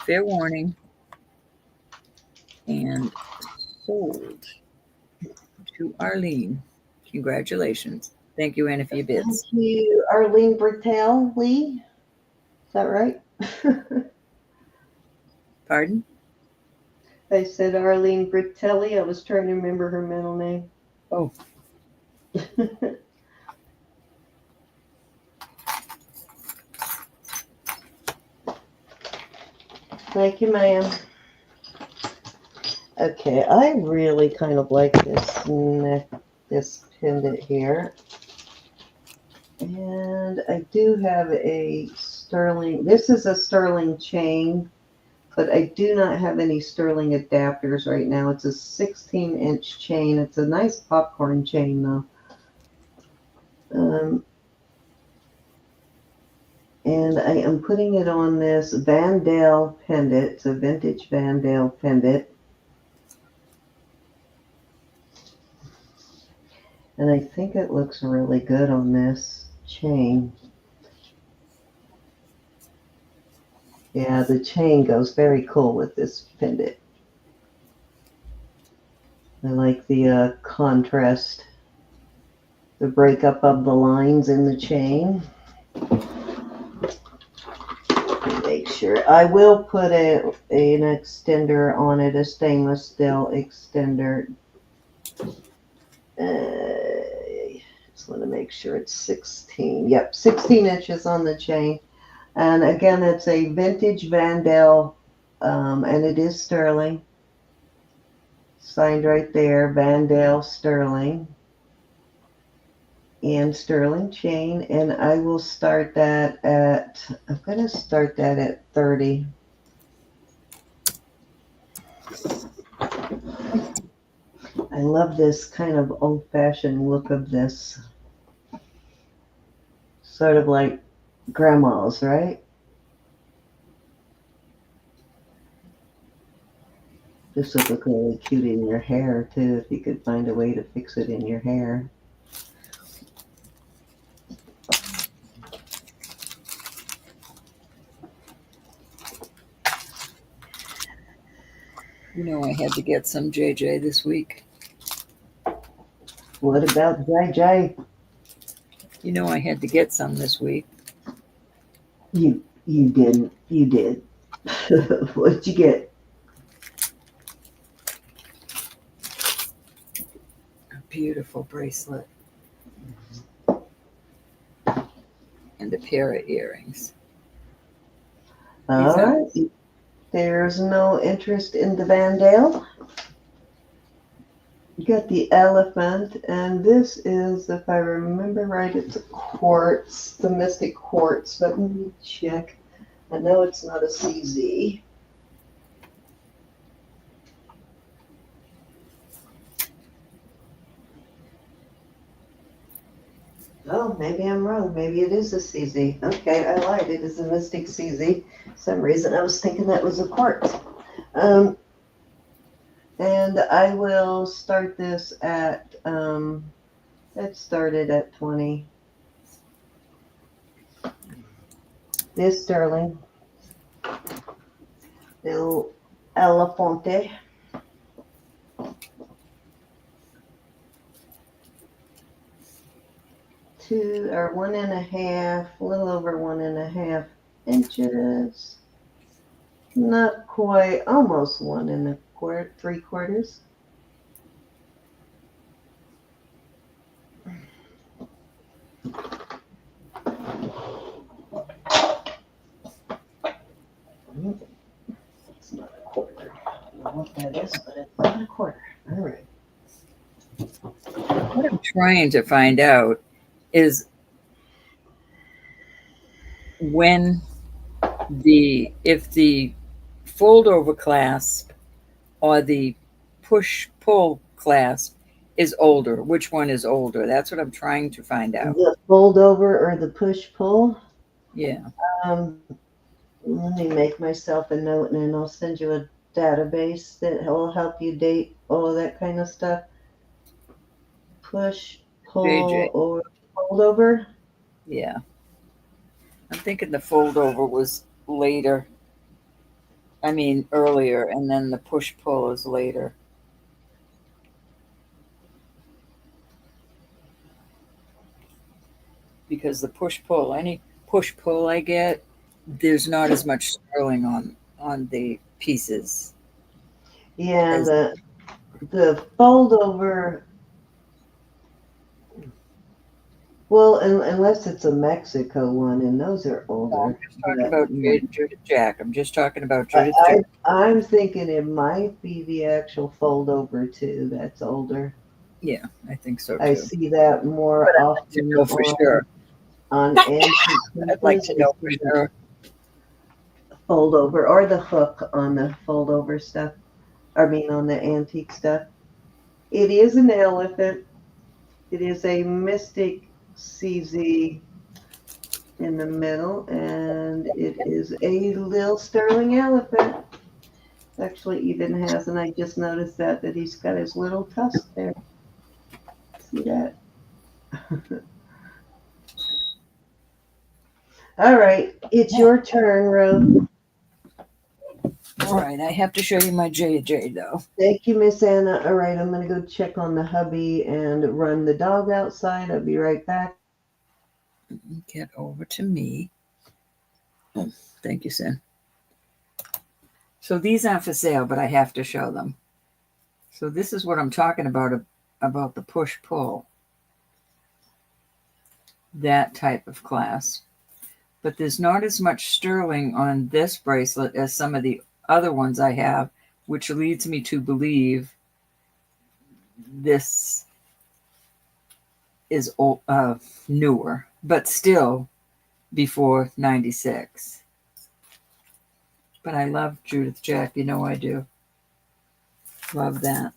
Fair warning. And sold to Arlene. Congratulations. Thank you, Anna, for your bids. Thank you, Arlene Bertel Lee. Is that right? Pardon? I said Arlene Britelli. I was trying to remember her middle name. Oh. Thank you, ma'am. Okay, I really kind of like this pendant here. And I do have a sterling. This is a sterling chain, but I do not have any sterling adapters right now. It's a 16-inch chain. It's a nice popcorn chain, though. And I am putting it on this Vandale pendant. It's a vintage Vandale pendant. And I think it looks really good on this chain. Yeah, the chain goes very cool with this pendant. I like the contrast, the breakup of the lines in the chain. Make sure. I will put an extender on it, a stainless steel extender. Just want to make sure it's 16. Yep, 16 inches on the chain. And again, it's a vintage Vandal, and it is sterling. Signed right there, Vandal sterling. And sterling chain. And I will start that at, I'm going to start that at 30. I love this kind of old-fashioned look of this. Sort of like grandma's, right? This would look really cute in your hair, too, if you could find a way to fix it in your hair. You know, I had to get some JJ this week. What about JJ? You know, I had to get some this week. You didn't. You did. What'd you get? A beautiful bracelet. And a pair of earrings. All right. There's no interest in the Vandal. You got the elephant, and this is, if I remember right, it's a quartz, the Mystic Quartz, but let me check. I know it's not a CZ. Oh, maybe I'm wrong. Maybe it is a CZ. Okay, I lied. It is a Mystic CZ. For some reason I was thinking that was a quartz. And I will start this at, let's start it at 20. This sterling. El Elefante. 2 or 1.5, a little over 1.5 inches. Not quite, almost 1 3/4. It's not a quarter. I don't know what that is, but it's not a quarter. All right. What I'm trying to find out is if the fold over clasp or the push pull clasp is older. Which one is older? That's what I'm trying to find out. The fold over or the push pull? Yeah. Let me make myself a note, and then I'll send you a database that will help you date all that kind of stuff. Push, pull, JJ. or fold over? Yeah. I'm thinking the fold over was later. I mean, earlier, and then the push pull is later. Because the push pull, any push pull I get, there's not as much sterling on the pieces. Yeah, As- the fold over. Well, unless it's a Mexico one, and those are older. I'm just talking about Judith Jack. I'm just talking about I, Judith Jack. I'm thinking it might be the actual fold over too. That's older. Yeah, I think so I too. see that more But I'd like to often know for sure. on antique I'd like pieces. to know for It's the sure. fold over or the hook on the fold over stuff. I mean, on the antique stuff. It is an elephant. It is a Mystic CZ in the middle, and it is a little sterling elephant. Actually, even has, and I just noticed that he's got his little tusk there. See that? All right, it's Yeah. your turn, Rose. All right, I have to show you my JJ though. Thank you, Miss Anna. All right, I'm going to go check on the hubby and run the dog outside. I'll be right back. Get over to me. Oh, thank you, Sin. So these aren't for sale, but I have to show them. So this is what I'm talking about the push-pull, that type of class. But there's not as much sterling on this bracelet as some of the other ones I have, which leads me to believe this is newer, but still before 96. But I love Judith Jack. You know I do. Love that.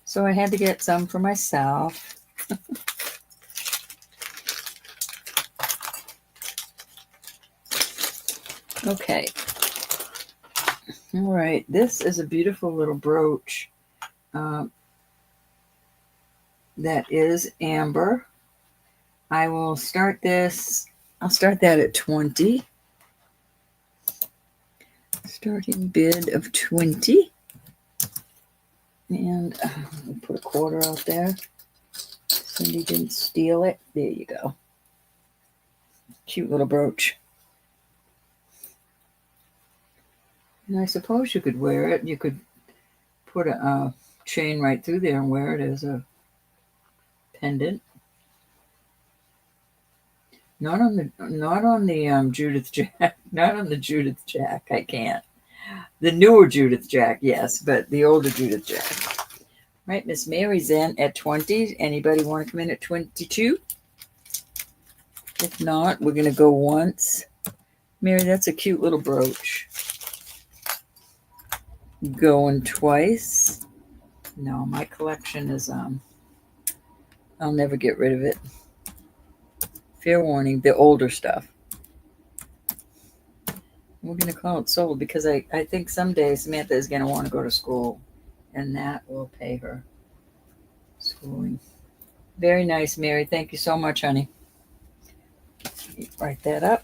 So I had to get some for myself. Okay. All right. This is a beautiful little brooch that is amber. I will start this. I'll start that at 20. Starting bid of 20. And we'll put a quarter out there. Cindy didn't steal it. There you go. Cute little brooch. And I suppose you could wear it. You could put a chain right through there and wear it as a pendant. Not on the Judith Jack. Not on the Judith Jack. I can't. The newer Judith Jack, yes, but the older Judith Jack. Right, Miss Mary's in at 20. Anybody want to come in at 22? If not, we're going to go once. Mary, that's a cute little brooch. Going twice. No, my collection is, I'll never get rid of it. Fair warning, the older stuff. We're going to call it sold because I think someday Samantha is going to want to go to school, and that will pay her schooling. Very nice, Mary. Thank you so much, honey. Write that up.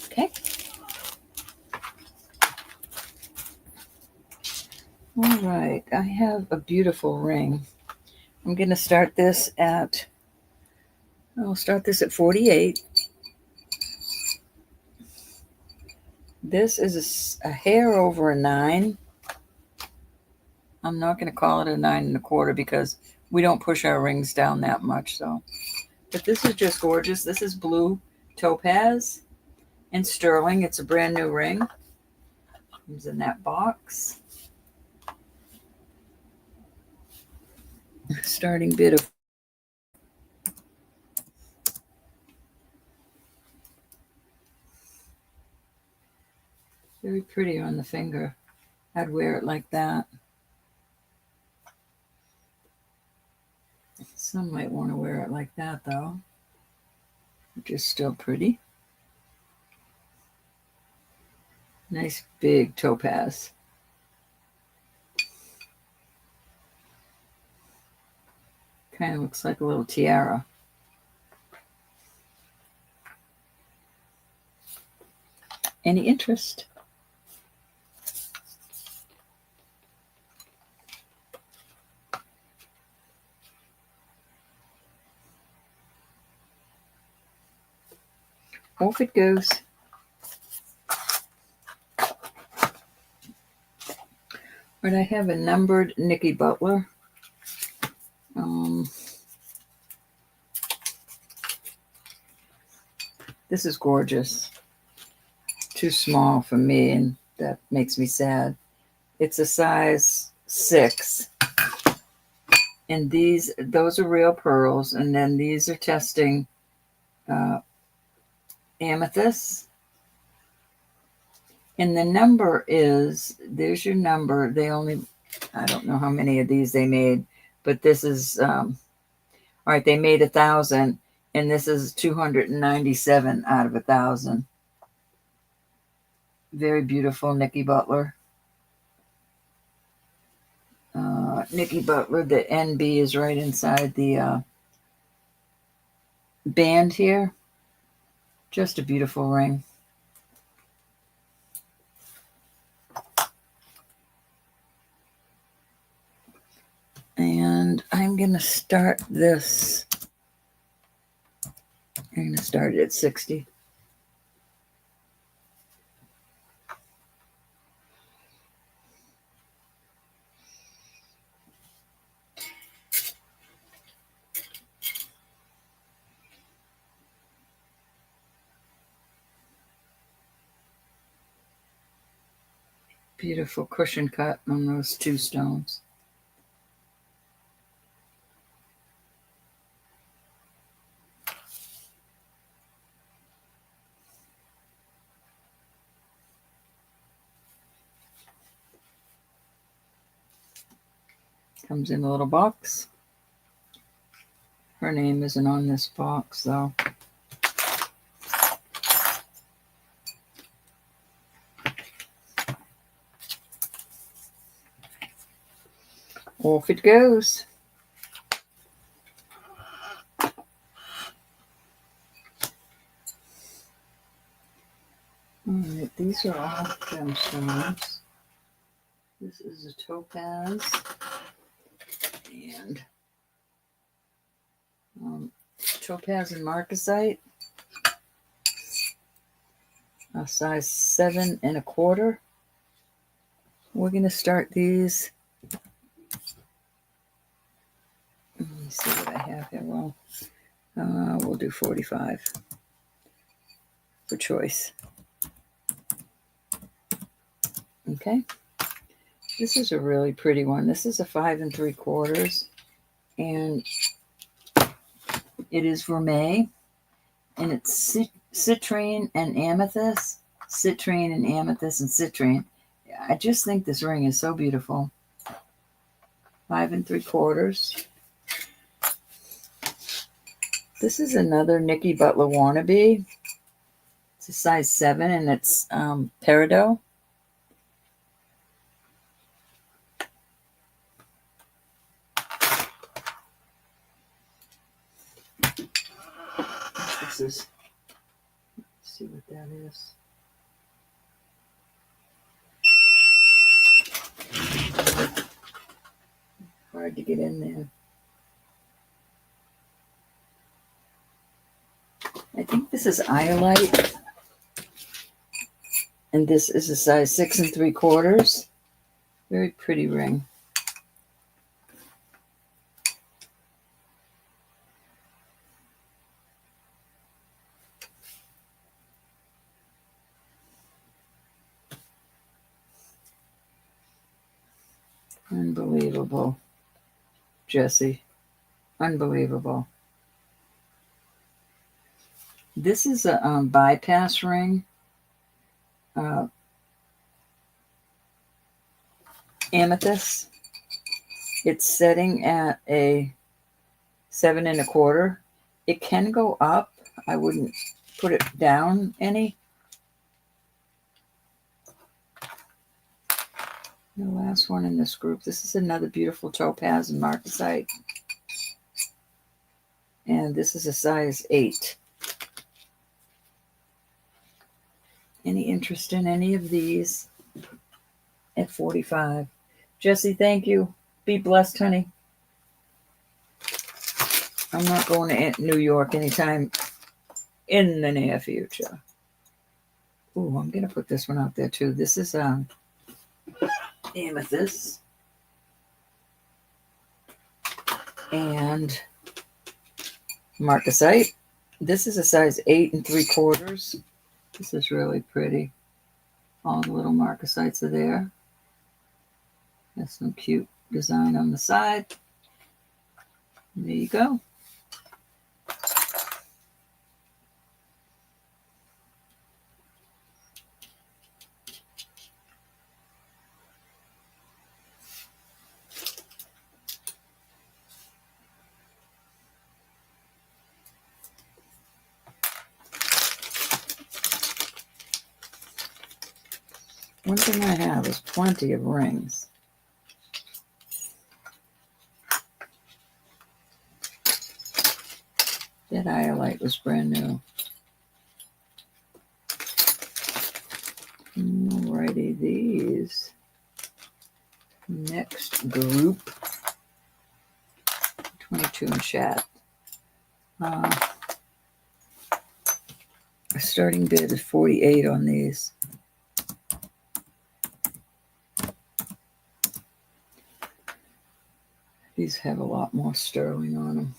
Okay. All right. I have a beautiful ring. I'm going to start this at, I'll start this at 48. This is a hair over a 9. I'm not going to call it a 9 1/4 because we don't push our rings down that much. So, but this is just gorgeous. This is blue topaz and sterling. It's a brand new ring. Comes in that box. Starting bid of very pretty on the finger. I'd wear it like that. Some might want to wear it like that though, which is still pretty. Nice big topaz. Kind of looks like a little tiara. Any interest? Off it goes. But I have a numbered Nikki Butler. This is gorgeous. Too small for me, and that makes me sad. It's a size 6. And those are real pearls, and then these are testing amethyst. And the number is, there's your number. I don't know how many of these they made, but this is, all right, they made 1,000. And this is 297 out of 1,000. Very beautiful Nikki Butler. Nikki Butler, the NB is right inside the band here. Just a beautiful ring. And I'm going to start this. I'm going to start it at 60. Beautiful cushion cut on those two stones. Comes in a little box. Her name isn't on this box, though. Off it goes. All right, these are all gemstones. This is a topaz and topaz and marcasite, a size 7 1/4. We're going to start these. Let me see what I have here. Well, we'll do 45 for choice. Okay. This is a really pretty one. This is a 5 3/4, and it is vermeil, and it's citrine and amethyst, citrine and amethyst and citrine. I just think this ring is so beautiful. 5 3/4. This is another Nikki Butler wannabe. It's a size 7, and it's peridot. This is, let's see what that is. Hard to get in there. I think this is iolite, and this is a size 6 3/4. Very pretty ring. Unbelievable, Jessie. Unbelievable. This is a bypass ring. Amethyst. It's setting at a 7 1/4. It can go up. I wouldn't put it down any. The last one in this group. This is another beautiful topaz and marcasite. And this is a size 8. Any interest in any of these at 45? Jessie, thank you. Be blessed, honey. I'm not going to New York anytime in the near future. Ooh, I'm going to put this one out there too. This is amethyst. And marcasite. This is a size 8 3/4. This is really pretty. All the little marcasites are there. Has some cute design on the side. There you go. one thing I have is plenty of rings. That iolite was brand new. Alrighty, these next group, 22 in chat. Our starting bid is 48 on these. These have a lot more sterling on them.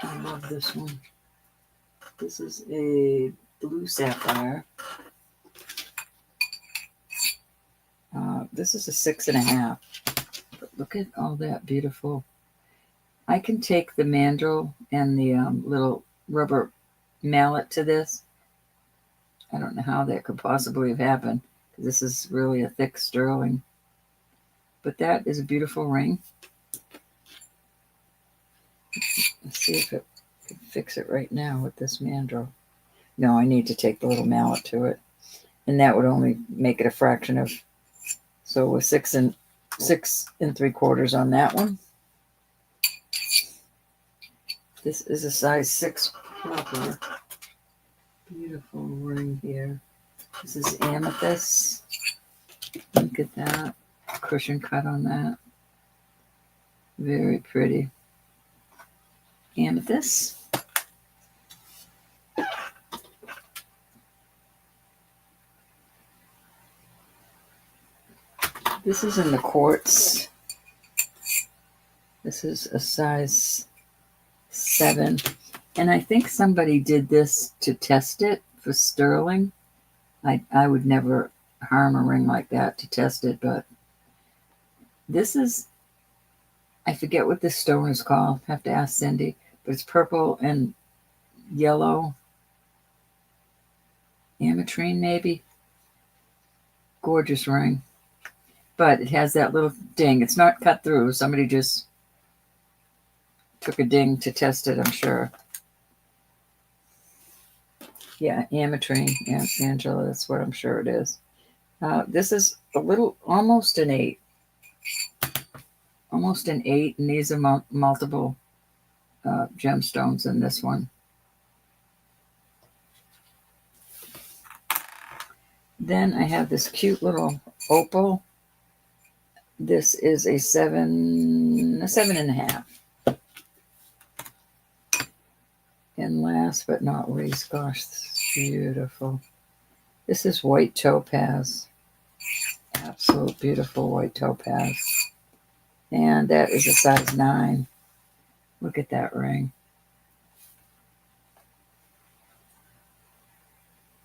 I love this one. This is a blue sapphire. This is a 6.5. But look at all that beautiful. I can take the mandrel and the little rubber mallet to this. I don't know how that could possibly have happened, because this is really a thick sterling. But that is a beautiful ring. Let's see if it can fix it right now with this mandrel. No, I need to take the little mallet to it. And that would only make it a fraction of. So with 6 3/4 on that one. This is a size 6 proper. Beautiful ring here. This is amethyst. Look at that. Cushion cut on that. Very pretty. Amethyst. This is in the quartz. This is a size 7. And I think somebody did this to test it for sterling. I would never harm a ring like that to test it, but this is, I forget what this stone is called. Have to ask Cindy. But it's purple and yellow. Ametrine, maybe. Gorgeous ring. But it has that little ding. It's not cut through. Somebody just took a ding to test it, I'm sure. Yeah, ametrine. Yeah, Angela, that's what I'm sure it is. This is a little, almost an 8. Almost an 8, and these are multiple gemstones in this one. Then I have this cute little opal. This is a 7.5. And last but not least, gosh, this is beautiful. This is white topaz. Absolute beautiful white topaz. And that is a size 9. Look at that ring.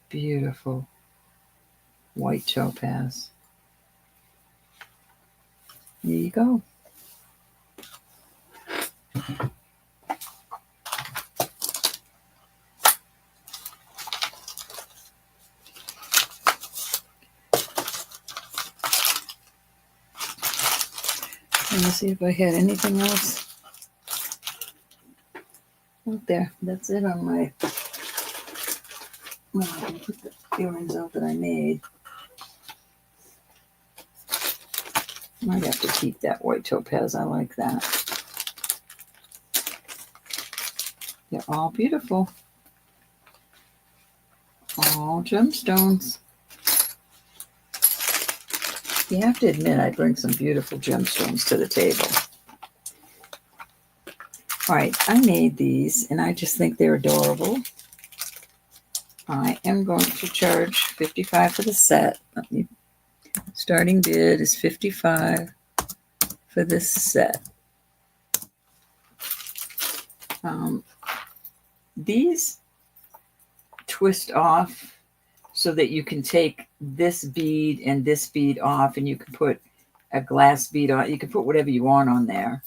Beautiful white topaz. There you go. Let me see if I had anything else out there. That's it on my. Well, I can put the earrings out that I made. Might have to keep that white topaz. I like that. They're all beautiful. All gemstones. You have to admit, I bring some beautiful gemstones to the table. All right, I made these, and I just think they're adorable. I am going to charge $55 for the set. Starting bid is $55 for this set. These twist off so that you can take this bead and this bead off, and you can put a glass bead on. You can put whatever you want on there.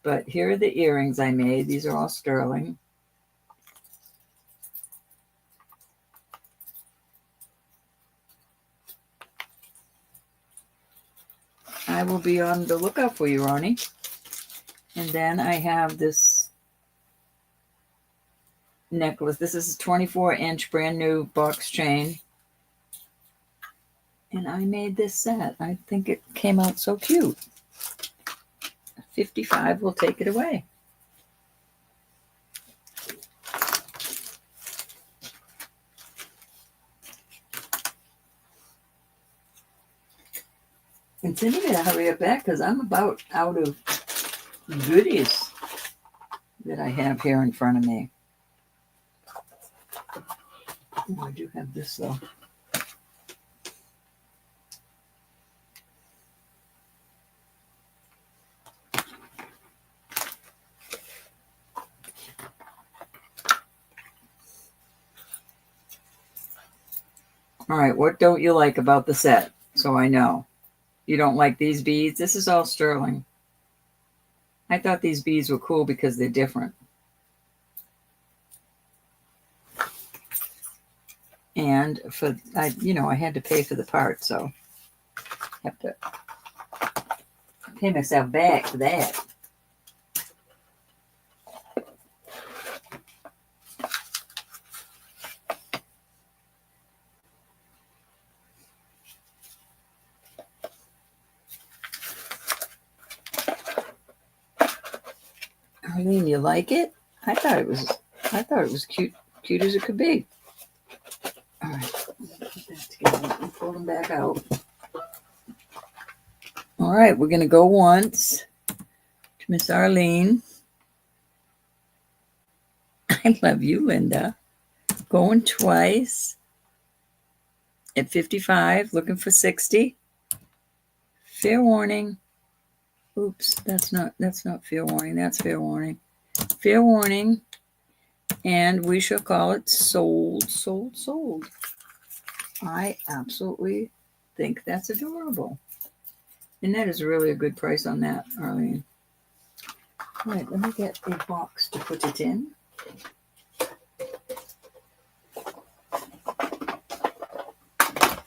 But here are the earrings I made. These are all sterling. I will be on the lookout for you, Ronnie. And then I have this necklace. This is a 24-inch brand new box chain. And I made this set. I think it came out so cute. 55 will take it away. And Cindy better hurry up back because I'm about out of goodies that I have here in front of me. Oh, I do have this though. All right, what don't you like about the set? So I know. You don't like these beads? This is all sterling. I thought these beads were cool because they're different. And for I had to pay for the part, so I have to pay myself back for that. Arlene, you like it? I thought it was cute as it could be. All right, put that together and pull them back out. All right, we're gonna go once to Miss Arlene. I love you, Linda. Going twice at 55, looking for 60. Fair warning. Oops, that's not fair warning. That's fair warning. Fair warning. And we shall call it sold, sold, sold. I absolutely think that's adorable. And that is really a good price on that, Arlene. All right, let me get a box to put it in.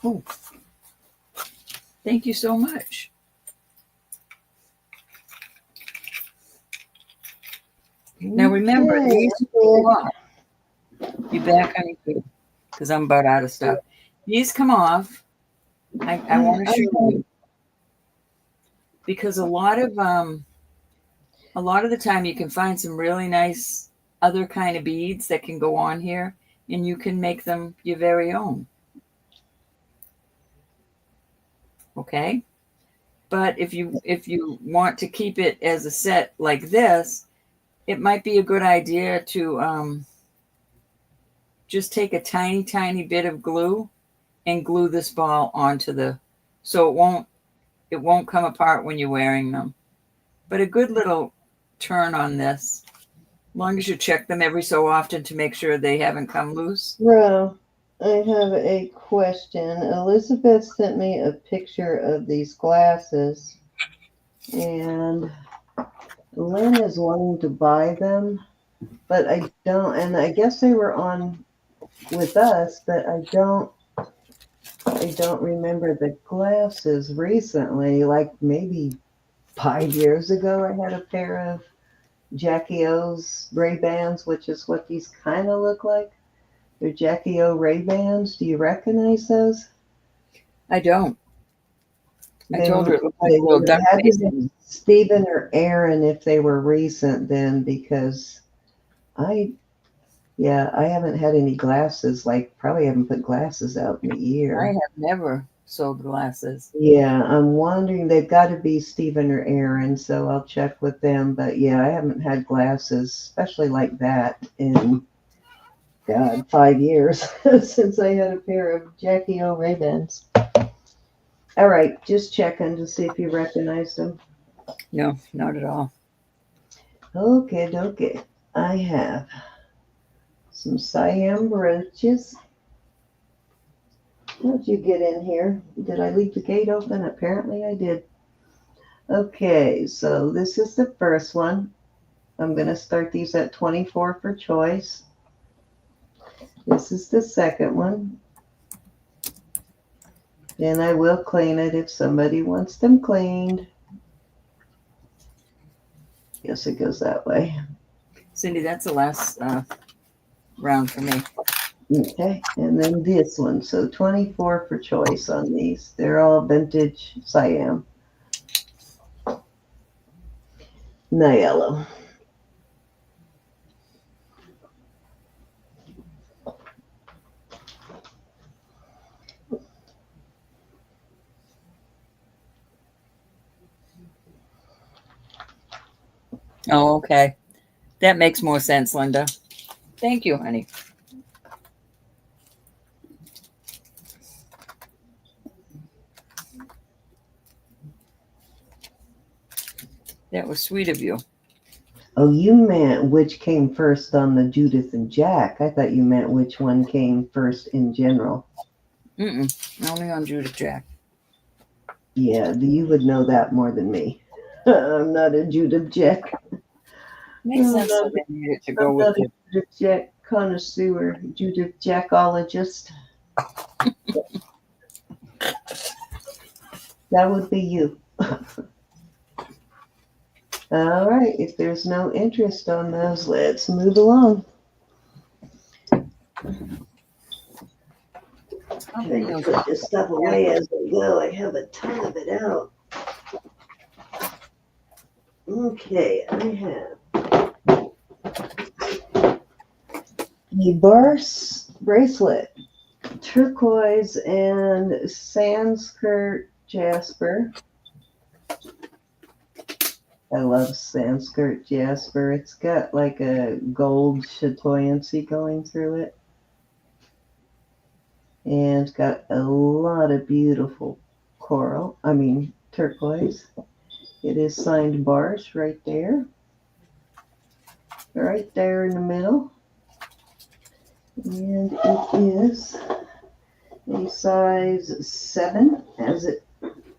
Oh, thank you so much. Now remember, these come off. You back on YouTube because I'm about out of stuff. These come off. I want to show you because a lot of the time you can find some really nice other kind of beads that can go on here, and you can make them your very own. Okay, but if you want to keep it as a set like this, it might be a good idea to just take a tiny, tiny bit of glue and glue this ball onto so it won't come apart when you're wearing them. But a good little turn on this, as long as you check them every so often to make sure they haven't come loose. Bro, I have a question. Elizabeth sent me a picture of these glasses, and Lynn is wanting to buy them, but I don't, and I guess they were on with us, but I don't remember the glasses recently. Like maybe 5 years ago, I had a pair of Jackie O's Ray-Bans, which is what these kind of look like. They're Jackie O Ray-Bans. Do you recognize those? I don't. I told her it looked like They a little duck had face. to be Stephen or Aaron if they were recent then, because I haven't had any glasses. Like, probably haven't put glasses out in a year. I have never sold glasses. Yeah, I'm wondering, they've got to be Stephen or Aaron, so I'll check with them. But yeah, I haven't had glasses, especially like that, in, God, 5 years since I had a pair of Jackie O Ray-Bans. All right, just checking to see if you recognized them. No, not at all. Okay. I have some Siam brooches. How'd you get in here? Did I leave the gate open? Apparently I did. Okay, so this is the first one. I'm going to start these at 24 for choice. This is the second one. And I will clean it if somebody wants them cleaned. Guess it goes that way. Cindy, that's the last round for me. Okay, and then this one. So 24 for choice on these. They're all vintage Siam. No yellow. Oh, okay. That makes more sense, Linda. Thank you, honey. That was sweet of you. Oh, you meant which came first on the Judith and Jack. I thought you meant which one came first in general. Only on Judith Jack. Yeah, you would know that more than me. I'm not a Judith Jack. Makes sense that they needed to go I'm with not a the. Judith Jack connoisseur, Judith Jackologist. That would be you. All right, if there's no interest on those, let's move along. Trying to put this stuff away as we go. I have a ton of it out. Okay, I have the Barse bracelet, turquoise and Sanskrit jasper. I love Sanskrit jasper. It's got like a gold chatoyancy going through it. And it's got a lot of beautiful turquoise. It is signed Barse right there. Right there in the middle. And it is a size 7. As it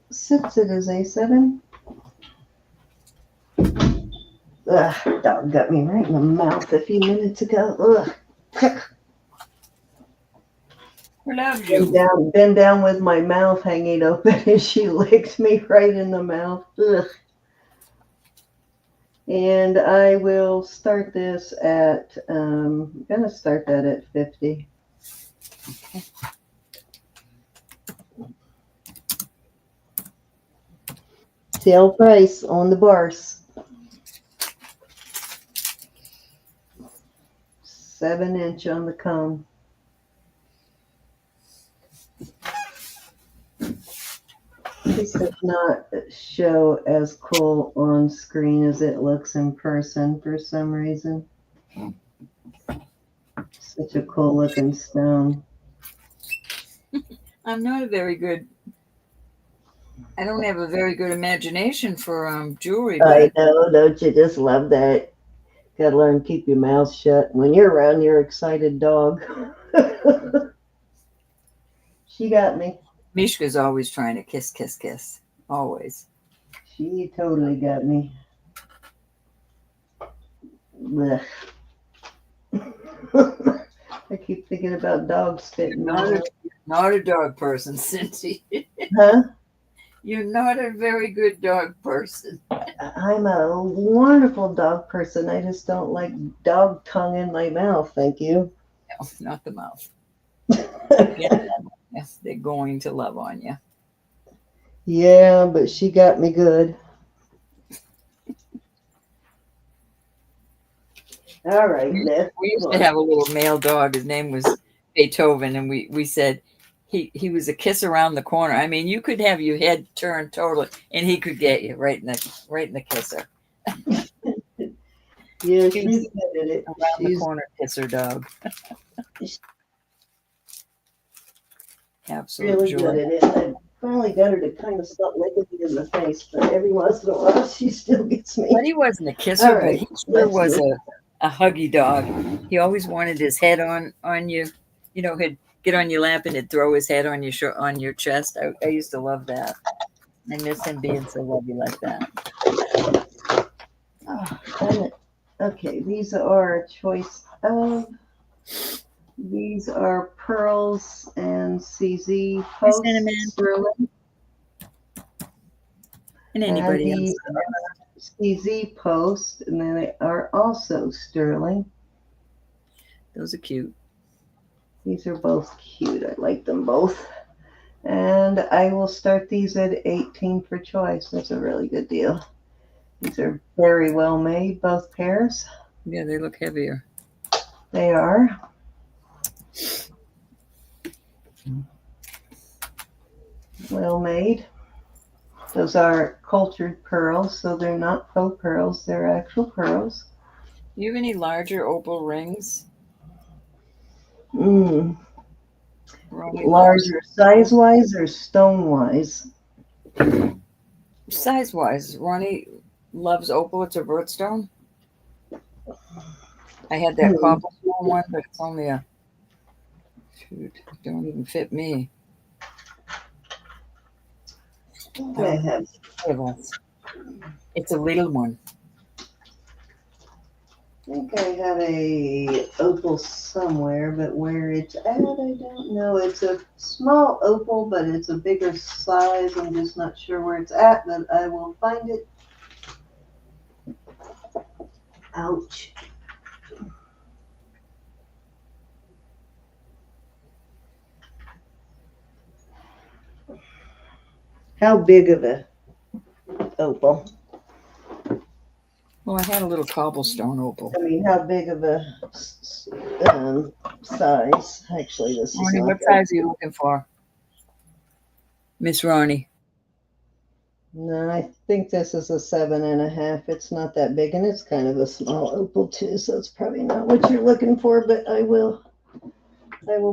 sits, it is a 7. Ugh, dog got me right in the mouth a few minutes ago. Ugh. We love you. Been down with my mouth hanging open and she licked me right in the mouth. Ugh. And I will start this at, I'm going to start that at 50. Okay. Sale price on the Barse. 7-inch on the cone. This does not show as cool on screen as it looks in person for some reason. Such a cool looking stone. I don't have a very good imagination for jewelry, but I know, don't you just love that? Gotta learn to keep your mouth shut when you're around your excited dog. She got me. Mishka's always trying to kiss, kiss, kiss. Always. She totally got me. Blech. I keep thinking about dogs spitting. Not a dog person, Cindy. Huh? You're not a very good dog person. I'm a wonderful dog person. I just don't like dog tongue in my mouth. Thank you. No, not the mouth. Yes, they're going to love on you. Yeah, but she got me good. All right, we used to have a little male dog. His name was Beethoven, and we said he was a kiss around the corner. I mean, you could have your head turned totally, and he could get you right in the kisser. Yeah, she's good at it. Around the corner kisser dog. Absolutely really good at it. I finally got her to kind of stop licking me in the face, but every once in a while she still gets me. But he wasn't a kisser, right, but he sure was a huggy dog. He always wanted his head on you. You know, he'd get on your lap and he'd throw his head on your chest. I used to love that. I miss him being so lovely like that. Oh, damn it. Okay, these are a choice of. These are pearls and CZ post sterling. And anybody else. CZ post, and then they are also sterling. Those are cute. These are both cute. I like them both. And I will start these at 18 for choice. That's a really good deal. These are very well made, both pairs. Yeah, they look heavier. They are. Well made. Those are cultured pearls, so they're not faux pearls, they're actual pearls. Do you have any larger opal rings? Mm. Ronnie loves Larger size wise or stone wise? size wise. Ronnie loves opal. It's a birthstone. I had that Hmm. cobblestone one, but it's only a shoot. Don't even fit me. I have It's a little one. I think I have a opal somewhere, but where it's at, I don't know. It's a small opal, but it's a bigger size. I'm just not sure where it's at, but I will find it. Ouch. How big of a opal? Well, I had a little cobblestone opal. I mean, how big of a size? Actually, this is Ronnie, not what that. size are you looking for? Miss Ronnie. No, I think this is a 7.5. It's not that big, and it's kind of a small opal too, so it's probably not what you're looking for. But I will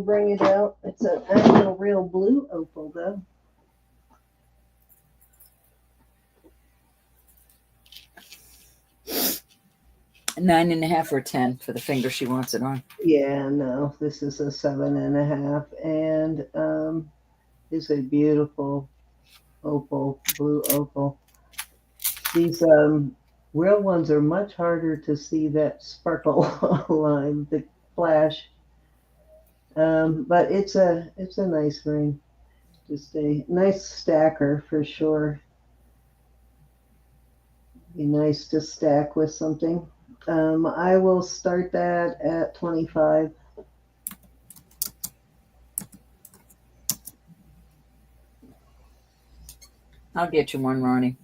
bring it out. It's an actual real blue opal, though. 9.5 or 10 for the finger she wants it on. Yeah, no, this is a 7.5, and it's a beautiful opal, blue opal. These real ones are much harder to see that sparkle line, the flash. But it's a nice ring, just a nice stacker for sure. Be nice to stack with something. I will start that at 25. I'll get you one, Ronnie.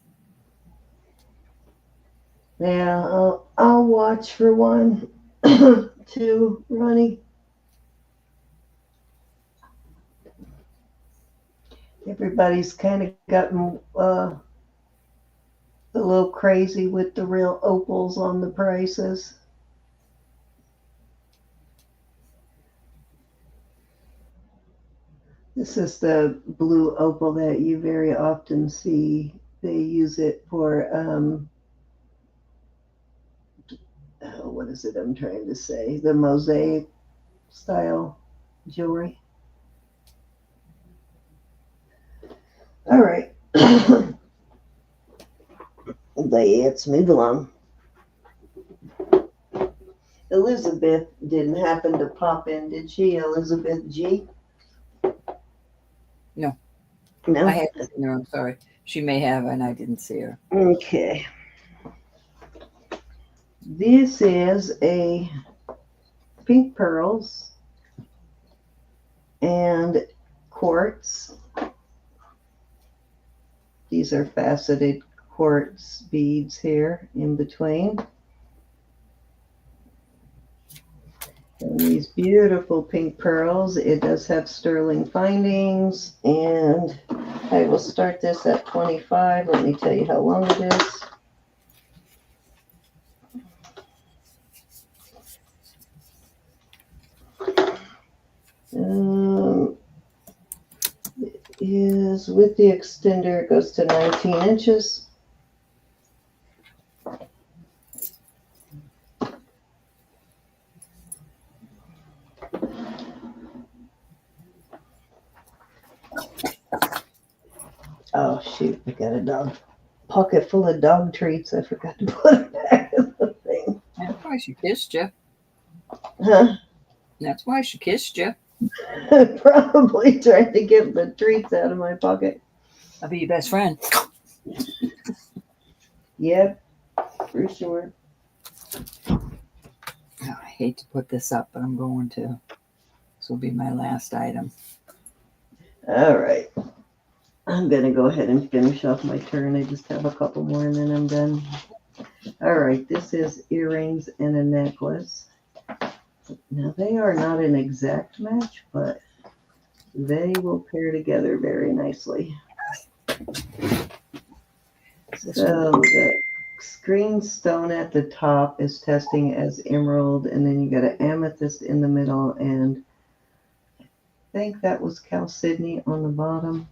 Yeah, I'll watch for one too, Ronnie. Everybody's kind of gotten a little crazy with the real opals on the prices. This is the blue opal that you very often see. They use it for what is it I'm trying to say? The mosaic style jewelry. All right. Let's move along. Elizabeth didn't happen to pop in, did she? Elizabeth G? No. No? I hadn't seen her. I'm sorry. She may have, and I didn't see her. Okay. This is a pink pearls and quartz. These are faceted quartz beads here in between. And these beautiful pink pearls. It does have sterling findings, and I will start this at 25. Let me tell you how long it is. It is with the extender, it goes to 19 inches. Oh shoot, I got a dog pocket full of dog treats. I forgot to put it back in the thing. That's why she kissed you. Huh? That's why she kissed you. Probably trying to get the treats out of my pocket. I'll be your best friend. Yep, for sure. Oh, I hate to put this up, but I'm going to. So will be my last item. All right. I'm going to go ahead and finish off my turn. I just have a couple more and then I'm done. All right. This is earrings and a necklace. Now, they are not an exact match, but they will pair together very nicely. So the green stone at the top is testing as emerald, and then you got an amethyst in the middle, and I think that was chalcedony on the bottom.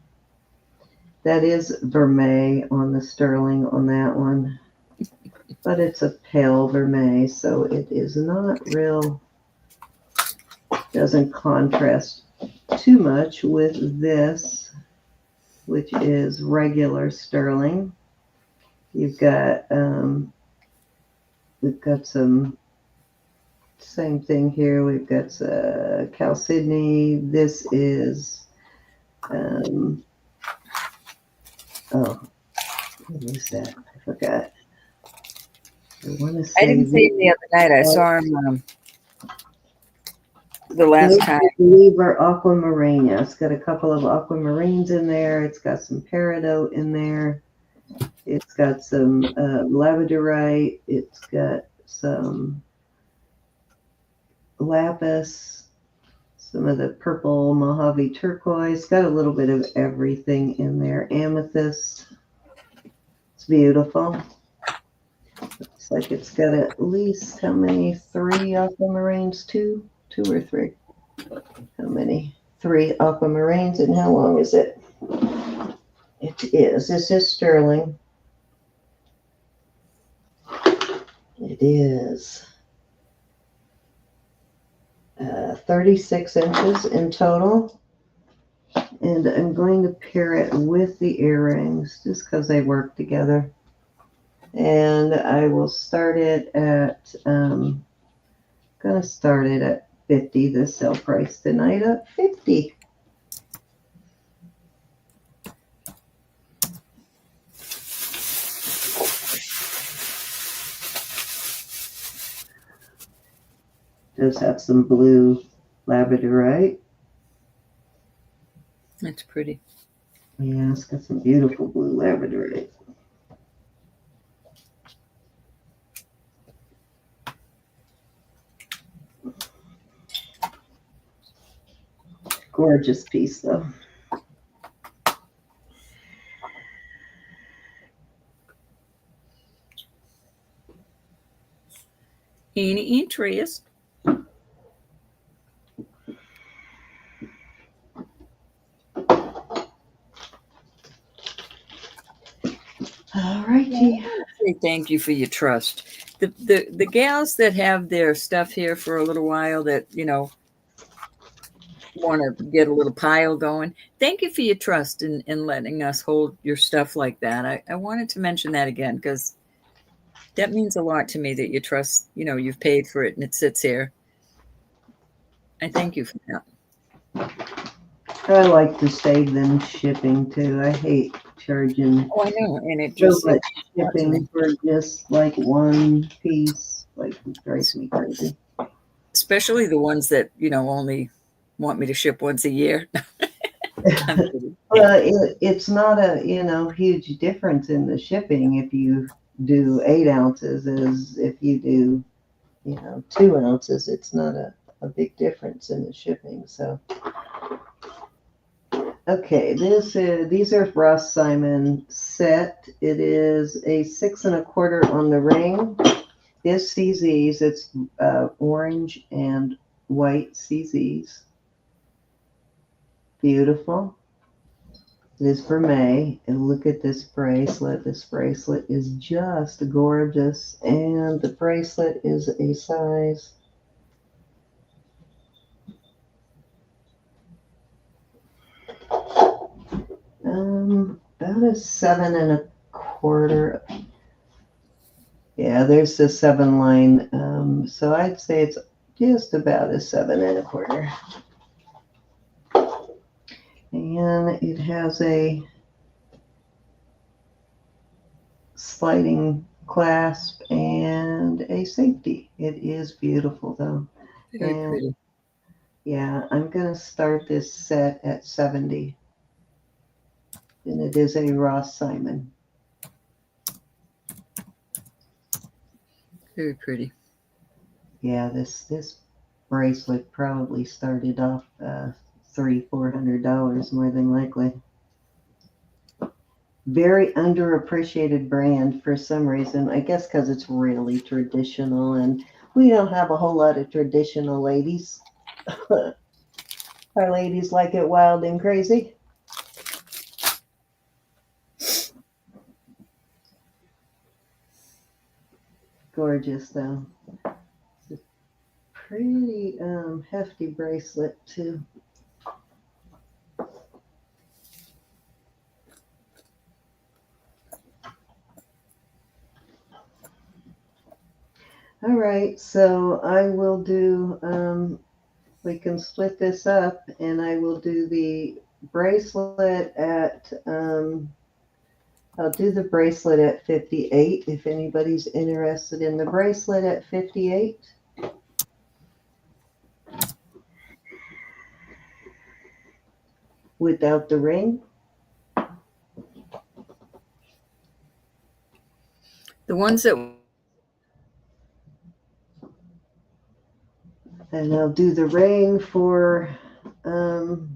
That is vermeil on the sterling on that one, but it's a pale vermeil, so it is not real, doesn't contrast too much with this, which is regular sterling. You've got, we've got some, same thing here. We've got chalcedony. This is, oh, what is that? I forgot. I want to say. I didn't see him the other night. I saw him the last time. I believe are aquamarine. Yeah, it's got a couple of aquamarines in there. It's got some peridot in there. It's got some labradorite. It's got some lapis, some of the purple Mojave turquoise. Got a little bit of everything in there. Amethyst. It's beautiful. Looks like it's got at least how many? 3 aquamarines? Two or three? How many? 3 aquamarines. And how long is it? This is sterling. It is 36 inches in total. And I'm going to pair it with the earrings just because they work together. And I will start it at, going to start it at 50. The sale price tonight at 50. Does have some blue labradorite. That's pretty. Yeah, it's got some beautiful blue labradorite. Gorgeous piece, though. Any interest? All righty. Say thank you for your trust. The gals that have their stuff here for a little while that, want to get a little pile going, thank you for your trust in letting us hold your stuff like that. I wanted to mention that again because that means a lot to me that you trust, you've paid for it and it sits here. I thank you for that. I like to save them shipping too. I hate charging Oh, I know. And it so just much shipping for just like one piece. Like, it drives me crazy. Especially the ones that, only want me to ship once a year. Well, it's not a huge difference in the shipping if you do 8 ounces as if you do 2 ounces. It's not a big difference in the shipping. So okay, these are Ross Simon set. It is a 6 1/4 on the ring. This CZs, it's orange and white CZs. Beautiful. It is vermeil. And look at this bracelet. This bracelet is just gorgeous. And the bracelet is a size about a 7 1/4. Yeah, there's the 7 line. So I'd say it's just about a 7 1/4. And it has a sliding clasp and a safety. It is beautiful though. Very pretty. Yeah, I'm going to start this set at 70. And it is a Ross Simon. Very pretty. Yeah, this bracelet probably started off $300-400 more than likely. Very underappreciated brand for some reason. I guess because it's really traditional, and we don't have a whole lot of traditional ladies. Our ladies like it wild and crazy. Gorgeous though. It's a pretty hefty bracelet too. All right, so I will do, we can split this up and I will do the bracelet at, I'll do the bracelet at 58 if anybody's interested in the bracelet at 58. Without the ring. The ones that And I'll do the ring for 20.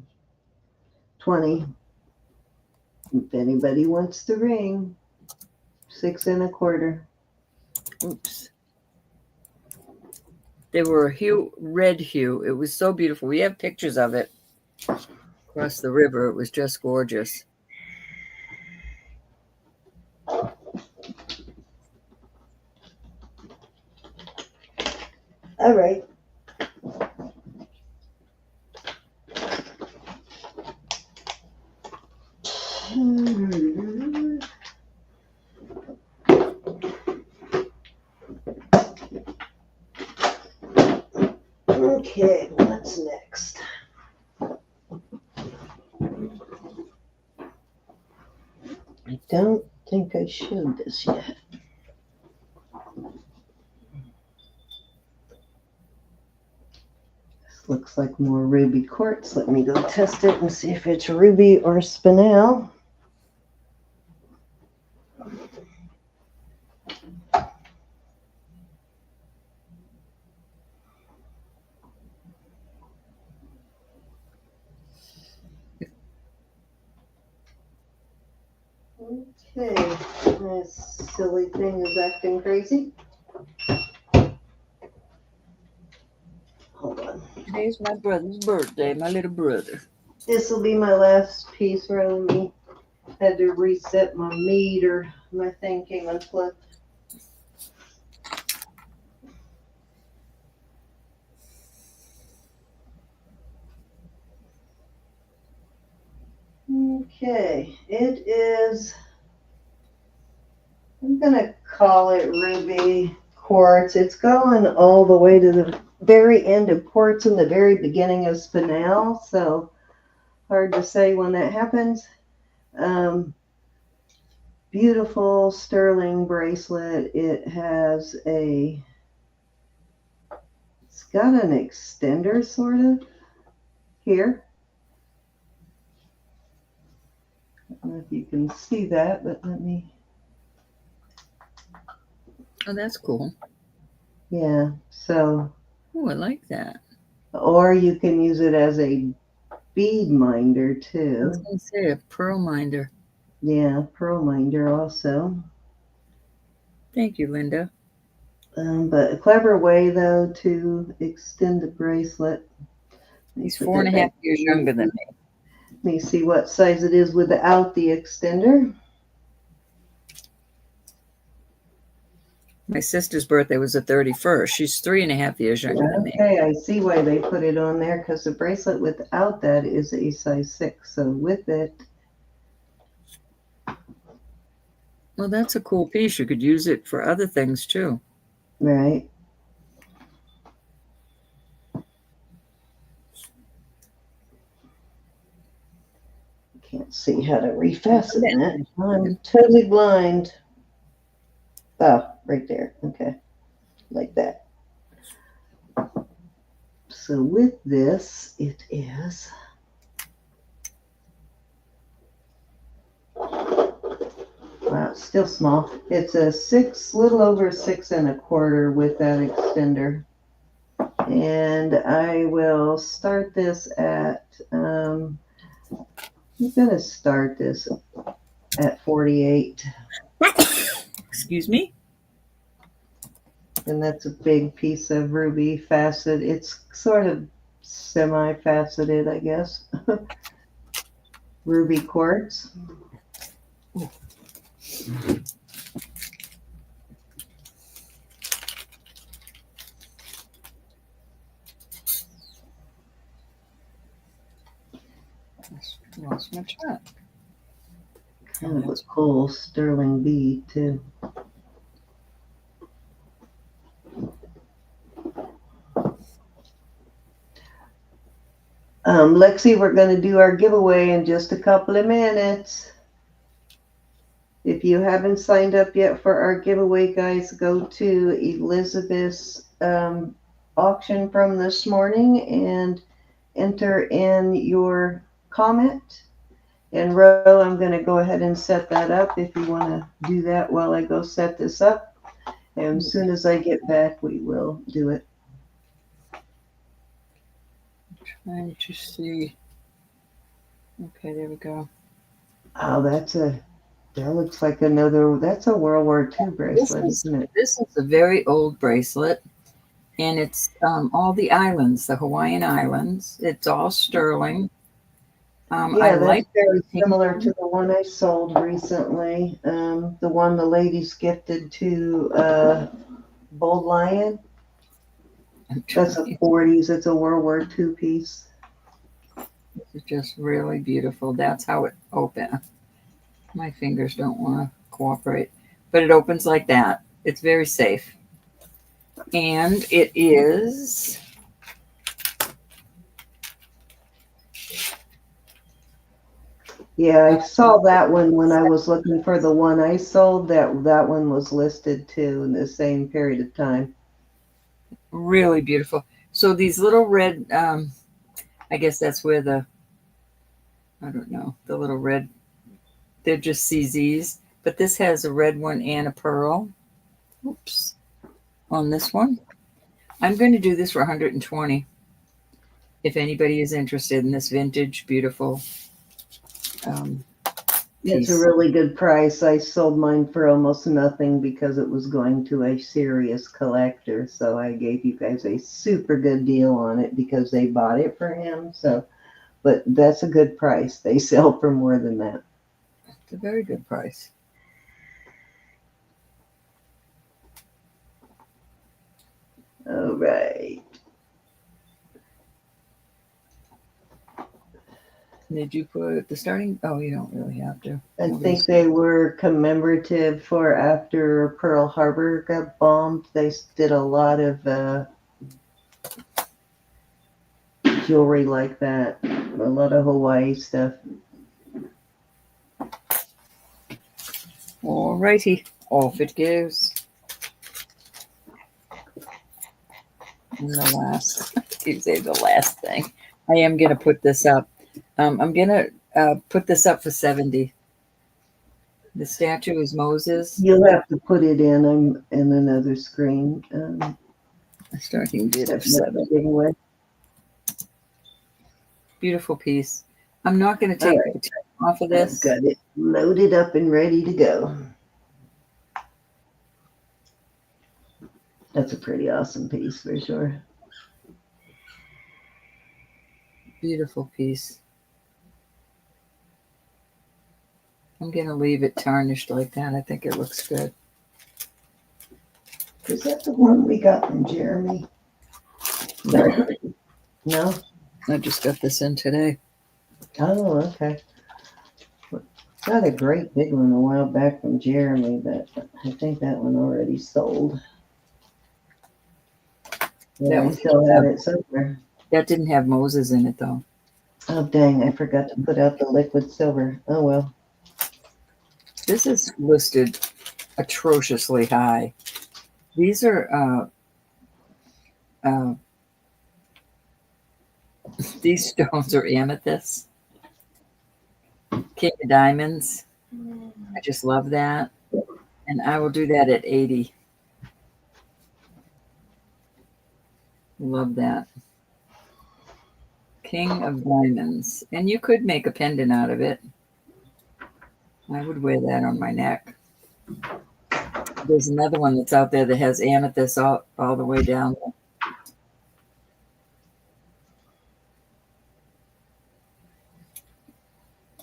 If anybody wants the ring, 6 1/4. oops. They were a red hue. It was so beautiful. We have pictures of it across the river. It was just gorgeous. All right. Okay, what's next? I don't think I showed this yet. This looks like more ruby quartz. Let me go test it and see if it's ruby or spinel. Okay, this silly thing is acting crazy. Hold on. Today's my brother's birthday, my little brother. This will be my last piece. Rather me had to reset my meter. My thing came unplugged. Okay, it is, I'm going to call it ruby quartz. It's going all the way to the very end of quartz and the very beginning of spinel, so hard to say when that happens. Beautiful sterling bracelet. It has it's got an extender sort of here. I don't know if you can see that, but let me. Oh, that's cool. Yeah, so. Oh, I like that. Or you can use it as a bead minder I too. was going to say a pearl minder. Yeah, pearl minder also. Thank you, Linda. But a clever way though to extend the bracelet. He's 4.5 years younger than me. Let me see what size it is without the extender. My sister's birthday was the 31st. She's 3.5 years younger than me. Okay, I see why they put it on there, because the bracelet without that is a size 6. So with it. Well, that's a cool piece. You could use it for other things too. Right. Can't see how to refasten that. I'm totally blind. Oh, right there. Okay. Like that. So with this, it is wow, it's still small. It's a little over 6¼ with that extender. And I will start this at, I'm going to start this at 48. Excuse me. And that's a big piece of ruby facet. It's sort of semi-faceted, I guess. Ruby quartz. Lost my track. Kind of a cool sterling bead, too. Lexi, we're going to do our giveaway in just a couple of minutes. If you haven't signed up yet for our giveaway, guys, go to Elizabeth's auction from this morning and enter in your comment. And Ro, I'm going to go ahead and set that up if you want to do that while I go set this up. And as soon as I get back, we will do it. Trying to see. Okay, there we go. Oh, that looks like that's a World War II bracelet, isn't it? This is a very old bracelet, and it's all the islands, the Hawaiian Islands. It's all sterling. Yeah, that's very similar to the one I sold recently. The one the ladies gifted to Bold Lion. That's a 40s. It's a World War II piece. This is just really beautiful. That's how it opens. My fingers don't want to cooperate, but it opens like that. It's very safe. And it is Yeah, I saw that one when I was looking for the one I sold. That one was listed too in the same period of time. really beautiful. So these little red, I guess that's where I don't know, the little red, they're just CZs, but this has a red one and a pearl. Oops. On this one. I'm going to do this for 120. If anybody is interested in this vintage, beautiful It's piece. a really good price. I sold mine for almost nothing because it was going to a serious collector. So I gave you guys a super good deal on it because they bought it for him. So, but that's a good price. They sell for more than that. It's a very good price. All right. Did you put the starting? Oh, you don't really have to. I think they were commemorative for after Pearl Harbor got bombed. They did a lot of jewelry like that. A lot of Hawaii stuff. All righty. Off it goes. And the last, you say the last thing. I am going to put this up. I'm going to put this up for 70. The statue is Moses. You'll have to put it in. I'm in another screen. A starting bid of 70. Anyway. Beautiful piece. I'm not going to take the top off of this. I've got it loaded up and ready to go. That's a pretty awesome piece for sure. Beautiful piece. I'm going to leave it tarnished like that. I think it looks good. Is that the one we got from Jeremy? No? I just got this in today. Oh, okay. Got a great big one a while back from Jeremy, but I think that one already sold. Yeah, we still have it somewhere. That didn't have Moses in it, though. Oh, dang. I forgot to put out the liquid silver. Oh, well. This is listed atrociously high. These are These stones are amethyst. King of diamonds. I just love that. And I will do that at 80. Love that. King of diamonds. And you could make a pendant out of it. I would wear that on my neck. There's another one that's out there that has amethyst all the way down.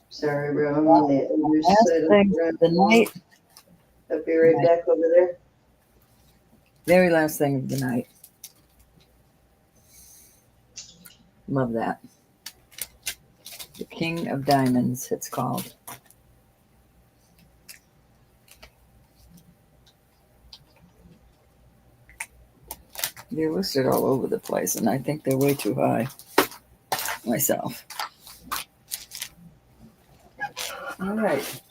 Sorry, bro. I'm on the other Last side of thing the of the night. I'll be right back over there. Very last thing of the night. Love that. The King of Diamonds, it's called. They're listed all over the place, and I think they're way too high myself. All right.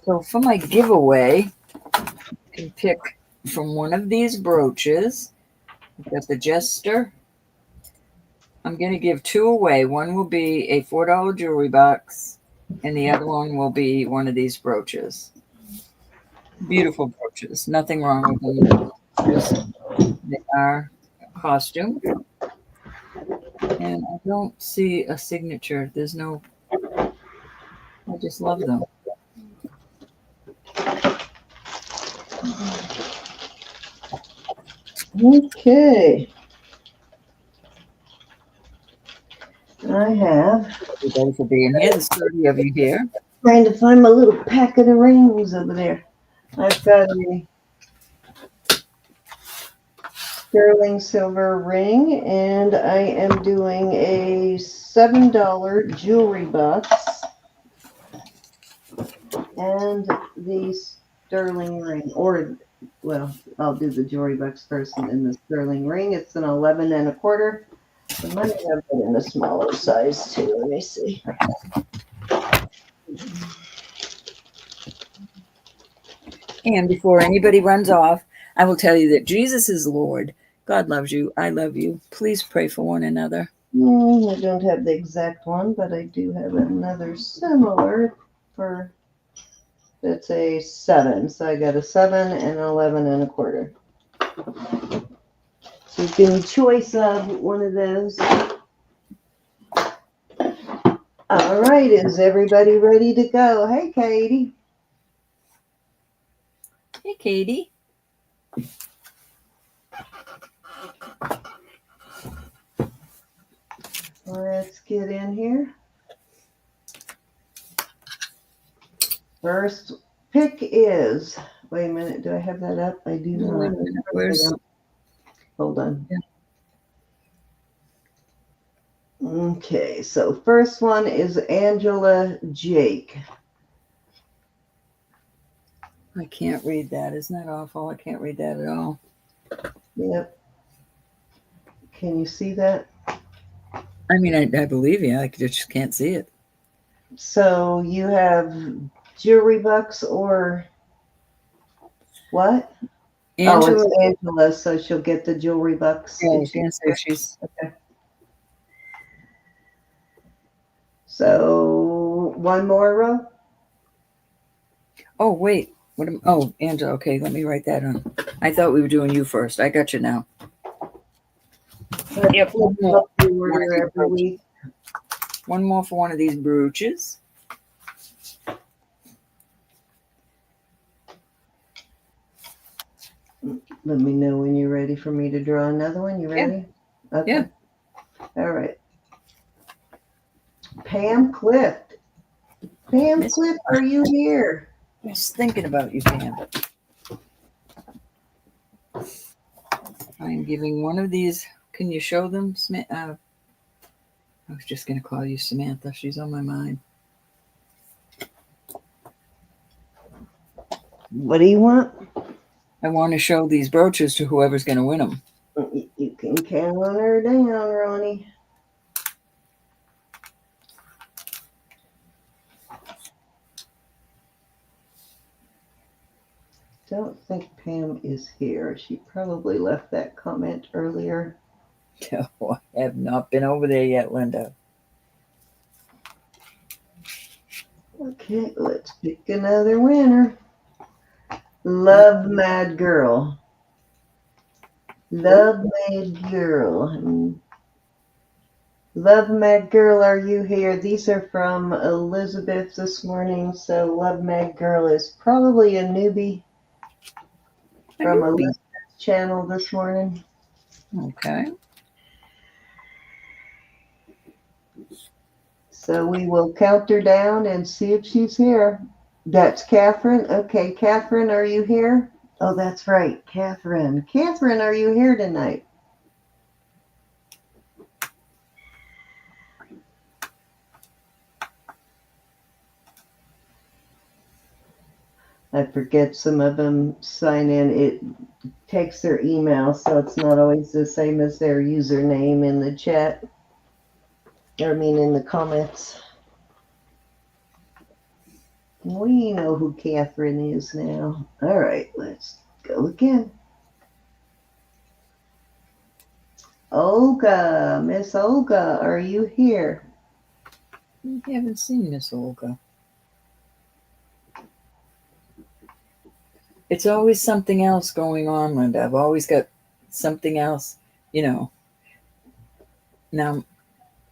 So for my giveaway, you can pick from one of these brooches. I've got the Jester. I'm going to give two away. One will be a $4 jewelry box, and the other one will be one of these brooches. Beautiful brooches. Nothing wrong with them. Just they are a costume. And I don't see a signature. There's no, I just love them. Okay. I have. Everybody for being here. There's 30 of you here. Trying to find my little packet of rings over there. I've got a sterling silver ring, and I am doing a $7 jewelry box and the sterling ring. Or, well, I'll do the jewelry box first and then the sterling ring. It's an 11 and a quarter. I might have it in a smaller size too. Let me see. And before anybody runs off, I will tell you that Jesus is Lord. God loves you. I love you. Please pray for one another. I don't have the exact one, but I do have another similar for, it's a 7. So I got a 7 and an 11 and a quarter. So you can choice of one of those. All right, is everybody ready to go? Hey, Katie. Hey, Katie. Let's get in here. First pick is, wait a minute, do I have that up? I do No, not. wait a minute. Where's, Hold on. Yeah. Okay, so first one is Angela Jake. I can't read that. Isn't that awful? I can't read that at all. Yep. Can you see that? I mean, I believe you. I just can't see it. So you have jewelry bucks or what? Angela, Oh, it's Angela, so she'll get the jewelry bucks. yeah, I was going to say she's, Okay. So one more row. oh, wait. What am, oh, Angela. Okay, let me write that on. I thought we were doing you first. I got you now. Yep. One more. Order every week. One more for one of these brooches. Let me know when you're ready for me to draw another one. You ready? Yeah. Okay. Yeah. All right. Pam Clift. Pam Miss- Clift, are you here? I was thinking about you, Pam. I'm giving one of these. Can you show them? I was just going to call you Samantha. She's on my mind. What do you want? I want to show these brooches to whoever's going to win them. You can count on her down, Ronnie. Don't think Pam is here. She probably left that comment earlier. No, I have not been over there yet, Linda. Okay, let's pick another winner. Love Mad Girl. Love Mad Girl. Love Mad Girl, are you here? These are from Elizabeth this morning. So Love Mad Girl is probably a newbie from Elizabeth's channel this morning. Okay. So we will count her down and see if she's here. That's Catherine. Okay, Catherine, are you here? Oh, that's right, Catherine. Catherine, are you here tonight? I forget some of them sign in. It takes their email, so it's not always the same as their username in the chat. I mean, in the comments. We know who Catherine is now. All right, let's go again. Olga, Miss Olga, are you here? I haven't seen Miss Olga. It's always something else going on, Linda. I've always got something else, Now,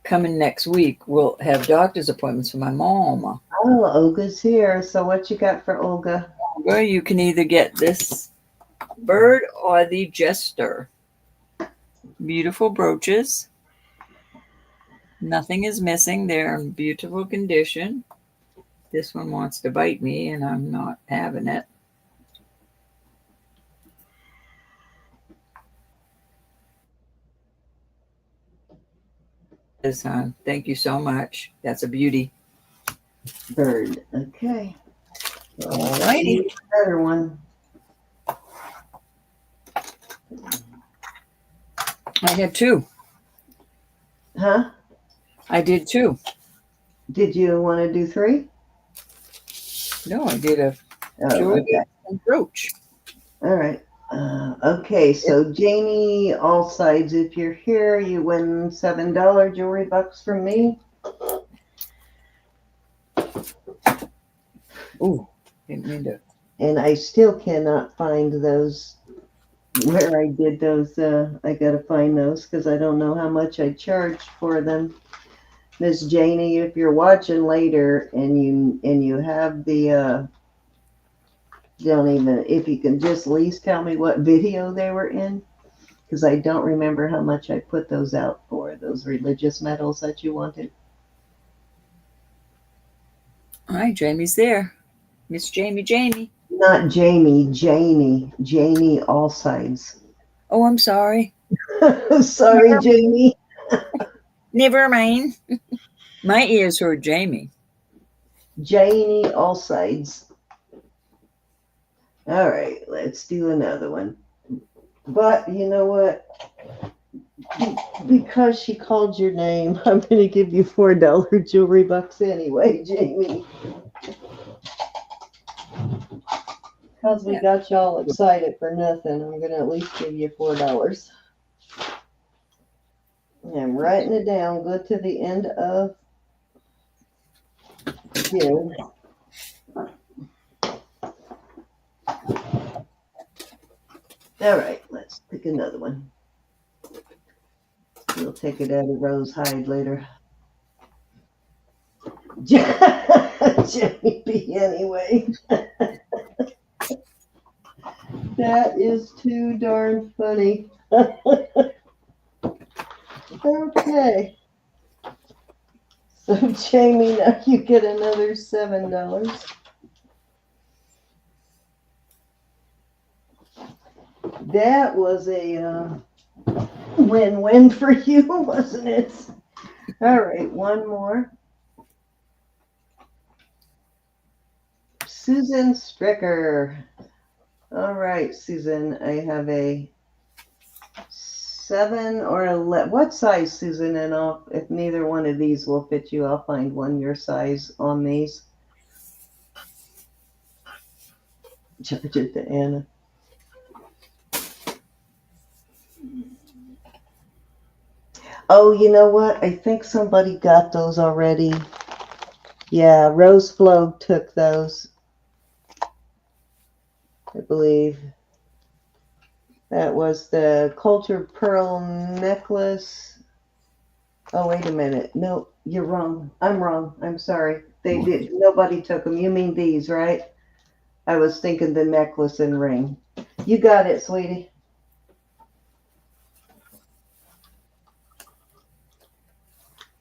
coming next week, we'll have doctor's appointments for my mom. Oh, Olga's here. So what you got for Olga? Well, you can either get this bird or the jester. Beautiful brooches. Nothing is missing. They're in beautiful condition. This one wants to bite me, and I'm not having it. Thank you so much. That's a beauty. Bird. Okay. All righty. Another one. I had two. Huh? I did two. Did you want to do three? No, I did a jewelry and brooch. All right. Okay, so Janie, all sides, if you're here, you win $7 jewelry bucks from me. Ooh, didn't mean to. And I still cannot find those where I did those. I got to find those because I don't know how much I charged for them. Miss Janie, if you're watching later and you have the don't even, if you can just at least tell me what video they were in, because I don't remember how much I put those out for, those religious medals that you wanted. All right, Jamie's there. Miss Jamie. Not Jamie, Janie all sides. Oh, I'm sorry. Sorry, Jamie. Never mind. My ears heard Jamie. Janie all sides. All right, let's do another one. But you know what? Because she called your name, I'm going to give you $4 jewelry bucks anyway, Jamie. Because we got y'all excited for nothing, I'm going to at least give you $4. I'm writing it down. Go to the end of June. All right, let's pick another one. We'll take it out of Rose Hide later. Jimmy B anyway. That is too darn funny. Okay. So Jamie, now you get another $7. That was a win-win for you, wasn't it? All right, one more. Susan Stricker. All right, Susan, I have a 7 or 11. What size, Susan? And if neither one of these will fit you, I'll find one your size on these. Charge it to Anna. Oh, you know what? I think somebody got those already. Yeah, Rose Flo took those, I believe. That was the cultured pearl necklace. Oh, wait a minute. No, you're wrong. I'm wrong. I'm sorry. They did. Nobody took them. You mean these, right? I was thinking the necklace and ring. You got it, sweetie.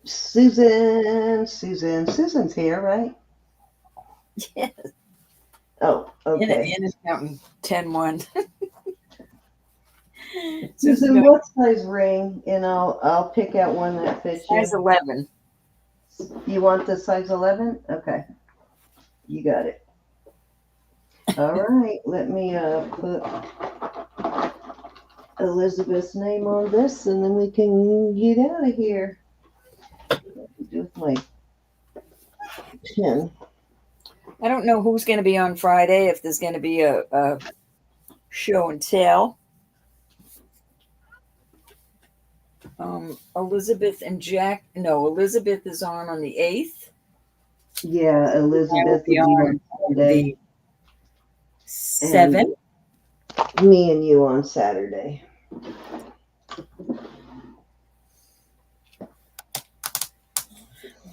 Susan's here, right? Yeah. Oh, okay. Anna's counting 10-1. Susan's Susan, going what size ring? And I'll pick out one that fits size you. 11. You want the size 11? Okay, you got it. All right, let me put Elizabeth's name on this, and then we can get out of here. Do with my pen. I don't know who's going to be on Friday, if there's going to be a show and tell. Elizabeth and Jack. No, Elizabeth is on the 8th. Yeah, I will Elizabeth be will be on on Sunday, the and 7th. me and you on Saturday.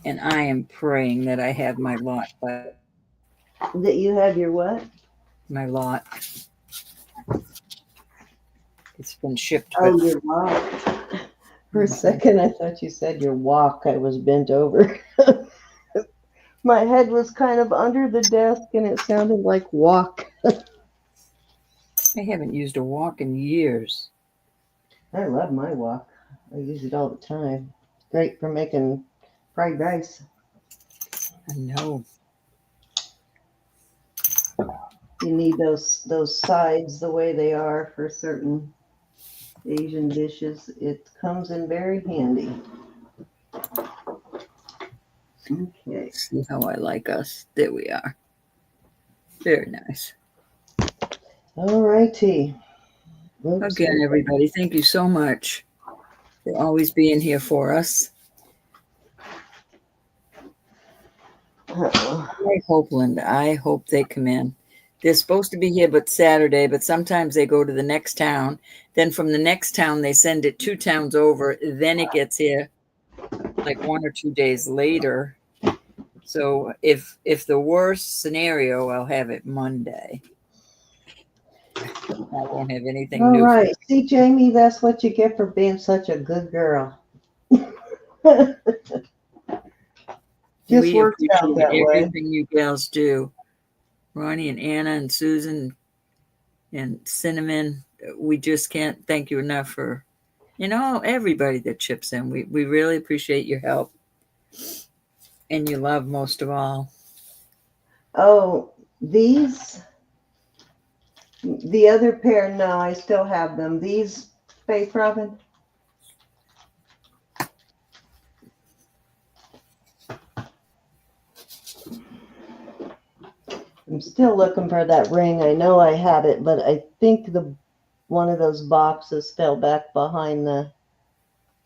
And I am praying that I have my lot. But That you have your what? my lot. It's been shipped, Oh, but your walk. For a second, I thought you said your walk. I was bent over. My head was kind of under the desk, and it sounded like walk. I haven't used a walk in years. I love my wok. I use it all the time. Great for making fried rice. I know. You need those sides the way they are for certain Asian dishes. It comes in very handy. Okay. See how I like us. There we are. Very nice. All righty. Oops. Again, everybody, thank you so much for always being here for us. Uh-oh. I hope, Linda, I hope they come in. They're supposed to be here but Saturday, but sometimes they go to the next town. Then from the next town, they send it 2 towns over. Then it gets here like 1 or 2 days later. So if the worst scenario, I'll have it Monday. I won't have anything All new. right. See, Jamie, that's what you get for being such a good girl. Just We works out appreciate that way. everything you gals do. Ronnie and Anna and Susan and Cinnamon. We just can't thank you enough for, everybody that chips in. We really appreciate your help and your love most of all. Oh, the other pair, no, I still have them. These, Faith Robin? I'm still looking for that ring. I know I had it, but I think the one of those boxes fell back behind the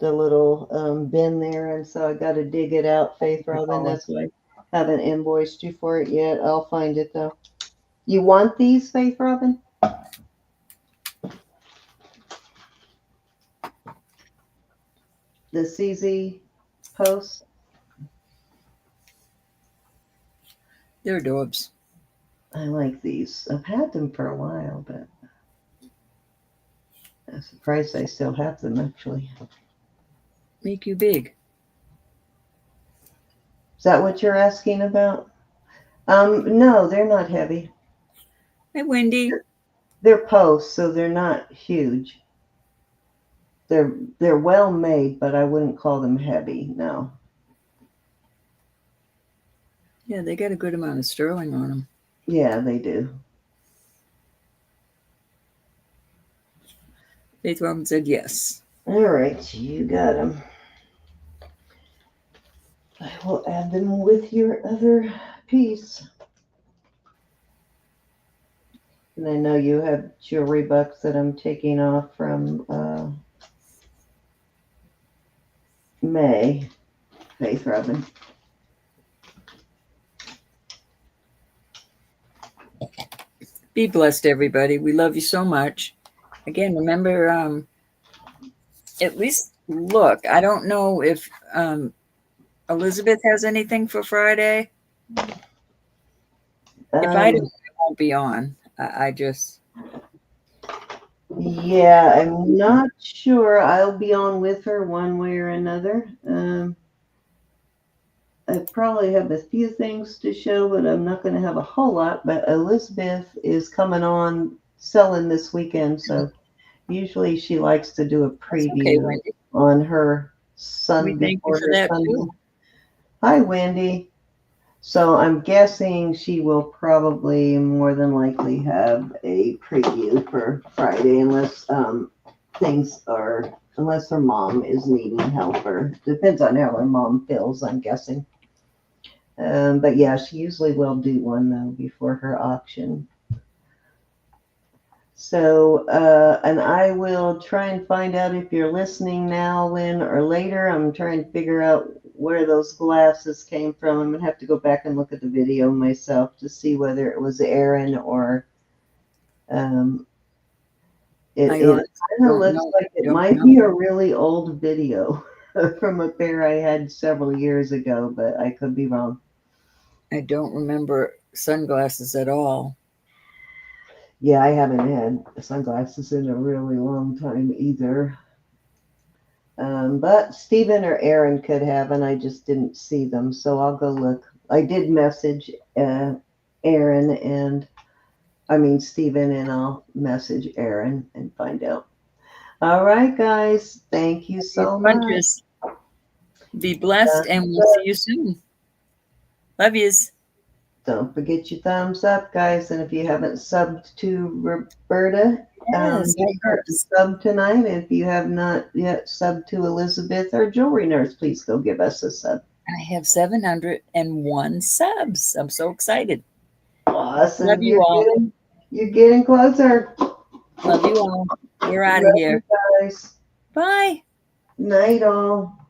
little bin there, and so I got to dig it out, Faith Robin. That's why I haven't invoiced you for it yet. I'll find it though. You want these, Faith Robin? The CZ post? They're adorbs. I like these. I've had them for a while, but I'm surprised I still have them actually. Make you big. Is that what you're asking about? No, they're not heavy. Hey, Wendy. They're posts, so they're not huge. They're well made, but I wouldn't call them heavy. No. Yeah, they got a good amount of sterling on them. Yeah, they do. Faith Robin said yes. All right, you got them. I will add them with your other piece. And I know you have jewelry bucks that I'm taking off from May. Faith Robin. Be blessed, everybody. We love you so much. Again, remember, at least look. I don't know if Elizabeth has anything for Friday. If I do, I won't be on. I just. Yeah, I'm not sure. I'll be on with her one way or another. I probably have a few things to show, but I'm not going to have a whole lot. But Elizabeth is coming on selling this weekend, so usually she likes to do a Okay, preview Wendy. on her We Sun thank you before for her that Sunday. too. Hi, Wendy. So I'm guessing she will probably more than likely have a preview for Friday, unless unless her mom is needing help, or depends on how her mom feels, I'm guessing. But yeah, she usually will do one though before her auction. So, and I will try and find out if you're listening now, Lynn, or later. I'm trying to figure out where those glasses came from. I'm gonna have to go back and look at the video myself to see whether it was Aaron or um, it I kind of don't looks know. like it might be a really old video from a pair I had several years ago, but I could be wrong. I don't remember sunglasses at all. Yeah, I haven't had sunglasses in a really long time either. But Stephen or Aaron could have, and I just didn't see them, so I'll go look. I did message Aaron Stephen, and I'll message Aaron and find out. All right, guys, thank you so much. Bunches. Be blessed, and we'll see you soon. Love yous. Don't forget your thumbs up, guys, and if you haven't subbed to Roberta, Yes, give her a sub tonight. If you have not yet subbed to Elizabeth, our jewelry nurse, please go give us a sub. I have 701 subs. I'm so excited. Awesome. Love you all. You're getting closer. Love you all. We're out of here. You guys. Bye. Night all.